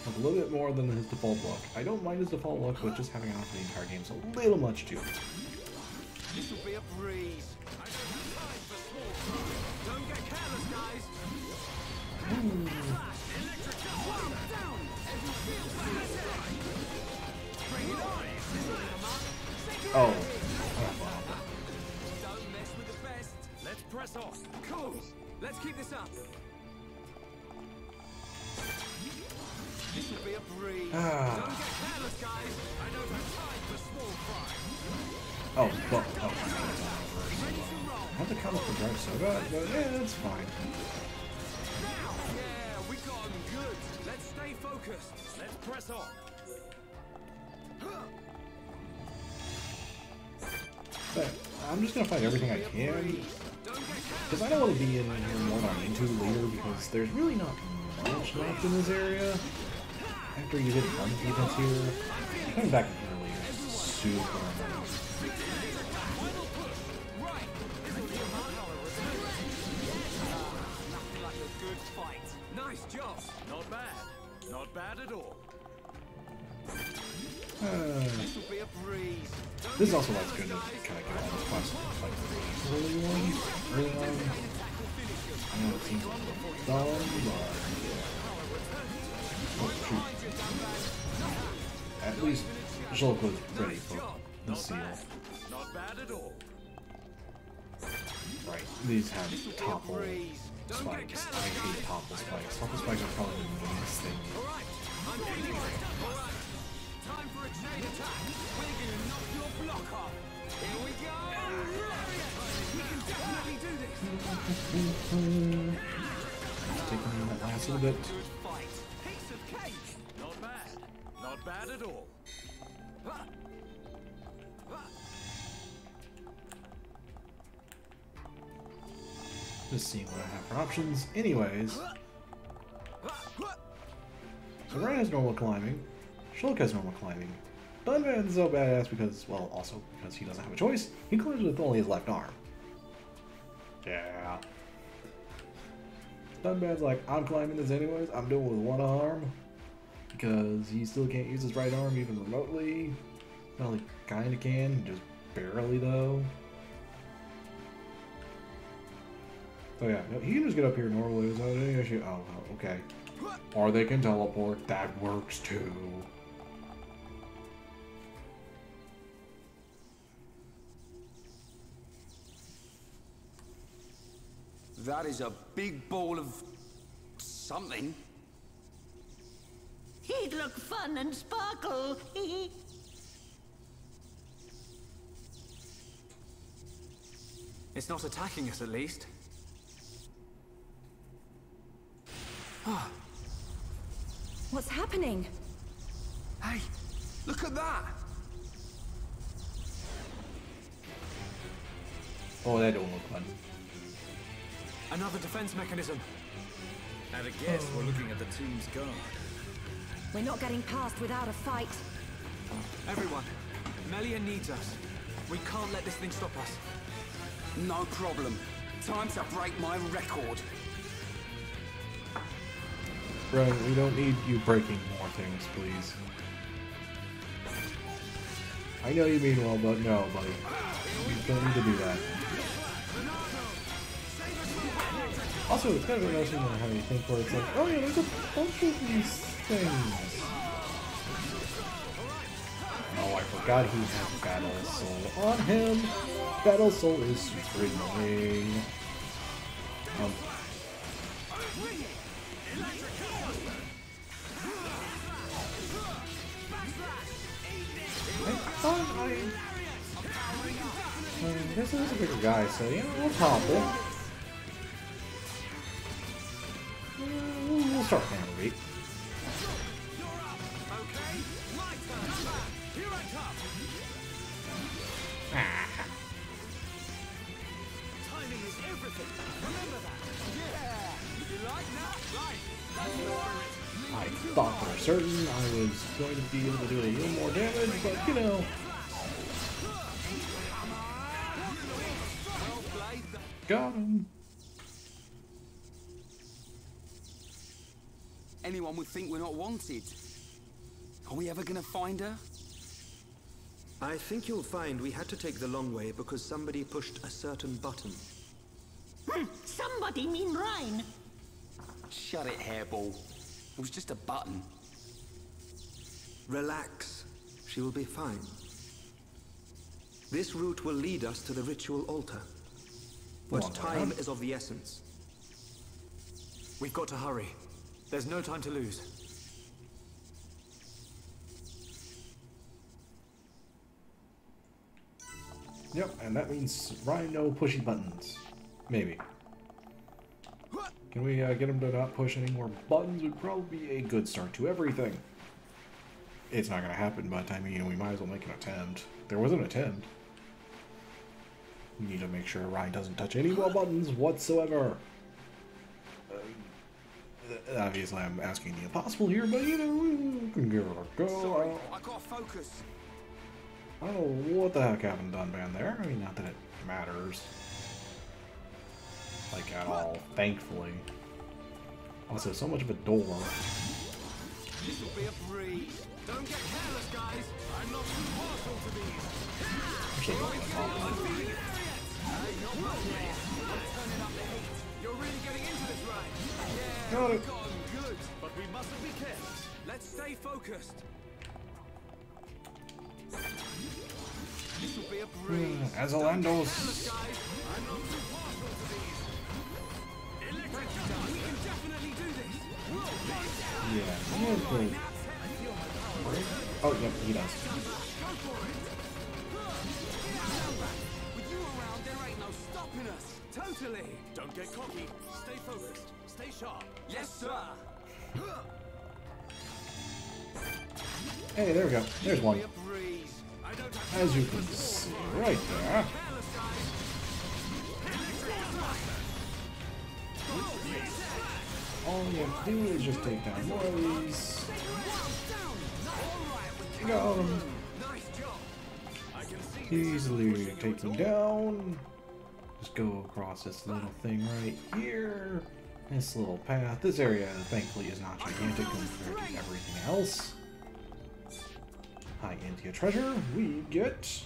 look a little bit more than his default look. I don't mind his default look, but just having it on for the entire game is a little much too.
This will be a breeze. I don't have time for small fry. Don't get careless, guys. Electric down. Every field bring it on.
Oh.
Don't mess with the best.
Let's press on.
Cool. Let's keep this up.
This will be a breeze.
Ah.
Don't get careless, guys. I don't have time for small fry.
Oh, fuck. Oh, I have to come up with Drive Soda, but yeah, that's fine.
Yeah, we got him good. Let's Stay focused. Let's press on.
But I'm just gonna find everything I can. Because I don't want to be in here more than I'm into later, because there's really not much left in this area. After you get done with defense here, coming back in here later is super annoying.
Nice job. Not bad. Not bad at all.
This
will be a breeze.
is also why it's good to kind of get all the quests like early on. I know it seems a little dumb, but at least Shulk was ready for the seal.
Not bad at all.
Right, these have topple spikes. I hate topple spikes. Topple spikes are probably the meanest thing.
Time for a chain attack. We're gonna knock your block off. Here we go. We can definitely do this.
Taking that last little bit.
Good fight. Piece of cake. Not bad. Not bad at all.
Just seeing what I have for options. Anyways. So Ryan has normal climbing. Shulk has normal climbing. Dunvan's so badass because, well, also because he doesn't have a choice. He climbs with only his left arm. Yeah. Dunvan's like, I'm climbing this anyways. I'm doing it with one arm. Because he still can't use his right arm even remotely. Well, he kinda can, just barely though. So yeah, no, he can just get up here normally without any issue. Oh, okay. Or they can teleport. That works too.
That is a big ball of something.
He'd look fun and sparkle.
It's not attacking us, at least.
What's happening?
Hey, look at that!
Oh, that don't look fun.
Another defense mechanism.
At a guess, we're looking at the team's guard.
We're not getting past without a fight.
Everyone, Melia needs us. We can't let this thing stop us.
No problem. Time to break my record.
Right, we don't need you breaking more things, please. I know you mean well, but no, buddy. You don't need to do that. Also, it's kind of interesting how you think where it's like, oh yeah, there's a bunch of these things. Oh, I forgot he has Battle Soul on him. Battle Soul is super annoying. This is a bigger guy, so yeah, we'll topple. We'll start hammer beat.
Timing is everything. Remember that. Yeah. You like that? Right.
I thought for certain I was going to be able to do a little more damage, but you know. Got him.
Anyone would think we're not wanted. Are we ever gonna find her?
I think you'll find we had to take the long way because somebody pushed a certain button.
Somebody mean Rhine.
Shut it, hairball. It was just a button.
Relax. She will be fine. This route will lead us to the ritual altar. But time is of the essence.
We've got to hurry. There's no time to lose.
Yep, and that means Ryan no pushy buttons. Maybe. Can we get him to not push any more buttons? Would probably be a good start to everything. It's not going to happen by the time, we might as well make an attempt. There was an attempt. We need to make sure Ryan doesn't touch any more buttons whatsoever. Obviously, I'm asking the impossible here, but we can give it a go.
Sorry, I got focus.
I don't know what the heck happened to Dunban there. I mean, not that it matters. Like, at all, thankfully. Also, so much of a door.
This will be a breeze. Don't get careless, guys. I'm not too partial to these.
Actually, not that problem.
You're really getting into this, right? Yeah,
Got it.
good. But we mustn't be careless. Let's stay focused. This will be a breeze.
Azalandos.
I'm not too partial to these. Electric jump. We can definitely do this.
Yeah. Oh, yep, he does.
With you around, there ain't no stopping us. Totally.
Don't get cocky. Stay focused. Stay sharp.
Yes, sir.
Hey, there we go. There's one. As you can see, right there. All you have to do is just take down more of these. Got him. Easily taken down. Just go across this little thing right here. This little path. This area, thankfully, is not gigantic compared to everything else. High Antia treasure. We get...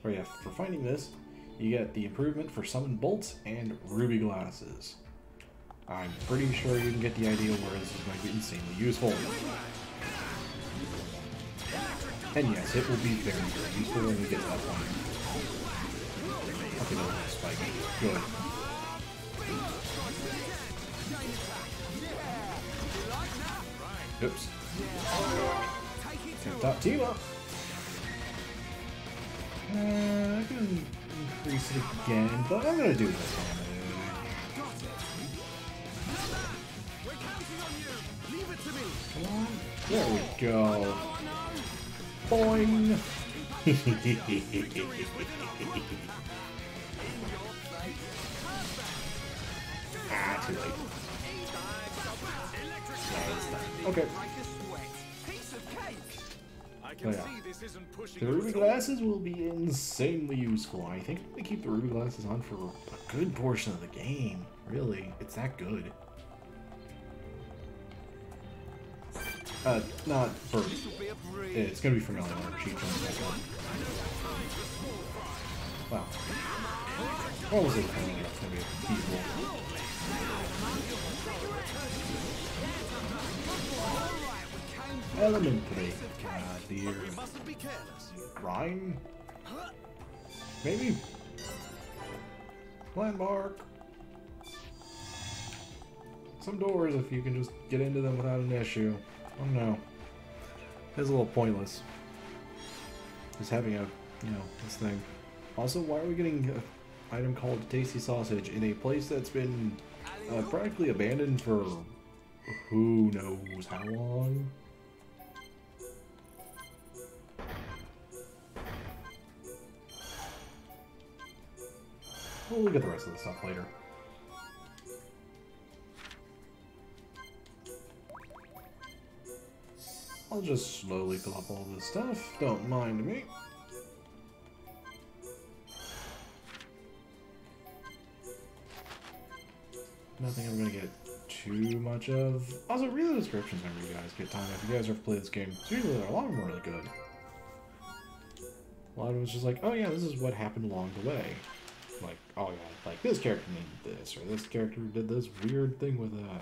Oh yeah, for finding this, you get the improvement for summon bolts and ruby glasses. I'm pretty sure you can get the idea where this is going to be insanely useful. And yes, it will be very, very useful when we get to that point. Okay, no, spike. Good. Oops. Top team up. I can increase it again, but I'm gonna do this one. Come on. There we go. Boing. Ah, too late. Okay. Oh, yeah. The ruby glasses will be insanely useful. I think I'm going to keep the ruby glasses on for a good portion of the game. Really, it's that good. Not for... It's going to be for Melanie when she comes back up. Wow. What was it? It's going to be a feasible. Elementary. God, dear. Rhyme? Maybe? Landmark. Some doors, if you can just get into them without an issue. I don't know. It's a little pointless. Just having a, this thing. Also, why are we getting an item called Tasty Sausage in a place that's been practically abandoned for who knows how long? We'll look at the rest of the stuff later. I'll just slowly fill up all this stuff. Don't mind me. Nothing I'm gonna get too much of. Also, read the descriptions whenever you guys get time. If you guys ever play this game, usually a lot of them are really good. A lot of it's just like, oh yeah, this is what happened along the way. Like, oh yeah, like this character did this, or this character did this weird thing with that.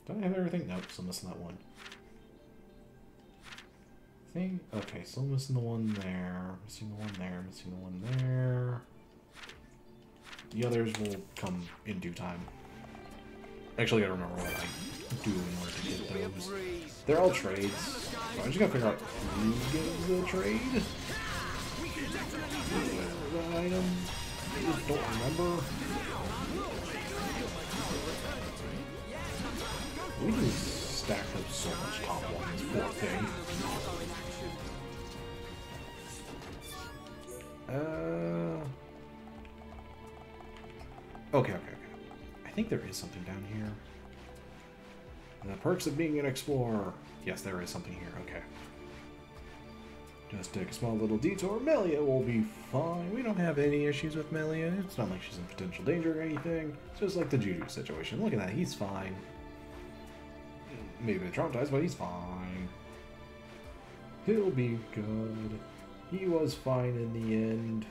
Don't I have everything? Nope, still missing that one. Okay, still missing the one there, missing the one there, missing the one there. The others will come in due time. Actually, I gotta remember what I do in order to get those. They're all trades, so I just gotta figure out who gives the trade. The item. I just don't remember. We just stacked up so much top ones, poor thing. Okay. I think there is something down here. The perks of being an explorer. Yes, there is something here. Okay. Just take a small little detour. Melia will be fine. We don't have any issues with Melia. It's not like she's in potential danger or anything. It's just like the Juju situation. Look at that. He's fine. Maybe a bit traumatized, but he's fine. He'll be good. He was fine in the end.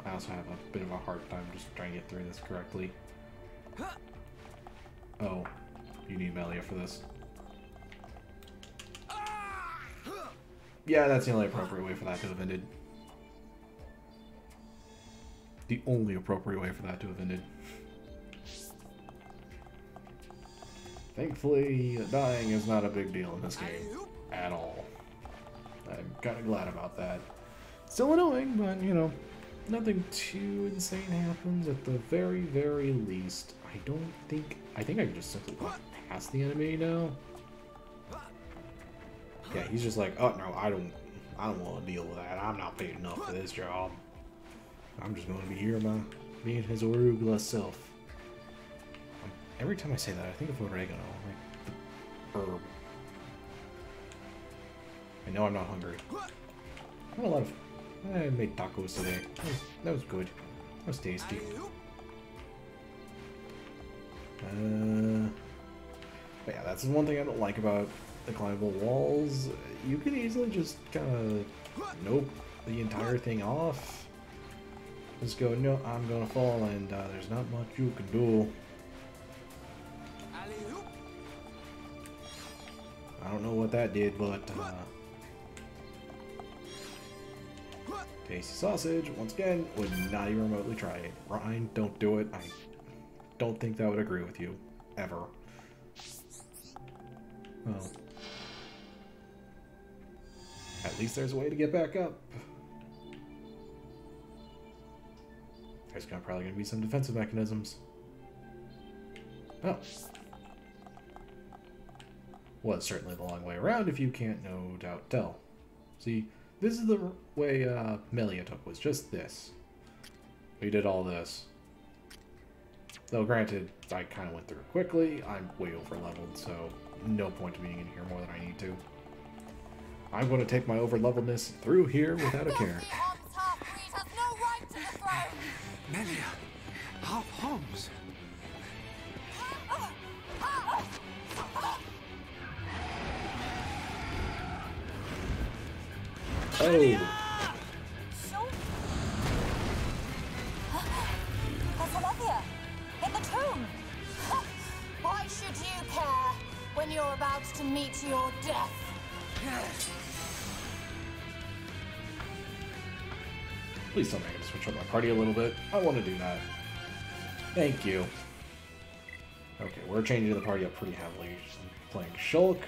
I also have a bit of a hard time just trying to get through this correctly. Oh, you need Melia for this. Yeah, that's the only appropriate way for that to have ended. The only appropriate way for that to have ended. Thankfully, dying is not a big deal in this game. At all. I'm kind of glad about that. Still annoying, but, you know, nothing too insane happens at the very, very least. I think I can just simply walk past the enemy now. Yeah, he's just like, oh no, I don't want to deal with that. I'm not paid enough for this job. I'm just going to be here being his arugula self. Every time I say that, I think of oregano, like the herb. I know I'm not hungry. I made tacos today. That was good. That was tasty. But yeah, that's one thing I don't like about the climbable walls. You can easily just kind of nope the entire thing off. Just go, no, I'm gonna fall, and there's not much you can do. I don't know what that did, but tasty sausage, once again, would not even remotely try it. Ryan, don't do it. I don't think that would agree with you. Ever. Well. At least there's a way to get back up. There's probably going to be some defensive mechanisms. Oh. Well, it's certainly the long way around if you can't no doubt tell. See, this is the way Melia took, was just this. We did all this. Though granted, I kind of went through it quickly. I'm way over leveled, so no point to being in here more than I need to. I'm going to take my over leveledness through here without a care.
Melia, half Homs.
Oh.
Olivia, in the tomb. Why should you care when you're about to meet your death?
Please tell me I can switch up my party a little bit. I want to do that. Thank you. Okay, we're changing the party up pretty heavily. I'm playing Shulk.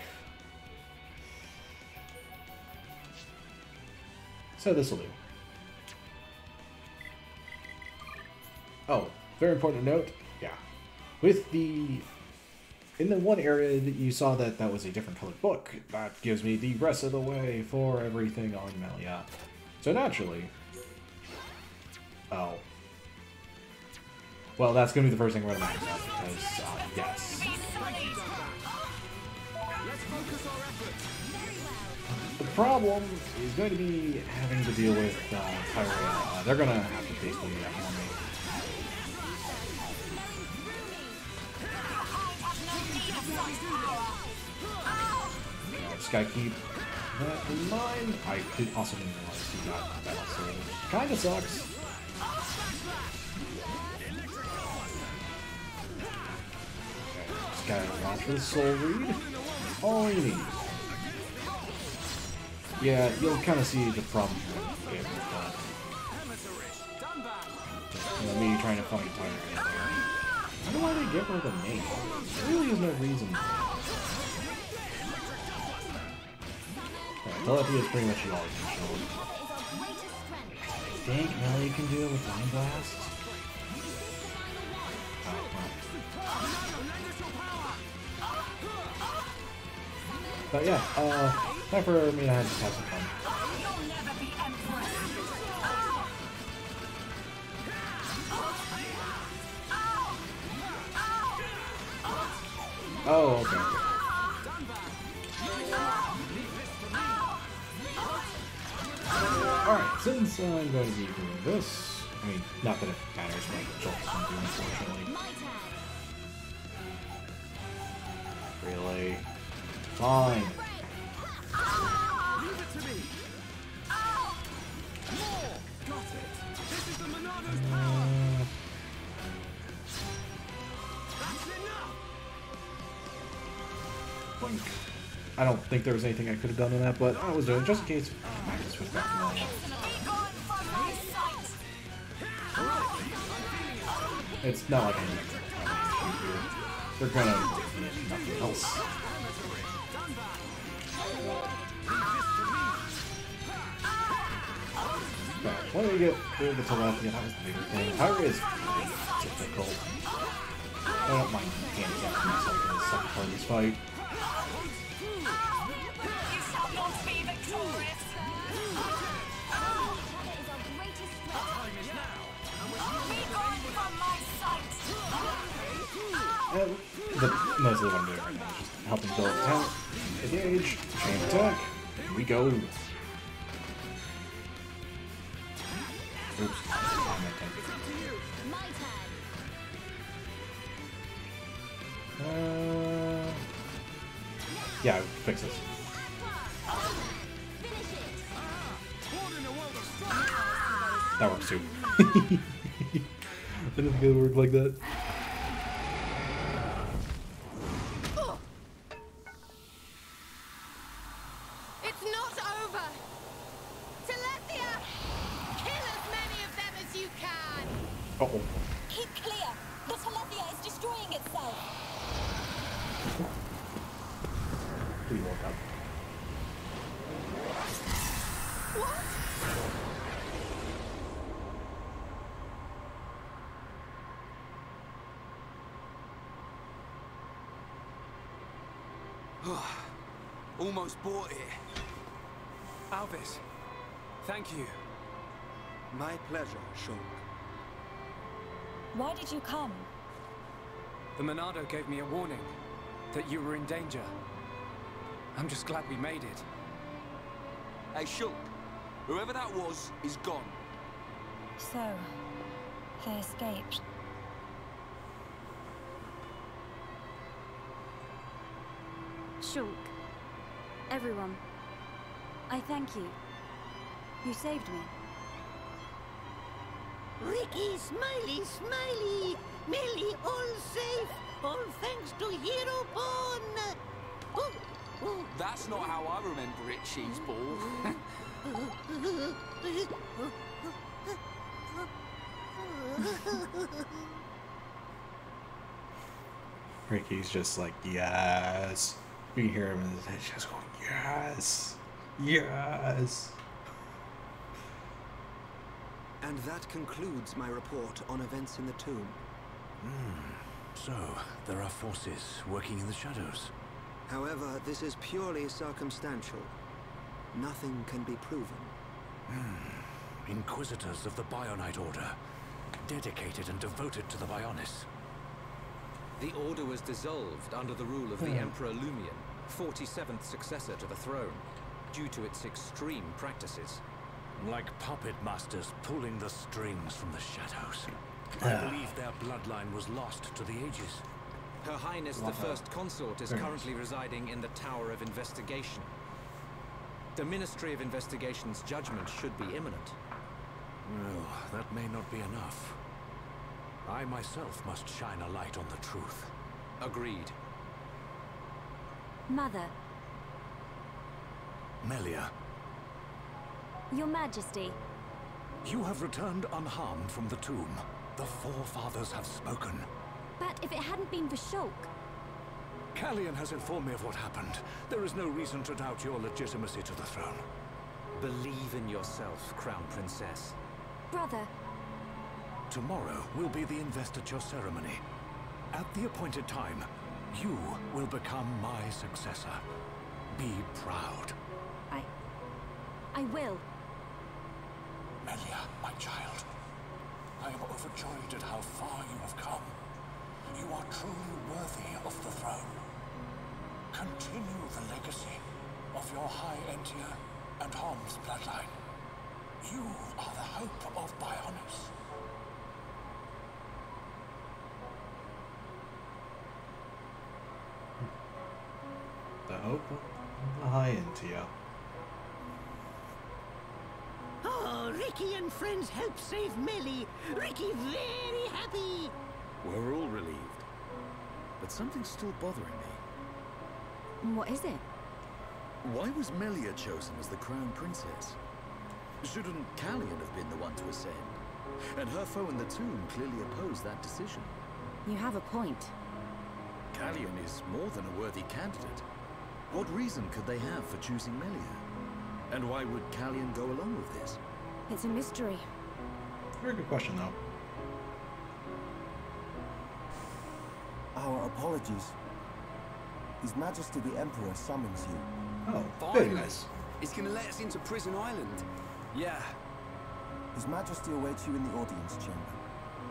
So this will do. Oh, very important note. Yeah. With the... In the one area that you saw that was a different colored book, that gives me the rest of the way for everything on Melia. So naturally... Oh. Well, that's going to be the first thing we're going to max out, because, yes. The problem is going to be having to deal with Pyrea. They're going to have to basically on me. Just gotta keep that in mind. I did also didn't realize he got that also, which kind of sucks. Okay, just gotta watch for the soul read. All you need. Yeah, you'll kind of see the problem with me trying to find Pyrea there. I don't know why they get rid of the name. There really is no reason. Telepathy is pretty much you always control. I think Melia can do it with Line Blast. But yeah, time for me to have some fun. Oh, okay. Alright, since I'm going to be doing this, I mean, not that it matters what Jolt's going to do, unfortunately. Really? Fine.
Leave it to me. More. Got it. This is the Monado's power. That's enough.
Boink. I don't think there was anything I could have done on that, but I was doing it just in case. I might just switch back to Melia. It's not like I need to. They're gonna need nothing else. But when we get through the telepathy, that was the bigger thing. Power is difficult. I don't mind handicapping myself in the second part of this fight.
You shall not be victorious. Be gone from my sight.
Mostly what I'm doing right now is just helping build talent, engage, chain attack, here we go. Oops. Yeah, fix this. That works too. I didn't think it would work like that.
It's not over. Telethia, kill as many of them as you can.
Uh-oh.
Keep clear! The Telethia is destroying itself!
Please woke up.
What?
Almost bought it.
Alvis, thank you.
My pleasure, Shulk.
Why did you come?
The Monado gave me a warning that you were in danger. I'm just glad we made it.
Hey, Shulk, whoever that was is gone.
So, they escaped.
Shulk, everyone, I thank you. You saved me.
Ricky, Smiley, Smiley! Millie, all safe! All thanks to Hero Pawn! Oh, oh.
That's not how I remember it, Cheeseball.
Ricky's just like, yes. You can hear him in his head just going, yes. Yes.
And that concludes my report on events in the tomb.
So, there are forces working in the shadows.
However, this is purely circumstantial. Nothing can be proven.
Inquisitors of the Bionite Order, dedicated and devoted to the Bionis.
The Order was dissolved under the rule of the Emperor Lumion, 47th successor to the throne, due to its extreme practices.
Like puppet masters pulling the strings from the shadows. I believe their bloodline was lost to the ages.
Her Highness the First Consort is currently residing in the Tower of Investigation. The Ministry of Investigation's judgment should be imminent.
Well, that may not be enough. I myself must shine a light on the truth.
Agreed.
Mother,
Melia,
Your Majesty.
you have returned unharmed from the tomb. The Forefathers have spoken.
But if it hadn't been for Shulk...
Callian has informed me of what happened. There is no reason to doubt your legitimacy to the throne.
Believe in yourself, Crown Princess.
Brother,
Tomorrow will be the investiture ceremony. At the appointed time, you will become my successor. Be proud.
I will.
Melia, my child, I am overjoyed at how far you have come. You are truly worthy of the throne. Continue the legacy of your High Entia and Hom's bloodline. You are the hope of Bionis.
The hope of the High Entia.
Oh, Ricky and friends helped save Melly. Ricky very happy.
We're all relieved. But something's still bothering me.
What is it?
Why was Melia chosen as the crown princess? Shouldn't Callian have been the one to ascend? And her foe in the tomb clearly opposed that decision.
You have a point.
Callian is more than a worthy candidate. What reason could they have for choosing Melia? And why would Callian go along with this?
It's a mystery.
Very good question, though.
Our apologies. His Majesty the Emperor summons you.
Oh, very nice.
He's gonna let us into Prison Island. Yeah.
His Majesty awaits you in the audience chamber.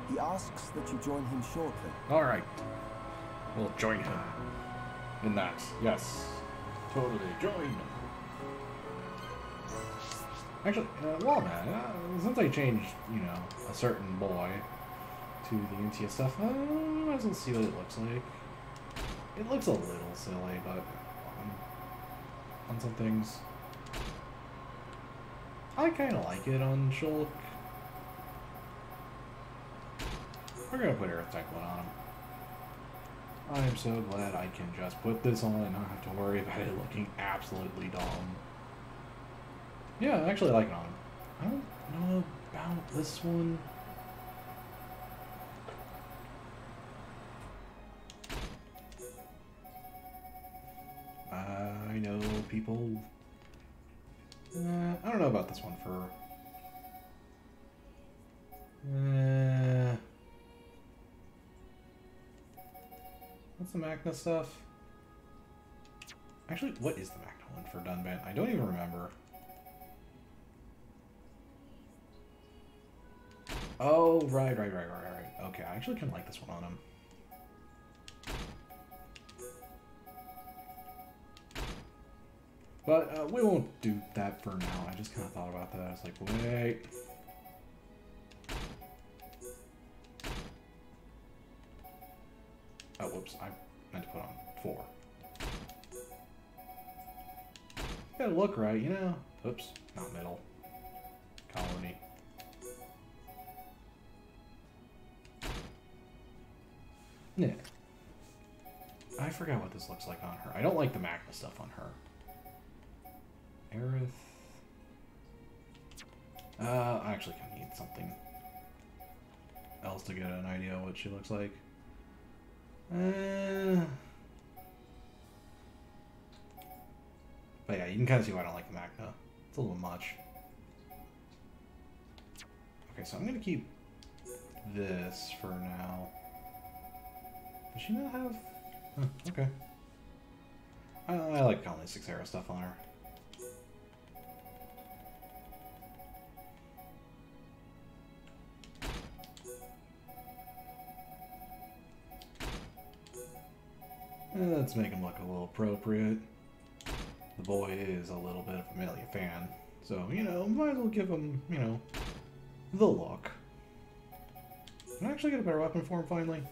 He asks that you join him shortly.
Alright. We'll join him. In that. Yes. Totally join. Actually, well, man, since I changed, you know, a certain boy to the Entia stuff, might as well see what it looks like. It looks a little silly, but on some things, I kind of like it on Shulk. We're gonna put Earth Tech 1 on him. I am so glad I can just put this on and not have to worry about it looking absolutely dumb. Yeah, I actually like it on him. I don't know about this one. I know people... I don't know about this one for... what's the Magna stuff? Actually, what is the Magna one for Dunban? I don't even remember. Oh, right. Okay, I actually kind of like this one on him. But we won't do that for now. I just kind of thought about that. I was like, wait. Oh, whoops. I meant to put on 4. Gotta look right, you know? Oops. Not middle. Colony. Yeah. I forgot what this looks like on her. I don't like the Magna stuff on her. Aerith. I actually kind of need something else to get an idea of what she looks like. But yeah, you can kind of see why I don't like the Magna. It's a little much. Okay, so I'm going to keep this for now. Does she not have... Huh, okay. I like calling 6 arrow stuff on her. Let's make him look a little appropriate. The boy is a little bit of a Melia fan, so, you know, might as well give him, you know, the look. Can I actually get a better weapon for him finally?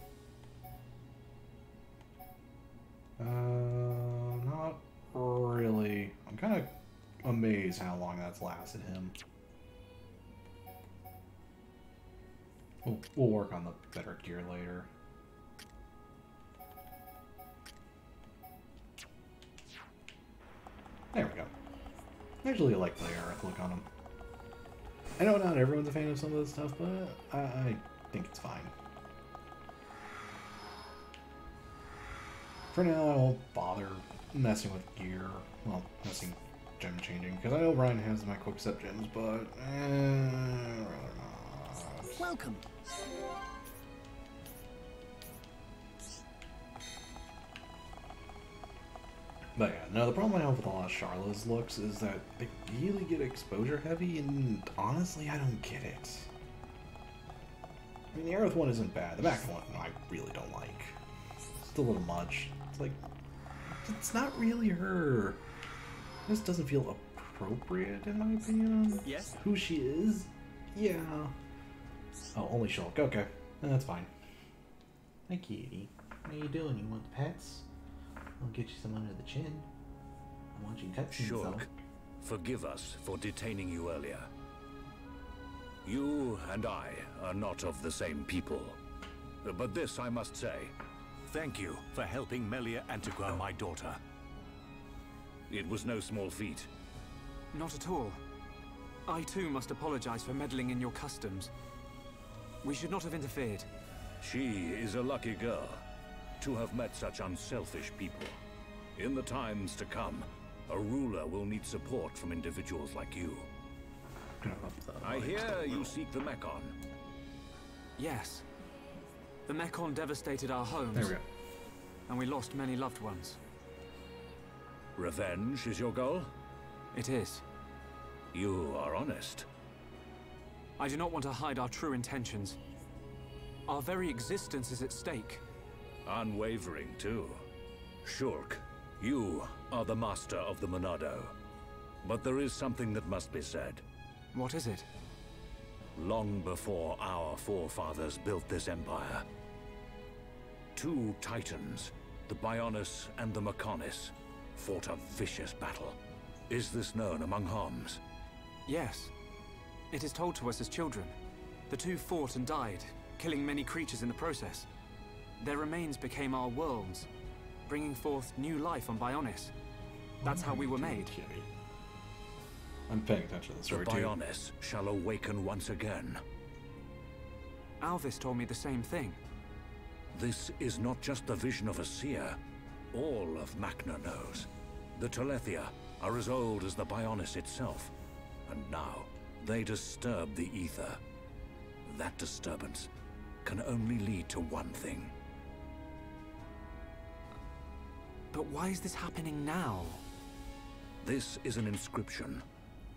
Not really. I'm kind of amazed how long that's lasted him. We'll work on the better gear later. There we go. I actually like the Aerith look on him. I know not everyone's a fan of some of this stuff, but I think it's fine. For now, I won't bother messing with gear. Well, messing gem changing, because I know Ryan has my quick step gems, but rather not.
Welcome.
But yeah, no, the problem I have with a lot of Charlotte's looks is that they really get exposure heavy, and honestly, I don't get it. I mean, the Aerith one isn't bad. The back one, I really don't like. It's a little much. It's like, it's not really her. It just doesn't feel appropriate, in my opinion, on who she is. Yeah. Oh, only Shulk. Okay. That's fine. Hi, kitty. How you doing? You want the pets? I'll get you some under the chin. I'm watching cutscenes, though.
Shulk, forgive us for detaining you earlier. You and I are not of the same people. But this I must say. Thank you for helping Melia Antigua, my daughter. It was no small feat.
Not at all. I too must apologize for meddling in your customs. We should not have interfered.
She is a lucky girl to have met such unselfish people. In the times to come, a ruler will need support from individuals like you. I hear you seek the Mechon.
Yes. The Mechon devastated our homes.
There we go.
And we lost many loved ones.
Revenge is your goal?
It is.
You are honest.
I do not want to hide our true intentions. Our very existence is at stake.
Unwavering, too. Shulk, you are the master of the Monado. But there is something that must be said.
What is it?
Long before our forefathers built this empire, two titans, the Bionis and the Mechonis, fought a vicious battle. Is this known among Homs?
Yes. It is told to us as children. The two fought and died, killing many creatures in the process. Their remains became our worlds, bringing forth new life on Bionis. That's how we were made.
I'm paying attention to the story,
too. The Bionis shall awaken once again.
Alvis told me the same thing.
This is not just the vision of a seer. All of Macna knows. The Telethia are as old as the Bionis itself. And now, they disturb the ether. That disturbance can only lead to one thing.
But why is this happening now?
This is an inscription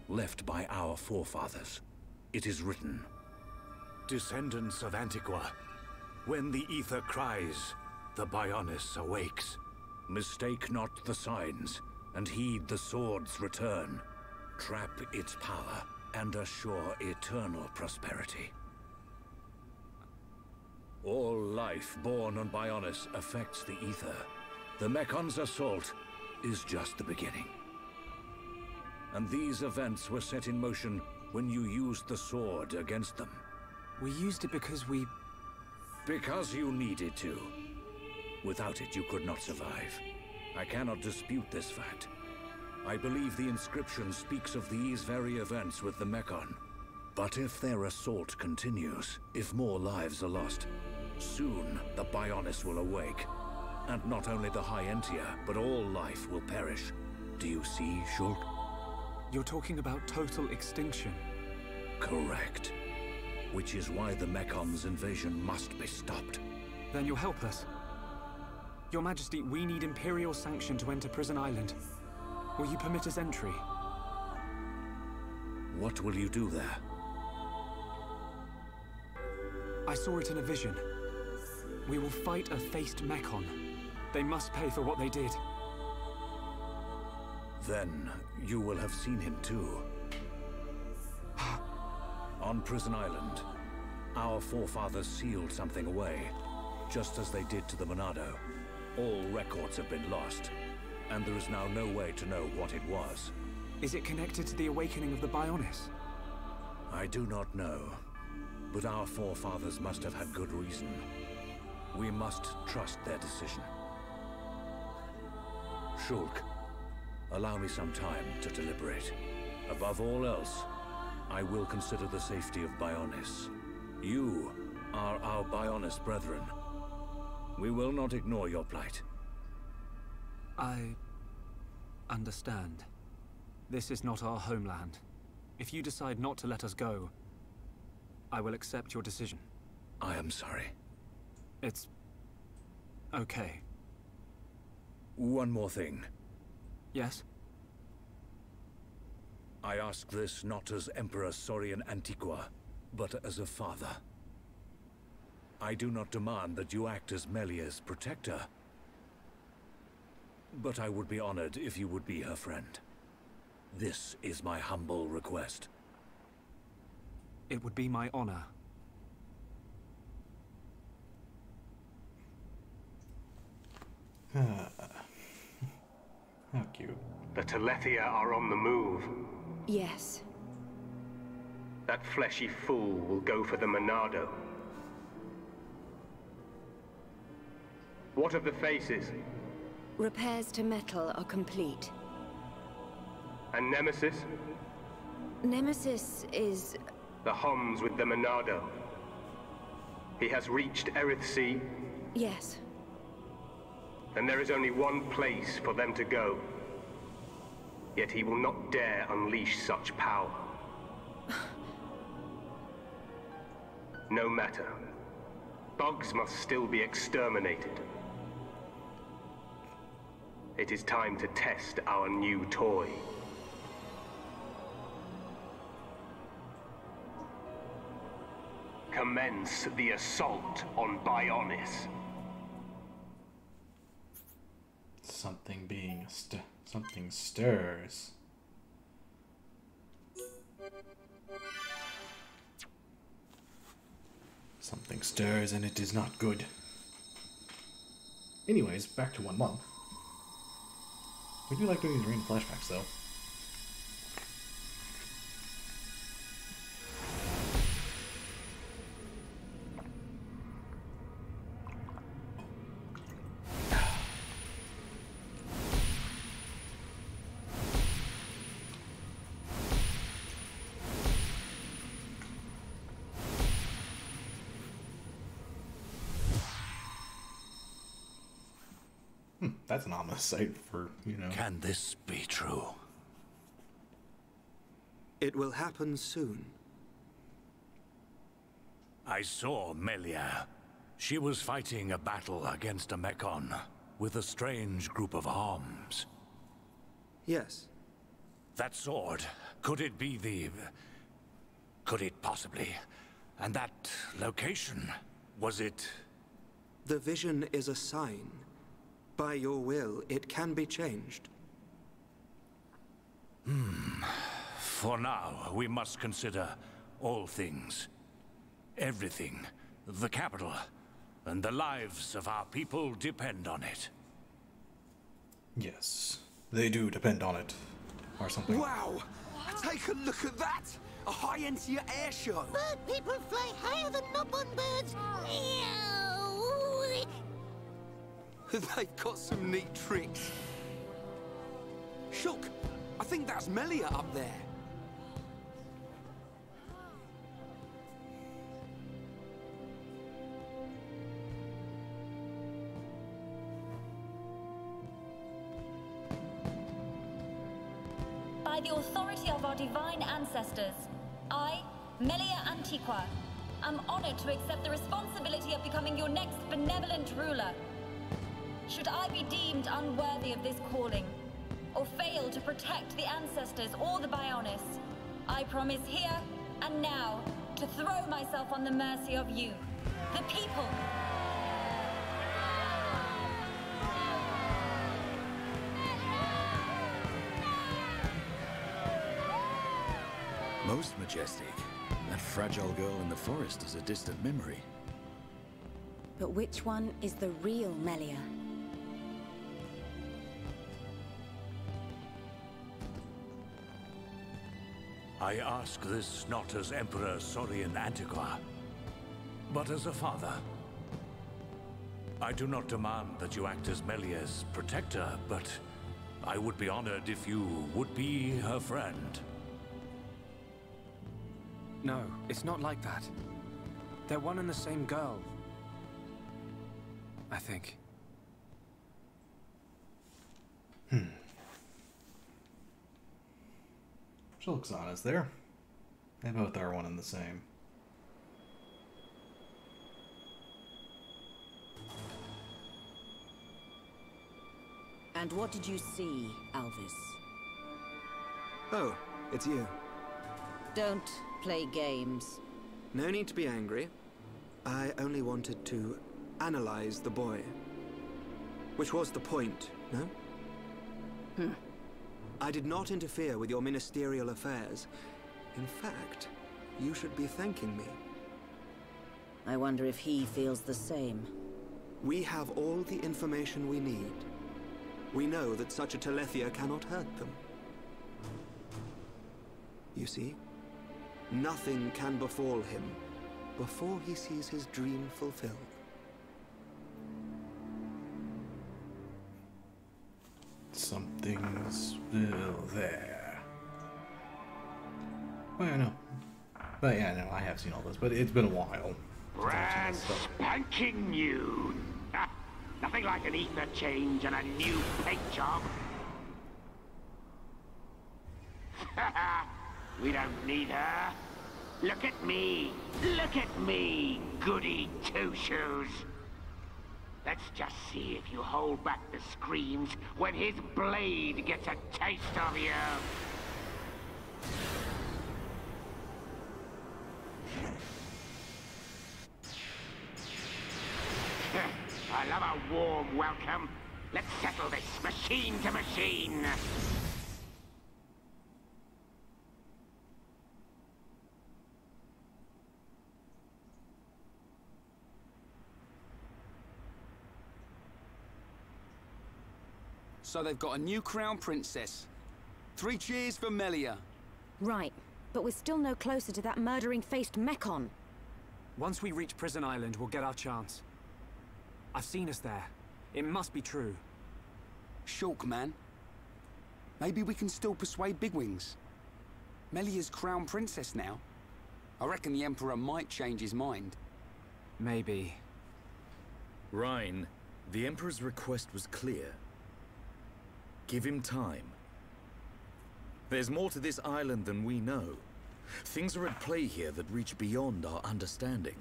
left by our forefathers. It is written, "Descendants of Antigua, when the ether cries, the Bionis awakes. Mistake not the signs, and heed the sword's return. Trap its power, and assure eternal prosperity." All life born on Bionis affects the ether. The Mechon's assault is just the beginning. And these events were set in motion when you used the sword against them.
We used it because
Because you needed to. Without it, you could not survive. I cannot dispute this fact. I believe the inscription speaks of these very events with the Mechon. But if their assault continues, if more lives are lost, soon the Bionis will awake. And not only the High-Entia, but all life will perish. Do you see, Shulk?
You're talking about total extinction.
Correct. Which is why the Mechon's invasion must be stopped.
Then you'll help us. Your Majesty, we need Imperial sanction to enter Prison Island. Will you permit us entry?
What will you do there?
I saw it in a vision. We will fight a faced Mechon. They must pay for what they did.
Then you will have seen him too. On Prison Island, our forefathers sealed something away, just as they did to the Monado. All records have been lost, and there is now no way to know what it was.
Is it connected to the awakening of the Bionis?
I do not know, but our forefathers must have had good reason. We must trust their decision. Shulk, allow me some time to deliberate. Above all else, I will consider the safety of Bionis. You are our Bionis brethren. We will not ignore your plight.
I understand. This is not our homeland. If you decide not to let us go, I will accept your decision.
I am sorry.
It's okay.
One more thing.
Yes?
I ask this not as Emperor Saurian Antiqua, but as a father. I do not demand that you act as Melia's protector, but I would be honored if you would be her friend. This is my humble request.
It would be my honor.
How cute.
The Telethia are on the move.
Yes.
That fleshy fool will go for the Monado. What of the faces?
Repairs to metal are complete.
And Nemesis?
Nemesis is...
The Homs with the Monado. He has reached Erith Sea?
Yes.
Then there is only one place for them to go. Yet he will not dare unleash such power. No matter. Bugs must still be exterminated. It is time to test our new toy. Commence the assault on Bionis.
Something stirs. Something stirs and it is not good. Anyways, back to 1 month. We do like doing these random flashbacks though. That's an ominous sight for, you know.
Can this be true?
It will happen soon.
I saw Melia. She was fighting a battle against a Mechon with a strange group of Homs.
Yes.
That sword, could it be the... Could it possibly... And that location, was it...
The vision is a sign. By your will, it can be changed.
For now, we must consider all things. Everything. The capital. And the lives of our people depend on it.
Yes, they do depend on it. Or something.
Wow! Take a look at that! A high-end-tier air show!
Bird people fly higher than knob-on birds.
They've got some neat tricks. Shook, I think that's Melia up there.
By the authority of our divine ancestors, I, Melia Antiqua, am honored to accept the responsibility of becoming your next benevolent ruler. Should I be deemed unworthy of this calling, or fail to protect the ancestors or the Bionis, I promise here and now to throw myself on the mercy of you, the people.
Most majestic. That fragile girl in the forest is a distant memory.
But which one is the real Melia?
I ask this not as Emperor Saurian Antiqua, but as a father. I do not demand that you act as Melia's protector, but I would be honored if you would be her friend.
No, it's not like that. They're one and the same girl. I think.
She looks honest there. They both are one and the same.
And what did you see, Alvis?
Oh, it's you.
Don't play games.
No need to be angry. I only wanted to analyze the boy. Which was the point, no? I did not interfere with your ministerial affairs. In fact, you should be thanking me.
I wonder if he feels the same.
We have all the information we need. We know that such a Telethia cannot hurt them. You see? Nothing can befall him before he sees his dream fulfilled.
Something's still there. Well, I know. But yeah, no, I have seen all this, but it's been a while.
Brand spanking new. Nothing like an ether change and a new paint job. We don't need her. Look at me. Look at me, goody two-shoes. Let's just see if you hold back the screams when his blade gets a taste of you. I love a warm welcome. Let's settle this machine to machine.
So they've got a new crown princess. 3 cheers for Melia.
Right, but we're still no closer to that murdering-faced Mekon.
Once we reach Prison Island, we'll get our chance. I've seen us there. It must be true.
Shulk, man. Maybe we can still persuade Bigwings. Melia's crown princess now. I reckon the Emperor might change his mind.
Maybe.
Rhine, the Emperor's request was clear. Give him time. There's more to this island than we know. Things are at play here that reach beyond our understanding.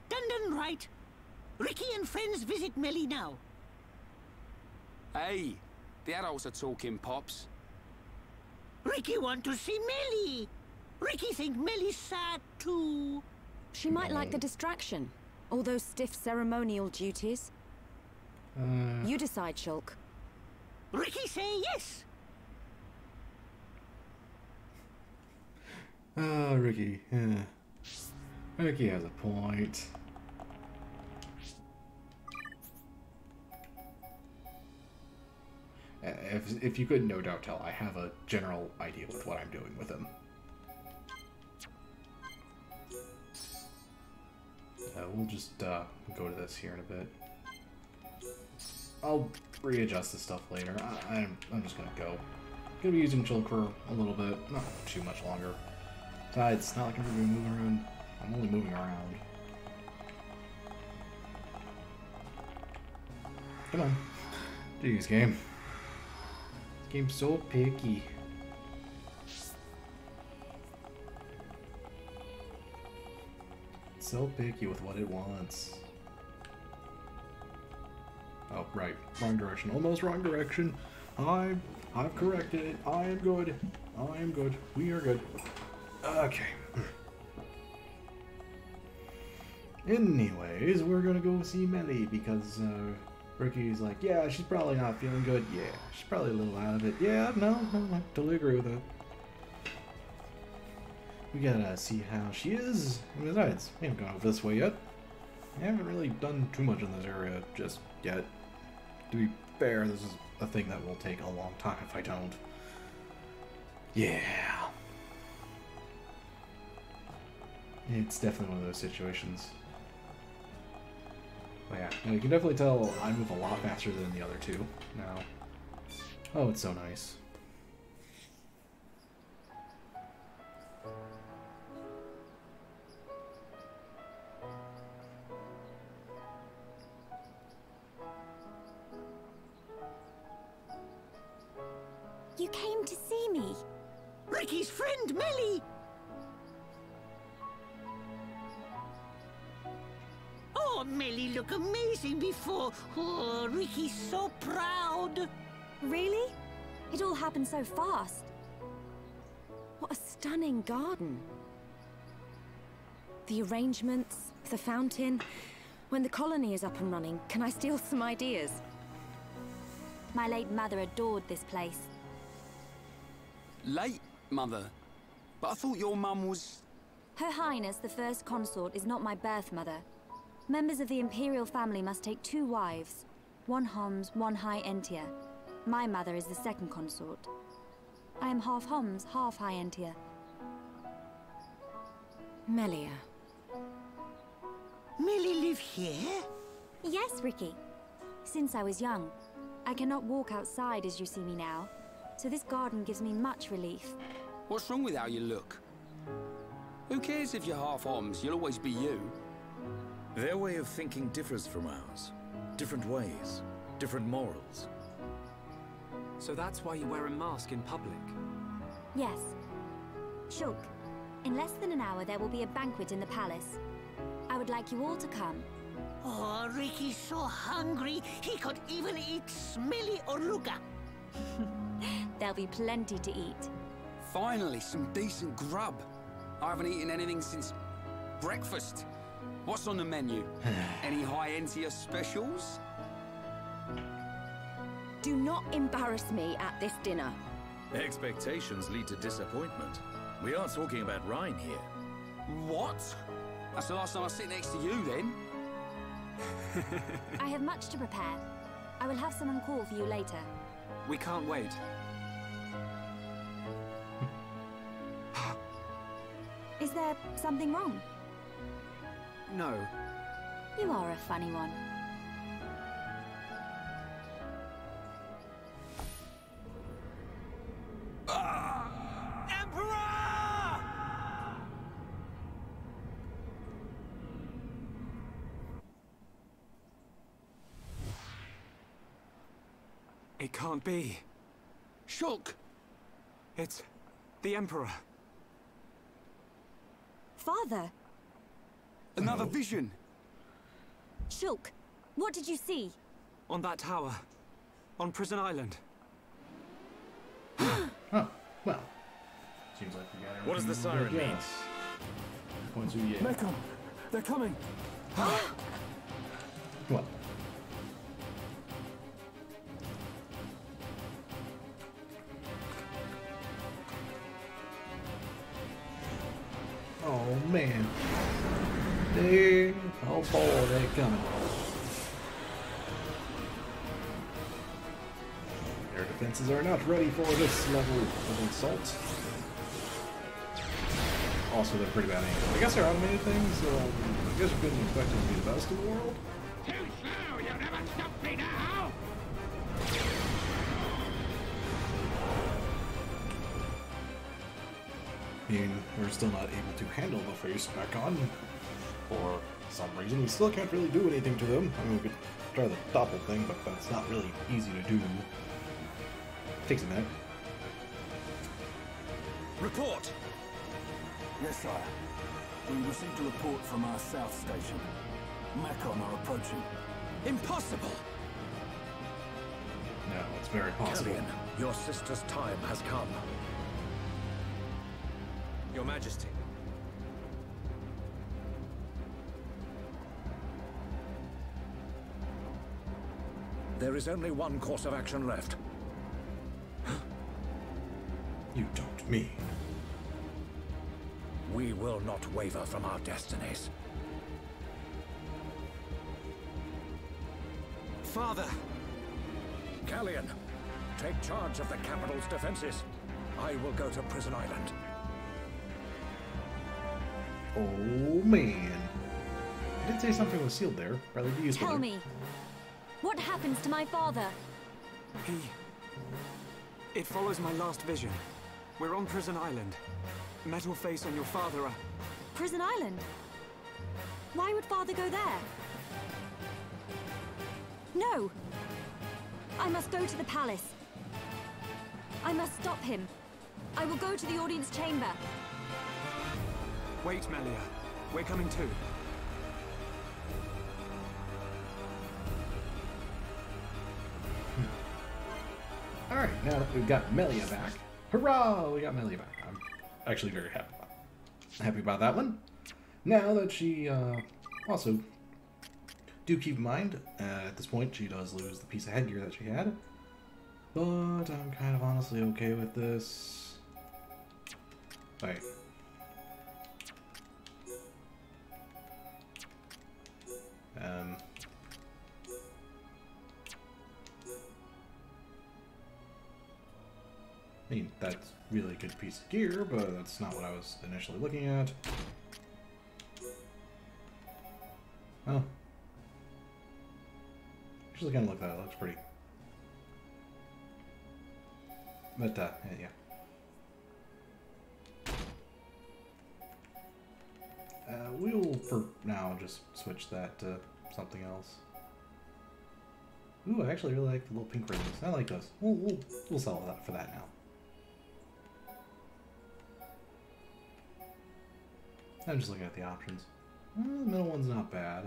Done right. Ricky and friends visit Melly now.
Hey, the adults are talking, Pops.
Ricky want to see Melly. Ricky think Melly's sad too.
She might like the distraction. All those stiff ceremonial duties. You decide, Shulk.
Ricky say yes.
Oh, Ricky. Yeah. Ricky has a point. If you couldn't no doubt tell, I have a general idea with what I'm doing with him. We'll just go to this here in a bit. I'll readjust this stuff later. I'm just gonna go. Gonna be using Shulk for a little bit, not too much longer. Besides, it's not like I'm gonna be moving around. I'm only moving around. Come on. Jeez, game. This game's so picky. So picky with what it wants. Oh, right. Wrong direction. Almost wrong direction. I've corrected it. I am good. I am good. We are good. Okay. Anyways, we're gonna go see Melly because Ricky's like, yeah, she's probably not feeling good. Yeah, she's probably a little out of it. Yeah, no, I totally agree with that. We gotta see how she is. And besides, we haven't gone over this way yet. I haven't really done too much in this area just yet. To be fair, this is a thing that will take a long time if I don't. Yeah. It's definitely one of those situations. But yeah, you can definitely tell I move a lot faster than the other two now. Oh, it's so nice.
You came to see me? Ricky's friend, Melly! Oh, Melly look amazing before. Oh, Ricky's so proud.
Really? It all happened so fast. What a stunning garden. The arrangements, the fountain. When the colony is up and running, can I steal some ideas?
My late mother adored this place.
Late, Mother? But I thought your mum was...
Her Highness, the First Consort, is not my birth mother. Members of the Imperial family must take 2 wives. 1 Homs, 1 High Entia. My mother is the second consort. I am half Homs, half High Entia.
Melia.
Melly live here?
Yes, Ricky. Since I was young. I cannot walk outside as you see me now, so this garden gives me much relief.
What's wrong with how you look? Who cares if you're half Homs? You'll always be you.
Their way of thinking differs from ours. Different ways, different morals.
So that's why you wear a mask in public?
Yes. Shulk, in less than an hour there will be a banquet in the palace. I would like you all to come.
Oh, Ricky's so hungry, he could even eat smelly oruga.
There'll be plenty to eat.
Finally, some decent grub. I haven't eaten anything since breakfast. What's on the menu? Any High Entia specials?
Do not embarrass me at this dinner.
Expectations lead to disappointment. We are talking about Rhine here.
What? That's the last time I sit next to you, then.
I have much to prepare. I will have someone call for you later.
We can't wait.
Is there something wrong?
No.
You are a funny one.
It can't be.
Shulk!
It's the Emperor.
Father!
Another vision!
Shulk, what did you see?
On that tower. On Prison Island.
Oh, well. Seems like we got everything.
What does the siren mean?
Points of yeah.
Mekon! They're coming!
What? Oh man. There. Oh boy, they're coming. Their defenses are not ready for this level of assault. Also, they're pretty bad aim. I guess they're automated things, so I guess you couldn't expect them to be the best in the world.
Too slow! You'll never stop me now!
I mean, we're still not able to handle the face back on. For some reason, we still can't really do anything to them. I mean, we could try the doppel thing, but that's not really easy to do. Takes a minute.
Report! Yes, sire. We received a report from our south station. Mekon are approaching.
Impossible!
No, it's very possible.
Kellyan, your sister's time has come.
Your Majesty.
There is only one course of action left.
You don't mean...
We will not waver from our destinies.
Father!
Kellyan, take charge of the capital's defenses. I will go to Prison Island.
Oh man. I did say something was sealed there. Probably be useful.
Tell me, what happens to my father?
It follows my last vision. We're on Prison Island. Metal Face and your father are...
Prison Island? Why would father go there? No! I must go to the palace. I must stop him. I will go to the audience chamber.
Wait, Melia. We're coming too.
Alright, now that we've got Melia back. Hurrah! We got Melia back. I'm actually very happy about that one. Now that she, also, do keep in mind, at this point she does lose the piece of headgear that she had. But I'm kind of honestly okay with this. Wait. I mean, that's really a good piece of gear, but that's not what I was initially looking at. Oh. Actually, kind of look at that. It looks pretty. But, yeah. We'll, for now, just switch that to something else. Ooh, I actually really like the little pink rings. I like those. We'll sell that for that now. I'm just looking at the options. The middle one's not bad.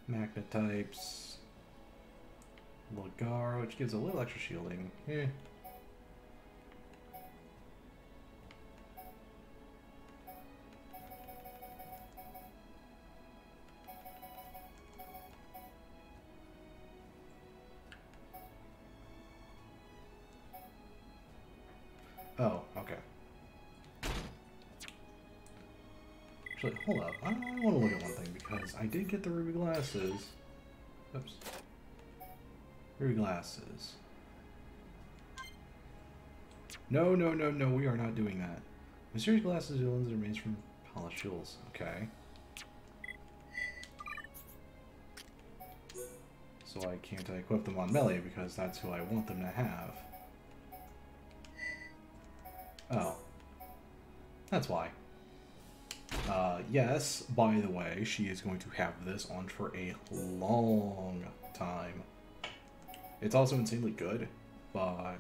Magnet types. Lagar, which gives a little extra shielding. Eh. Oh, okay. Actually, hold up. I want to look at one thing because I did get the ruby glasses. Oops. Ruby glasses. No, no, no, no, we are not doing that. Mysterious glasses are lenses remains from polished jewels. Okay. So I can't equip them on Melee because that's who I want them to have. Oh. That's why. Yes, by the way, she is going to have this on for a long time. It's also insanely good, but...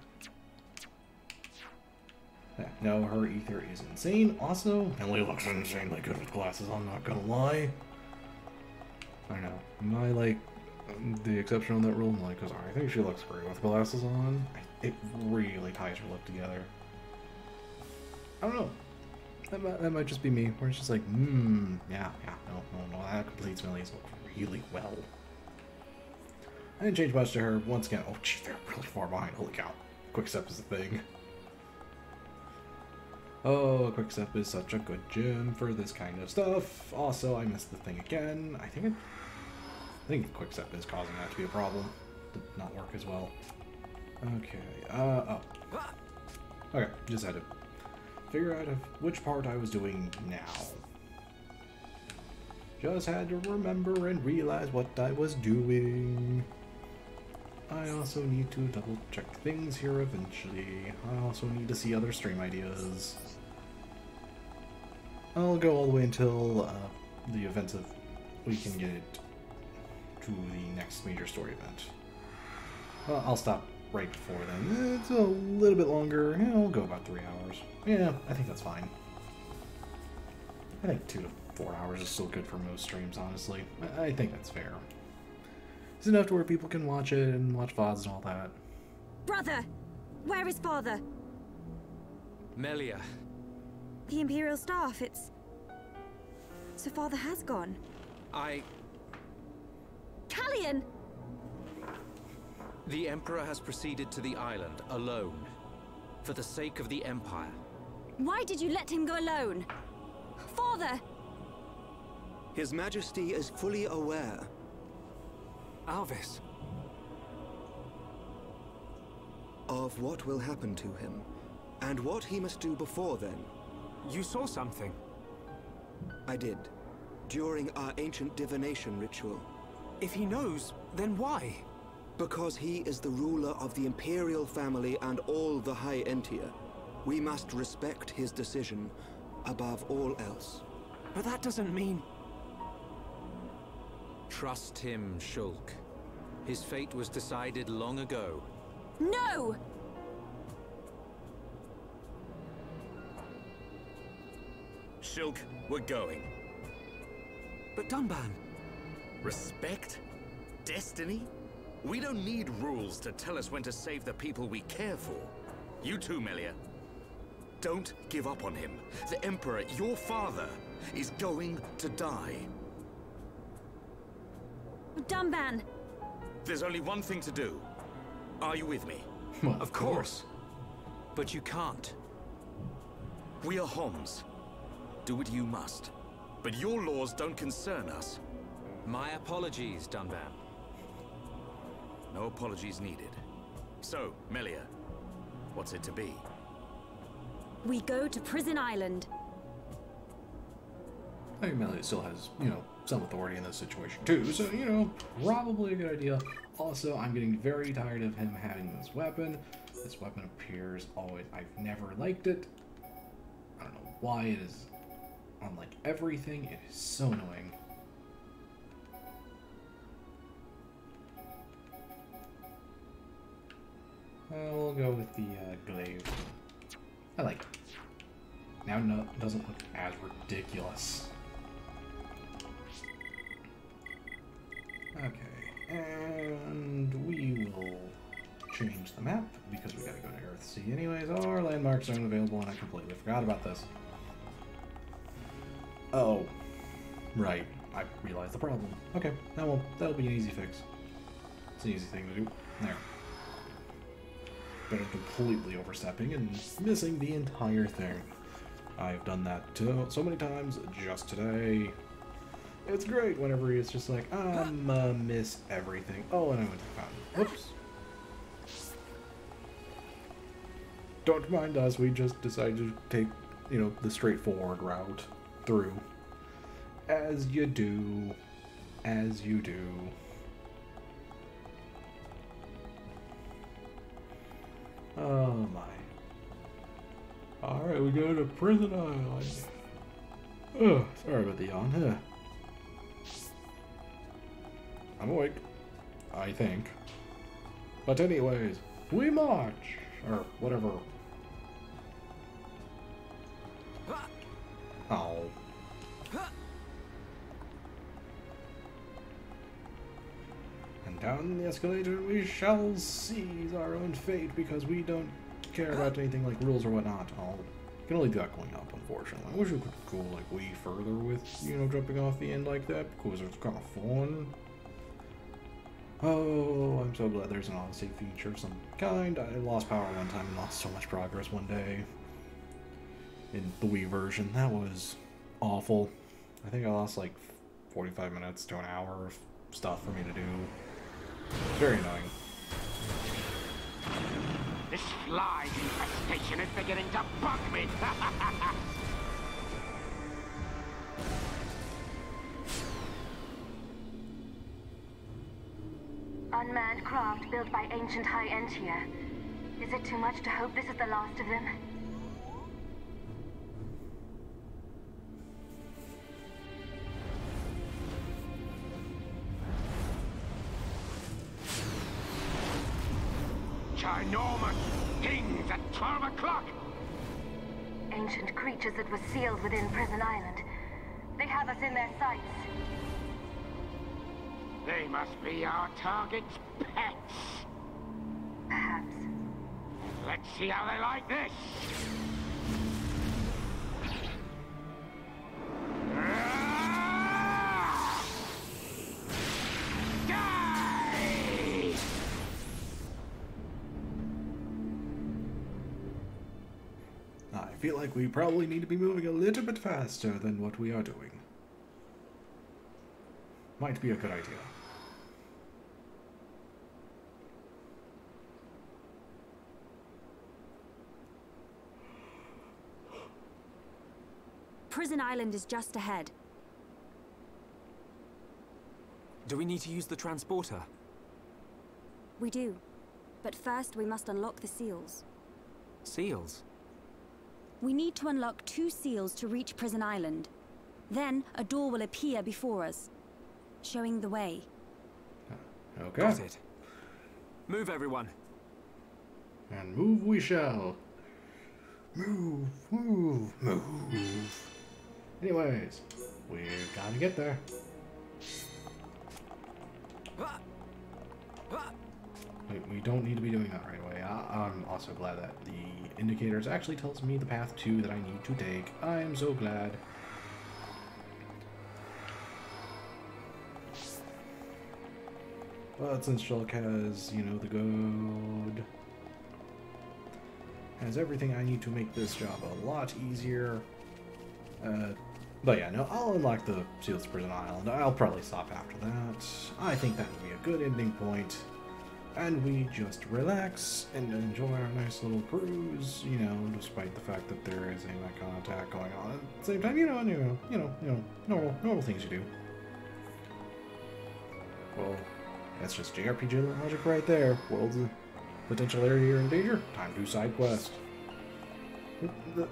yeah, no, her ether is insane. Also, Emily looks insanely good with glasses, I'm not gonna lie. I don't know. Am I, like, the exception on that rule? I'm like, because I think she looks great with glasses on. It really ties her lip together. I don't know. That might just be me, where it's just like, yeah, no, that completes Millie's look really well. I didn't change much to her. Once again, oh, gee, they're really far behind. Holy cow. Quickstep is a thing. Oh, Quickstep is such a good gem for this kind of stuff. Also, I missed the thing again. I think Quickstep is causing that to be a problem. Did not work as well. Okay, oh. Okay, just had to figure out which part I was doing now. Just had to remember and realize what I was doing. I also need to double check things here eventually. I also need to see other stream ideas. I'll go all the way until the events of we can get it to the next major story event. Well, I'll stop right before then. It's a little bit longer. Yeah, I'll go about 3 hours. Yeah, I think that's fine. I think 2 to 4 hours is still good for most streams, honestly. I think that's fair. It's enough to where people can watch it and watch VODs and all that.
Brother! Where is father?
Melia.
The Imperial staff, so father has gone. Callian!
The Emperor has proceeded to the island, alone. For the sake of the Empire.
Why did you let him go alone? Father!
His Majesty is fully aware.
Alvis.
Of what will happen to him, and what he must do before then.
You saw something?
I did, during our ancient divination ritual.
If he knows, then why?
Because he is the ruler of the Imperial family and all the High Entia. We must respect his decision above all else.
But that doesn't mean...
Trust him, Shulk. His fate was decided long ago.
No!
Shulk, we're going.
But Dunban...
Respect? Destiny? We don't need rules to tell us when to save the people we care for. You too, Melia. Don't give up on him. The Emperor, your father, is going to die.
Dunban!
There's only one thing to do. Are you with me?
Well,
of course. But you can't.
We are Homs. Do what you must. But your laws don't concern us.
My apologies, Dunban.
No apologies needed. So, Melia, what's it to be?
We go to Prison Island.
I think Melia still has, you know, some authority in this situation too, so, you know, probably a good idea. Also, I'm getting very tired of him having this weapon. This weapon appears always... I've never liked it. I don't know why it is on, like, everything. It is so annoying. We'll go with the glaive. I like it. Now it doesn't look as ridiculous. Okay, and we will change the map because we gotta go to Earthsea anyways. Our landmarks aren't available and I completely forgot about this. Oh, right. I realized the problem. Okay, that'll be an easy fix. It's an easy thing to do. There. Better completely overstepping and missing the entire thing. I've done that so many times just today. It's great whenever it's just like, miss everything. Oh, and I went to the fountain. Whoops. Don't mind us, we just decided to take, you know, the straightforward route through. As you do. As you do. Oh my. Alright, we go to Prison Island. Oh, sorry about the yawn. I'm awake. I think. But anyways, we march! Or whatever. Oh. And down the escalator we shall seize our own fate because we don't care about anything like rules or whatnot. Oh, you can only do that going up, unfortunately. I wish we could go like way further with, you know, jumping off the end like that because it's kind of fun. Oh, I'm so glad there's an autosave feature of some kind. I lost power one time and lost so much progress one day. In the Wii version, that was awful. I think I lost like 45 minutes to an hour of stuff for me to do. Very annoying.
This fly infestation is beginning to bug me.
Unmanned craft built by ancient High Entia. Is it too much to hope this is the last of them?
Ginormous things at 12 o'clock!
Ancient creatures that were sealed within Prison Island. They have us in their sights.
They must be our target's pets.
Perhaps.
Let's see how they like this. Die!
I feel like we probably need to be moving a little bit faster than what we are doing. Might be a good idea.
Prison Island is just ahead.
Do we need to use the transporter?
We do. But first we must unlock the seals.
Seals?
We need to unlock 2 seals to reach Prison Island. Then a door will appear before us, showing the way.
Okay.
Got it. Move, everyone.
And move we shall. Move, move, move. Anyways, we've got to get there. don't need to be doing that right away. I'm also glad that the indicators actually tells me the path to that I need to take. I am so glad. But since Shulk has, you know, the gold, has everything I need to make this job a lot easier. But yeah, no, I'll unlock the Seals Prison Island. I'll probably stop after that. I think that would be a good ending point. And we just relax and enjoy our nice little cruise, you know, despite the fact that there is a Mechon attack going on at the same time, you know, normal things you do. Well, that's just JRPG logic right there. World's a potential area in danger. Time to side quest.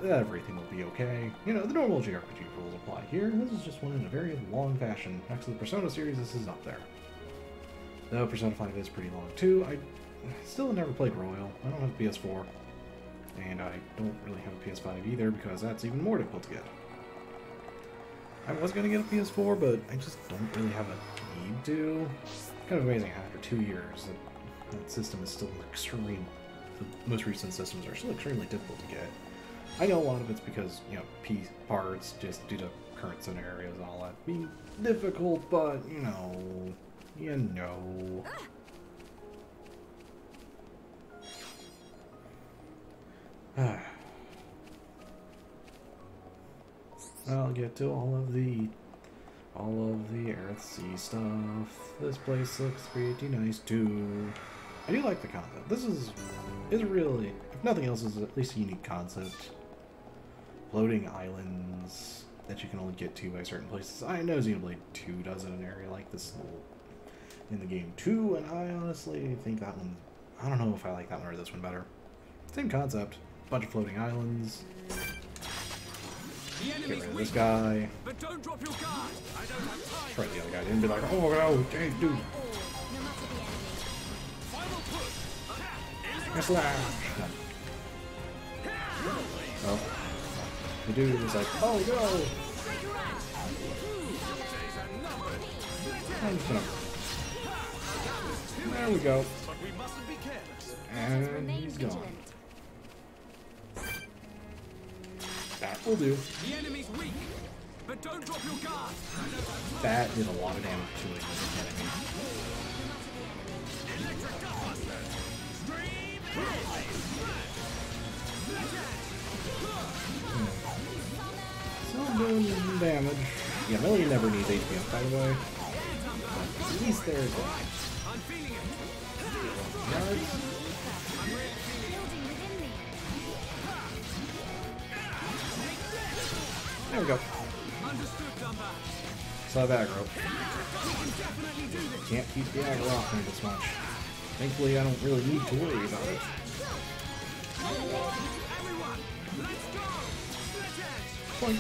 Everything will be okay. You know, the normal JRPG rules apply here. This is just one in a very long fashion. Next to the Persona series, this is up there. Though Persona 5 is pretty long too. I still never played Royal. I don't have a PS4. And I don't really have a PS5 either because that's even more difficult to get. I was going to get a PS4, but I just don't really have a need to. It's kind of amazing how after 2 years that system is still extremely... The most recent systems are still extremely difficult to get. I know a lot of it's because, you know, piece parts, just due to current scenarios and all that being difficult, but, you know... I'll get to all of the Earthsea stuff. This place looks pretty nice too. I do like the concept. This is really, if nothing else, is at least a unique concept. Floating islands that you can only get to by certain places. I know Xenoblade 2 does it in an area like this in the game too, and I honestly think that one, I don't know if I like that one or this one better. Same concept. Bunch of floating islands. Get rid of this guy.
But don't drop your guard. I don't have time.
Try the other guy didn't be like, oh no, dang dude. Slash. Oh. The dude was like, oh no. I'm just gonna... There we go. And he's gone. That will do.
The enemy's weak, but don't drop your guard.
That did a lot of damage to it as an enemy. Still doing some damage. Yeah, Melee never needs HP, by the way. But at least there's damage. There we go. Sub aggro. Can't keep the aggro off me this much. Thankfully, I don't really need to worry about it. Boink.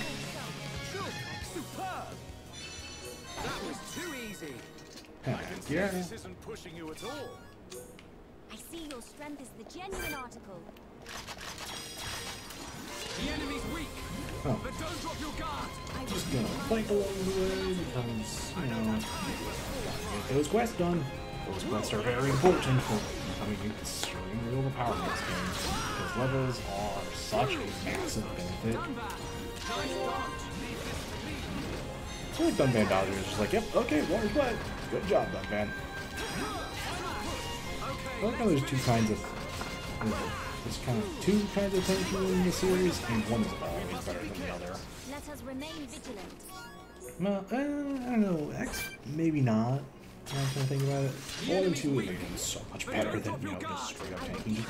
That was too easy.
Yeah.
This isn't pushing you at all.
I see your strength is the genuine article.
The enemy's weak,
oh.
But don't drop your guard.
I'm just gonna fight along the way because, you know, get those quests done. Those quests are very important for becoming extremely overpowered in this game. Because levels are such a massive benefit. I feel like Dunban Dodger is just like, yep, okay, water's wet. Good job, Dunban. I like how there's two kinds of... There's kind of two kinds of tension in the series, and one is always better than the other.
Let us remain vigilant.
Well, I don't know. X, maybe not. Now I'm trying to think about it. 1 and 2 is so much better than, you know, just straight up tanking.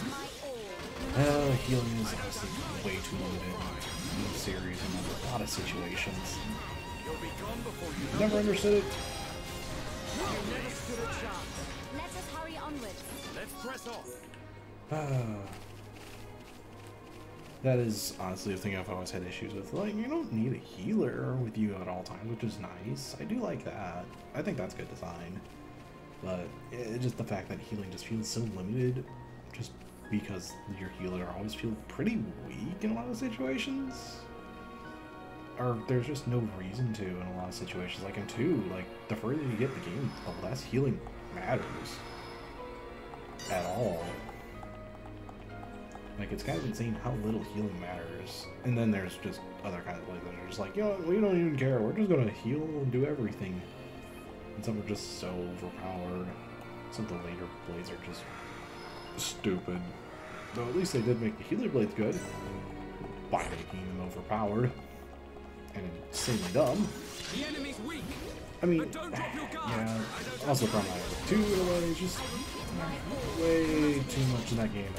Healing is honestly way too limited in the series in a lot of situations. Never understood it.
Let us hurry onwards.
Let's press on.
That is honestly the thing I've always had issues with. Like, you don't need a healer with you at all times, which is nice. I do like that. I think that's good design. But just the fact that healing just feels so limited, just because your healer always feels pretty weak in a lot of situations. Or there's just no reason to in a lot of situations. Like in 2, like the further you get the game, the less healing matters. at all. Like, it's kind of insane how little healing matters. And then there's just other kinds of blades that are just like, yo, we don't even care. We're just gonna heal and do everything. And some are just so overpowered. Some of the later blades are just stupid. Though at least they did make the healer blades good by making them overpowered and insanely dumb.
The enemy's weak.
I mean, yeah. Also, from my 2 in a way, just way too much in that game.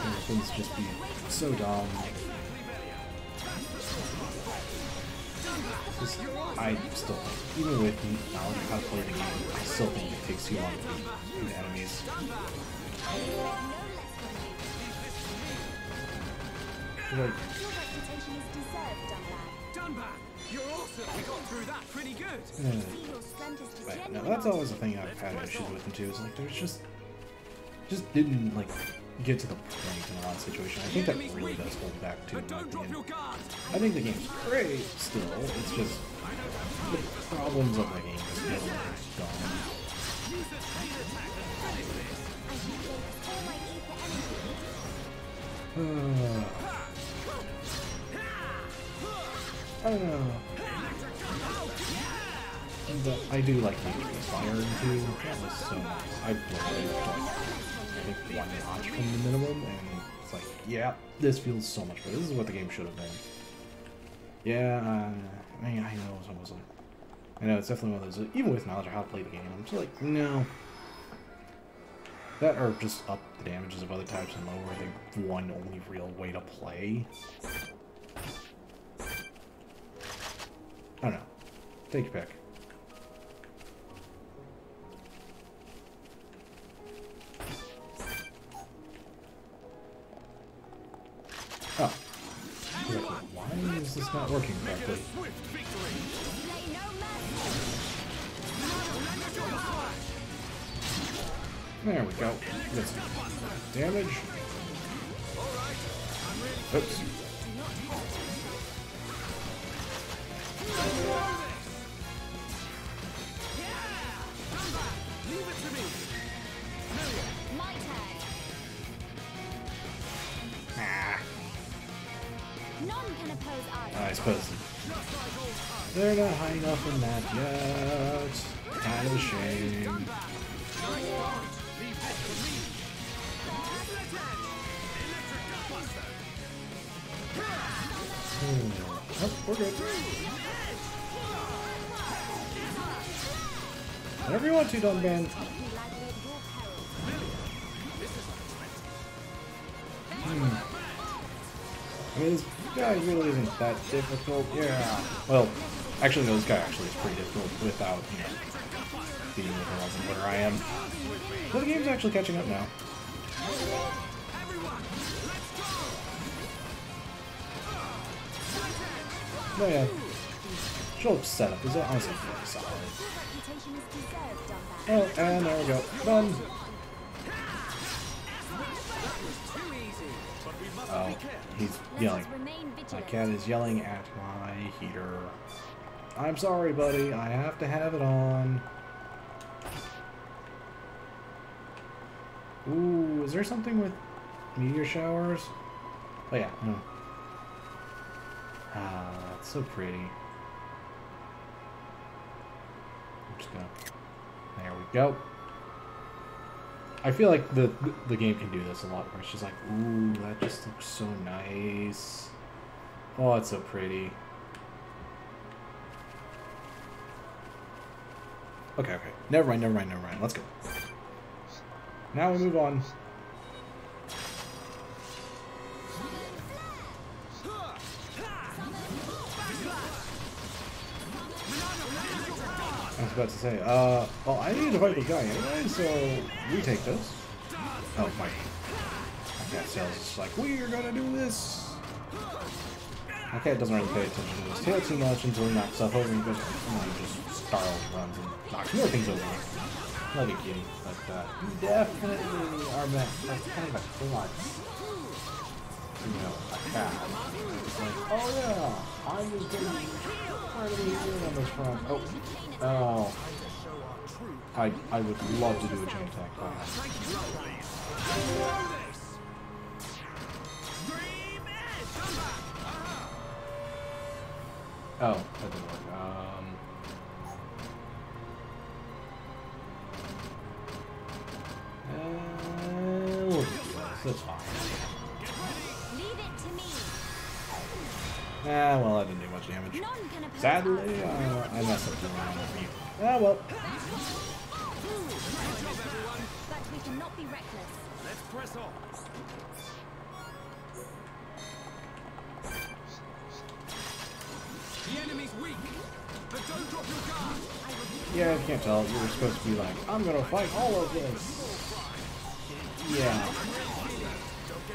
And things just be so dumb. Just, I still, even with knowledge of how to play the game, I still think it takes too long to beat the enemies. Like,
You're awesome. We got through that pretty good.
Right, now that's always the thing I've had issues with them too. Is like there's just didn't like get to the point in a lot of situations. I think that really does hold back too. I think the game's great still. It's just the problems of the game are still dumb. I don't know. But I do like the fire too. That was so nice. I played it I think 1 notch from the minimum, and it's like, yeah, this feels so much better. This is what the game should have been. Yeah, I mean, I know it's almost like, I know it's definitely one of those. Even with knowledge of how to play the game, I'm just like, no. That or just up the damages of other types and lower the one only real way to play. I don't know. Take your pick. Oh. Why is this not working correctly? There we go. Get some damage. Oops. I suppose they're not high enough in that yet. Kind of a shame. Oh, we're good. Whatever you want to, Dunban. I mean, this guy really isn't that difficult. Yeah. Well, actually, no, this guy actually is pretty difficult without, you know, being with her wasn't where I am. But the game's actually catching up now. Oh yeah. Shulk's setup is honestly pretty solid. Oh, and there we go. Done. Oh, he's yelling. My cat is yelling at my heater. I'm sorry, buddy. I have to have it on. Ooh, is there something with meteor showers? Oh yeah. Ah, that's so pretty. I'm just gonna... There we go. I feel like the game can do this a lot where it's just like, ooh, that just looks so nice. Oh, it's so pretty. Okay. Never mind. Let's go. Now we move on. I was about to say, well, I need to fight the guy anyway, so we take this. Oh, my cat sales is like, we are gonna do this. My cat doesn't really pay attention to his tail too much until he knocks stuff over and he just startles, runs, and knocks more things over. Not a kitty, but you definitely are meant like kind of a clutch. You know, a cat. It's like, oh yeah, I'm just gonna be part of the healing on this front. Oh, I would love to do a chain attack. Oh, that didn't work. We'll just do this. That's fine.
Leave it to me.
Well, that didn't do much damage. Sadly, I messed up the round with you. Ah, well.
But we cannot be reckless.
Let's press on. The enemy's weak, but don't drop your guard.
Yeah, I can't tell. You were supposed to be like, I'm gonna fight all of this. Yeah.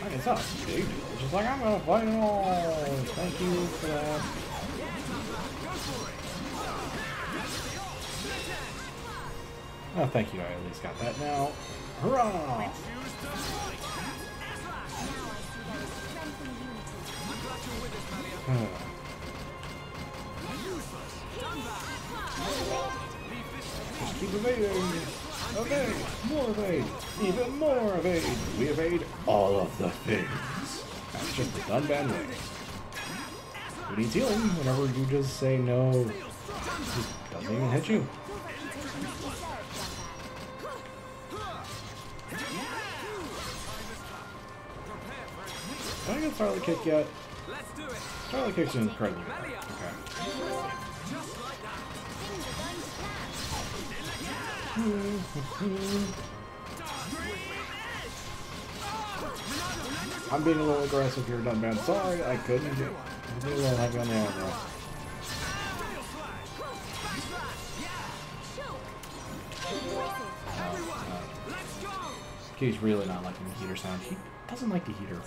I mean, it's not a big deal. It's just like, I'm gonna fight it all. Thank you for that. Oh, thank you. I at least got that now. Hurrah! Just keep evading. Evade. More evade. Even more evade. We evade all of the things. That's just the Dunban way. Who needs healing whenever you just say no? It just doesn't even hit you. Did I get Starlight Kick yet? Starlight Kick's incredibly rare. Okay. I'm being a little aggressive here, Dunban. Sorry, I couldn't do it. I'm being a little heavy on the arrow. He's really not liking the heater sound. He doesn't like the heater.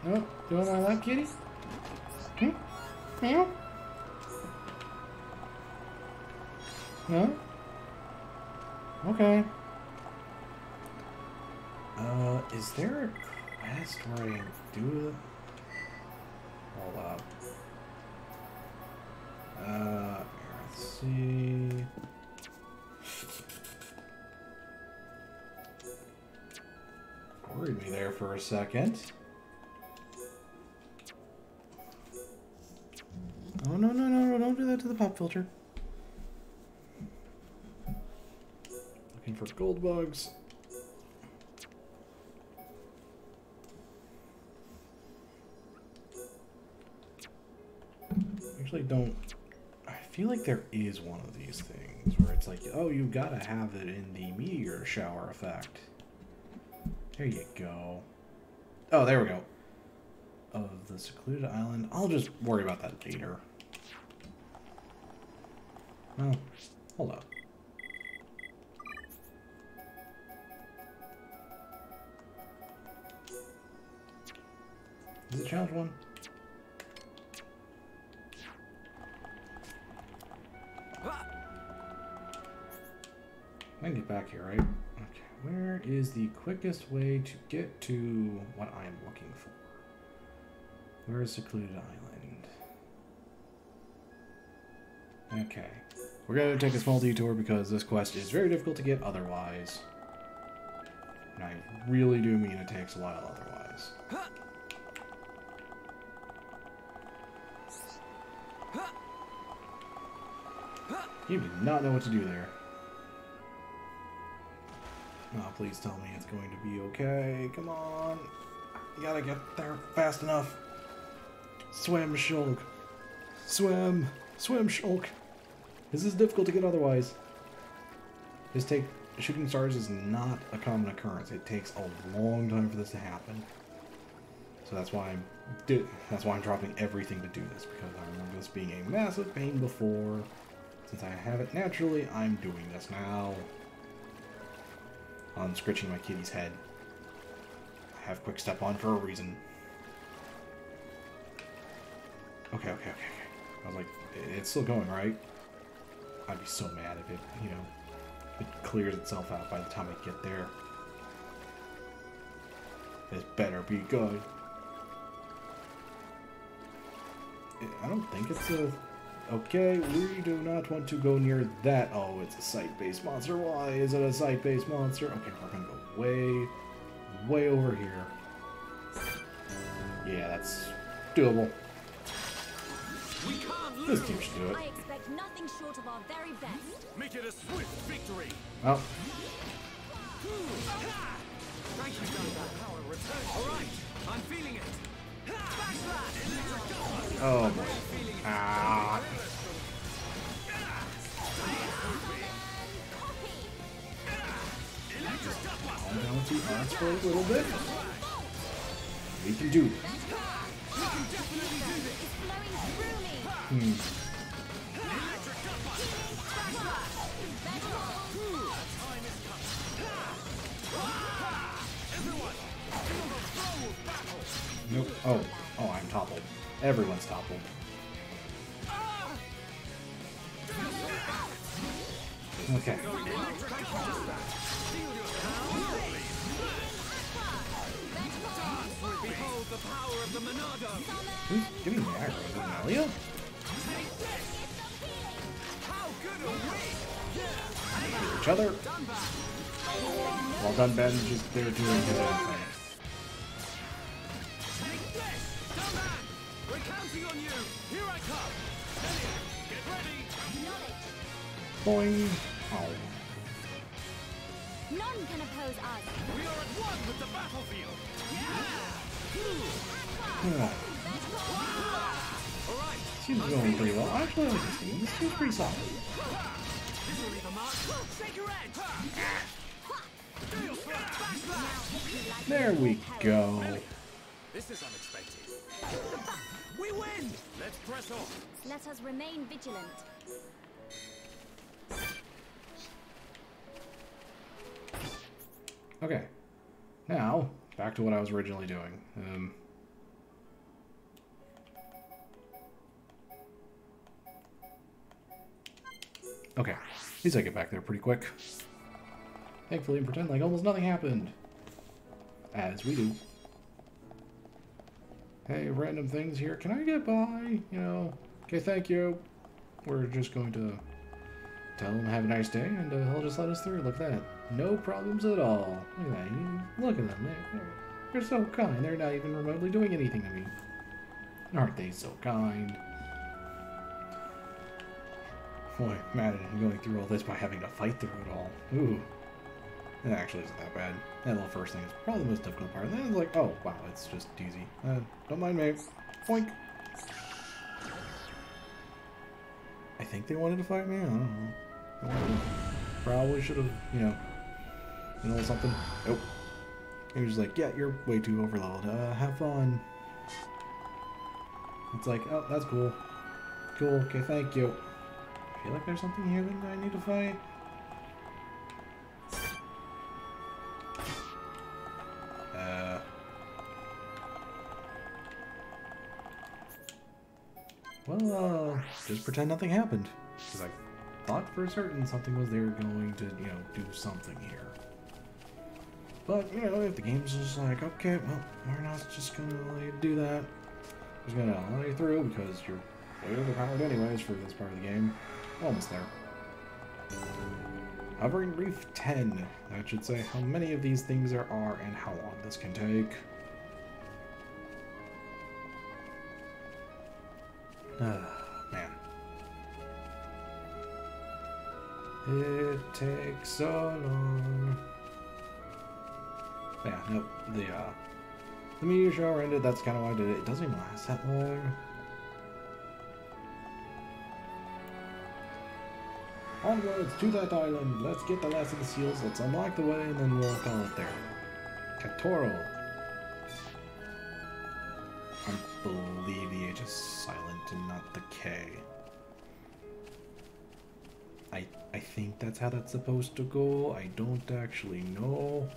No, you want my lap, kitty? Meow? No? Okay. Is there a quest where I do it? Hold up. Let's see. Worried me there for a second. Oh, no, no, no, no, don't do that to the pop filter. Looking for gold bugs. Actually, don't. I feel like there is one of these things where it's like, oh, you gotta have it in the meteor shower effect. There you go. Oh, there we go. Of the secluded island. I'll just worry about that later. Oh, hold up. Is it challenge one? I can get back here, right? Okay, where is the quickest way to get to what I'm looking for? Where is secluded island? Okay. We're going to take a small detour because this quest is very difficult to get otherwise. And I really do mean it takes a while otherwise. You did not know what to do there. Oh, please tell me it's going to be okay. Come on. You gotta get there fast enough. Swim, Shulk. Swim. Swim, Shulk. This is difficult to get otherwise. Shooting stars is not a common occurrence. It takes a long time for this to happen. So that's why I'm dropping everything to do this, because I remember this being a massive pain before. Since I have it naturally, I'm doing this now. I'm scratching my kitty's head. I have quick step on for a reason. Okay. I was like, it's still going, right? I'd be so mad if it, it clears itself out by the time I get there. This better be good. I don't think it's a Okay, we do not want to go near that. Oh, it's a site-based monster. Why is it a site-based monster? Okay, we're gonna go way over here. Yeah, that's doable. This team should do it.
I expect nothing short of our very best.
Make it a swift victory.
Oh.
Thank you, Dunbar. Power return. All right, I'm feeling it.
Oh boy. Ah. Calm down to odds for a little bit. We can do this. Nope. Oh, I'm toppled. Everyone's toppled. Okay.
Behold the power of the Monado.
Who's giving me aggro? Is it Melia?
How good are we?
Each other. Well done, Ben. Just there doing his own thing.
We're counting on you. Here I come. Get ready.
Boing. Oh.
None can oppose us.
We are at one with the battlefield.
Seems going pretty well. Actually, I like this team. This team's pretty solid. There we go.
This is unexpected. We win! Let's press on.
Let us remain vigilant.
Okay. Now, back to what I was originally doing. Okay. At least I get back there pretty quick. Thankfully, and pretend like almost nothing happened. As we do. Hey, random things here. Can I get by? You know. Okay, thank you. We're just going to tell him have a nice day, and he'll just let us through. Look at that. No problems at all. Look at that. Look at them. They're so kind. They're not even remotely doing anything to me. Aren't they so kind? Boy, mad at going through all this by having to fight through it all. Ooh. It actually isn't that bad. That little first thing is probably the most difficult part. Then it's like, oh, wow, it's just easy. Don't mind me. Boink. I think they wanted to fight me? I don't know. Probably should have, you know something. Nope. He was like, yeah, you're way too overleveled. Have fun. It's like, oh, that's cool. Cool, okay, thank you. I feel like there's something here that I need to fight. Well, just pretend nothing happened. Because I thought for certain something was there going to, do something here. But, if the game's just like, okay, well, we're not just gonna let you do that. We're just gonna let you through because you're way overpowered anyways for this part of the game. Almost there. Hovering Reef 10. That should say how many of these things there are and how long this can take. Man. It takes so long. Yeah, nope. The meteor shower ended. That's kind of why I did it. It doesn't even last that long. Onwards to that island. Let's get the last of the seals. Let's unlock the way, and then we'll call it there. Catoro. I believe the H is silent and not the K. I think that's how that's supposed to go. I don't actually know.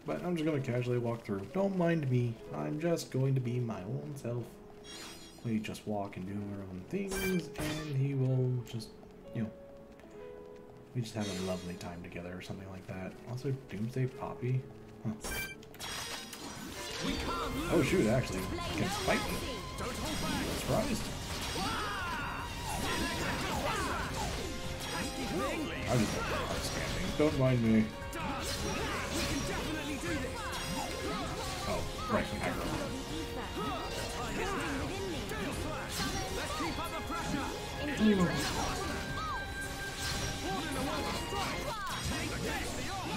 But I'm just going to casually walk through. Don't mind me. I'm just going to be my own self. We just walk and do our own things, and he will just, we just have a lovely time together or something like that. Also, Doomsday Poppy? Huh. Oh shoot, actually, can fight me. Surprised. I'm just hard spamming. Don't mind me. Oh, right, aggro.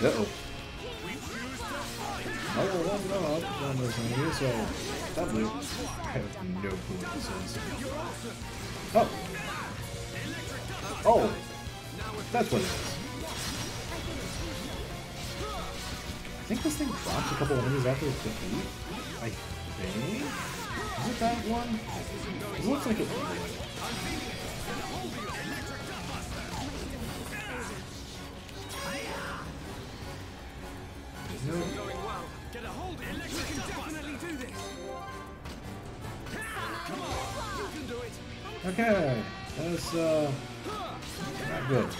Uh-oh. Oh, well, no, on this enemy, so that blue. I have no clue what this is. Oh! Oh! That's what it is. I think this thing drops a couple of enemies after its defeat. I think? Is it that one? It looks like it would. Okay, that's not good.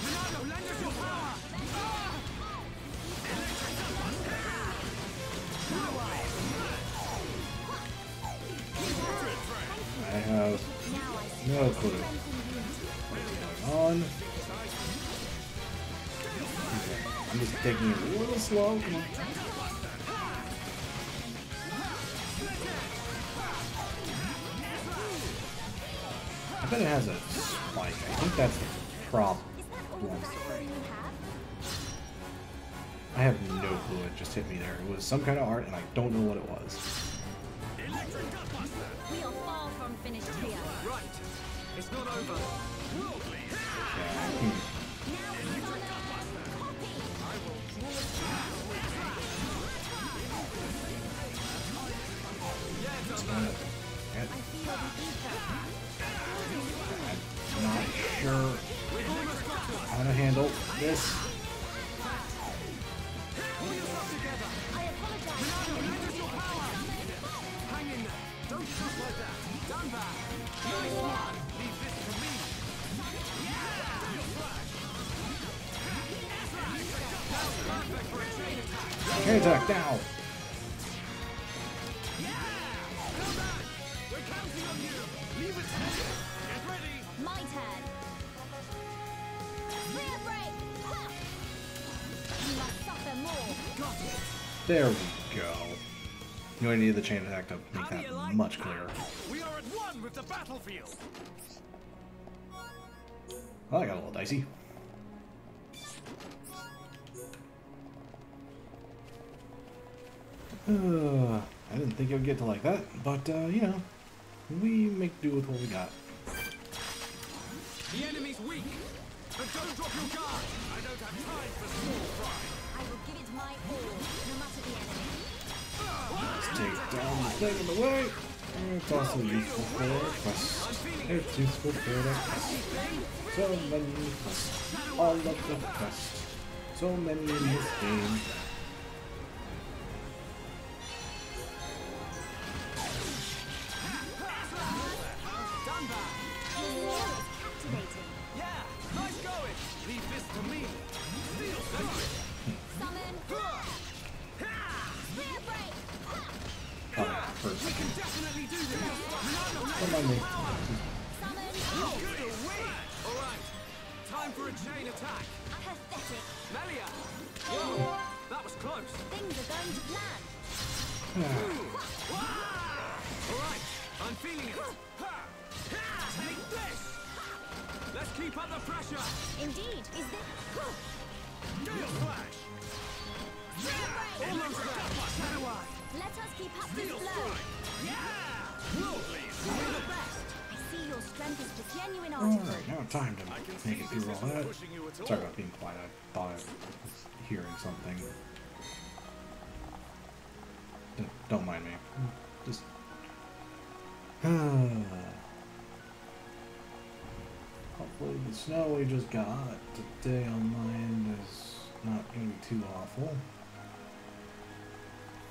I have no clue what's going on. Okay, I'm just taking it a little slow. Come on. I bet it has a spike. I think that's the problem. I have no clue. It just hit me there. It was some kind of art, and I don't know what it was.
We are far from finished here.
Right. It's not over.
I'm not sure how to handle this. Chain attack now.
My turn. Rear break. You must suffer more.
There we go. You only need the chain attack to make that much clearer.
We are at one with the battlefield.
Well, I got a little dicey. I didn't think it would get to like that, but you know, we make do with what we got.
The enemy's weak, but don't drop your guard. I don't have time for small fry.
I will give it my all, no matter the enemy.
Let's take down the thing in the way. It's also useful for a quest. It's useful for a quest. So many quests. All of the quests. So many in this game.
Time for a chain attack.
Pathetic.
Melia! Whoa, that was close.
Things are going to plan.
Alright, I'm feeling it. Take this! Let's keep up the pressure.
Indeed, is this...
Gale flash! Almost there.
Let us keep up this flow.
We're the best.
I see your strength is a genuine
Alright,
article.
now time to make it through all that. Sorry about being quiet. I thought I was hearing something. Don't mind me. Just... Hopefully the snow we just got today on my end is not going to be too awful.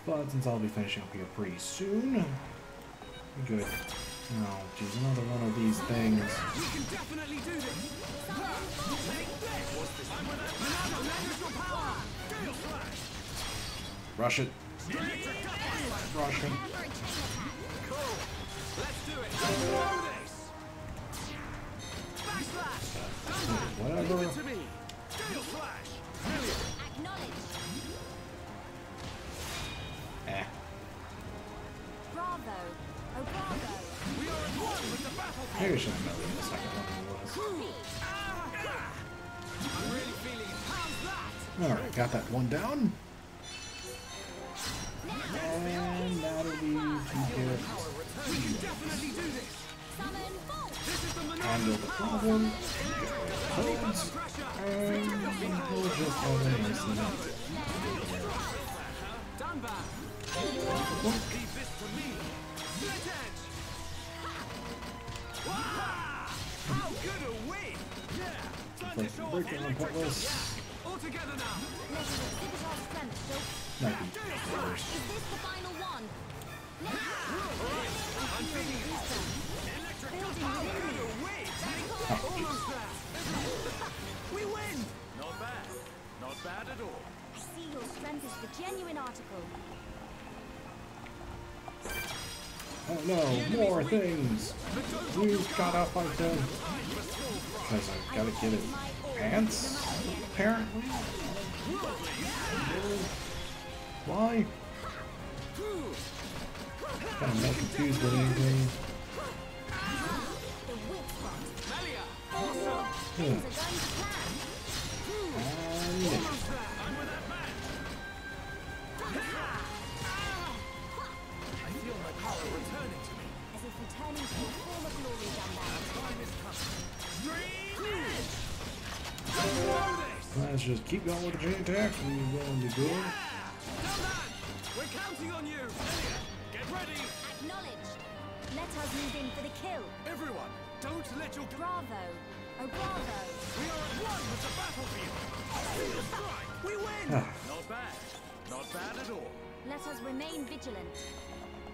But since I'll be finishing up here pretty soon, good. Oh, geez, another one of these things.
We can definitely do this.
Rush it. Rush him.
Let's do it. Let's do this.
Whatever.
Leave it to me. Gale Flash.
Acknowledged.
Eh.
Bravo. Oh, bravo.
We are at one with the battlefield.
Maybe I should have known the second one was.
I'm really feeling it. How's that?
Alright, got that one down. And that'll be
We can definitely do this. This is the
handle the problem. Codes. And we'll just have an incident.
Done back. Leave this to me. Split edge. How good a win! Yeah.
Like breaking on pointless.
All together now.
Let's exhibit our strength, so...
Might be
Is this the final one?
I'm feeling it. Electric power. Almost there. We win. Not bad. Not bad at all.
I see your strength is the genuine article.
Oh no, more things! We've gotta fight them! Because I've gotta get his pants, apparently? Why? Kinda more confused with anything. Yeah.
I feel my power returning to me.
As if returning to your former glory, Dumbbell.
Time is coming.
Let's just keep going with the chain attack and we're going to be good.
We're counting on you. Get ready.
Acknowledged. Let us move in for the kill.
Everyone, don't let your...
Bravo. Oh, bravo.
We are at one with the battlefield. Single strike. We win. Not bad. Not bad at all.
Let us remain vigilant.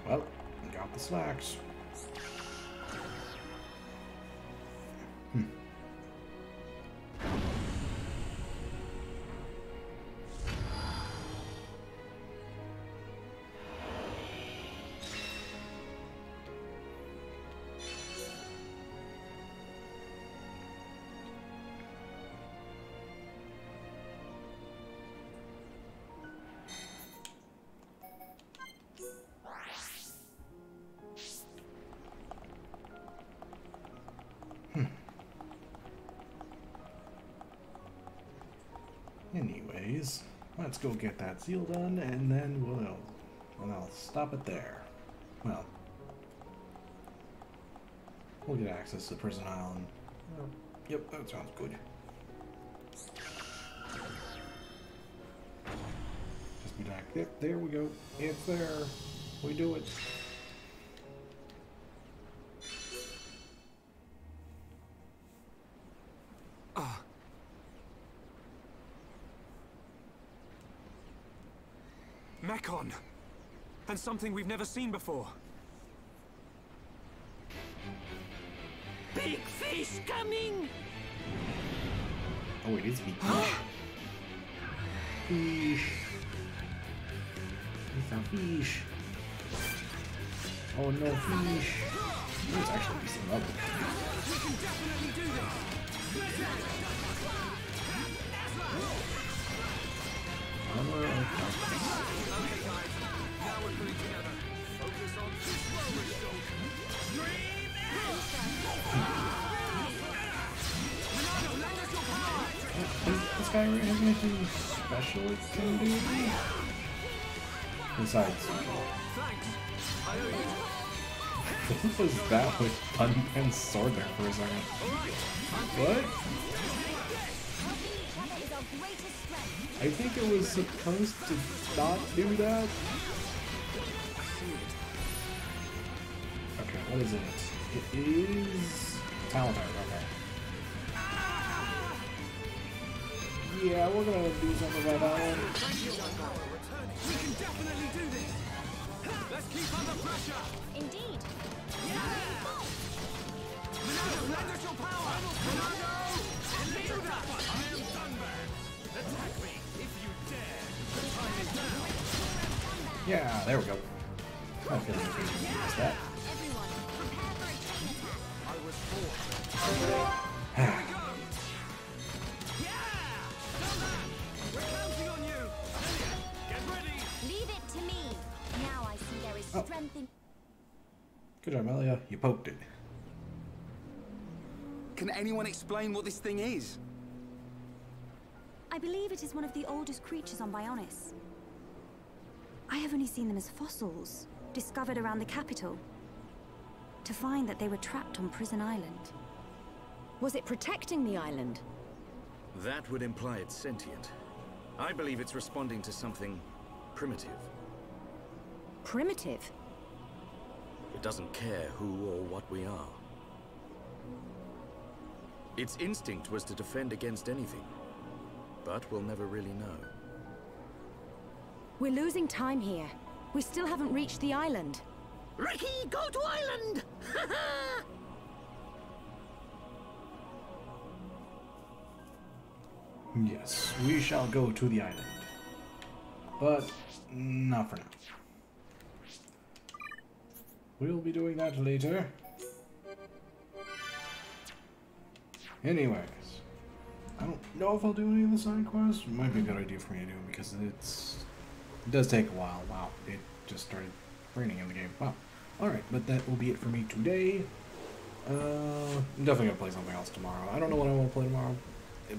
Well, we got the slacks. Anyways, let's go get that seal done, and then I'll stop it there. Well, we'll get access to Prison Island. Yep, that sounds good. Just be like, yep, there we go. It's there. We do it.
Mekon! And something we've never seen before.
Big fish coming!
Oh, it is big fish. Fish. It's a fish. Oh no, fish. There's actually some other fish.
We can definitely do this.
Armor of
Okay, guys. Now we're putting together. Focus on slow restore. Monado, lend us your power.
Does this guy really have anything special it can do? Besides,
Thanks. I owe you.
what was that with unbent sword there for a second? What? I think it was supposed to not do that. Okay, what is it? It is Talent Art, okay. Yeah, we're gonna do something about that one.
We can definitely do this. Let's keep under pressure.
Indeed.
Monado, lend us your power. Monado, do that. I am Dunbar. Attack me if you dare. The time is now.
Yeah, there we go. I feel like we can use that.
Everyone, prepare for a chain attack.
I was forced. Here we go.
Good job, Melia. You poked it.
Can anyone explain what this thing is?
I believe it is one of the oldest creatures on Bionis. I have only seen them as fossils, discovered around the capital. To find that they were trapped on Prison Island.
Was it protecting the island?
That would imply it's sentient. I believe it's responding to something primitive.
Primitive?
It doesn't care who or what we are. Its instinct was to defend against anything, but we'll never really know.
We're losing time here. We still haven't reached the island.
Ricky, go to island!
Yes, we shall go to the island. But not for now. We'll be doing that later. Anyways, I don't know if I'll do any of the side quests. It might be a good idea for me to do them because it does take a while. Wow, it just started raining in the game. Wow. Alright, but that will be it for me today. I'm definitely gonna play something else tomorrow. I don't know what I want to play tomorrow,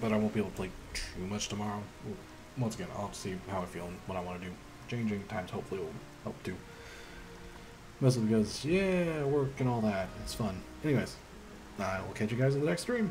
but I won't be able to play too much tomorrow. Once again, I'll see how I feel and what I want to do. Changing times hopefully will help too. Mostly because, yeah, work and all that. It's fun. Anyways, I will catch you guys in the next stream.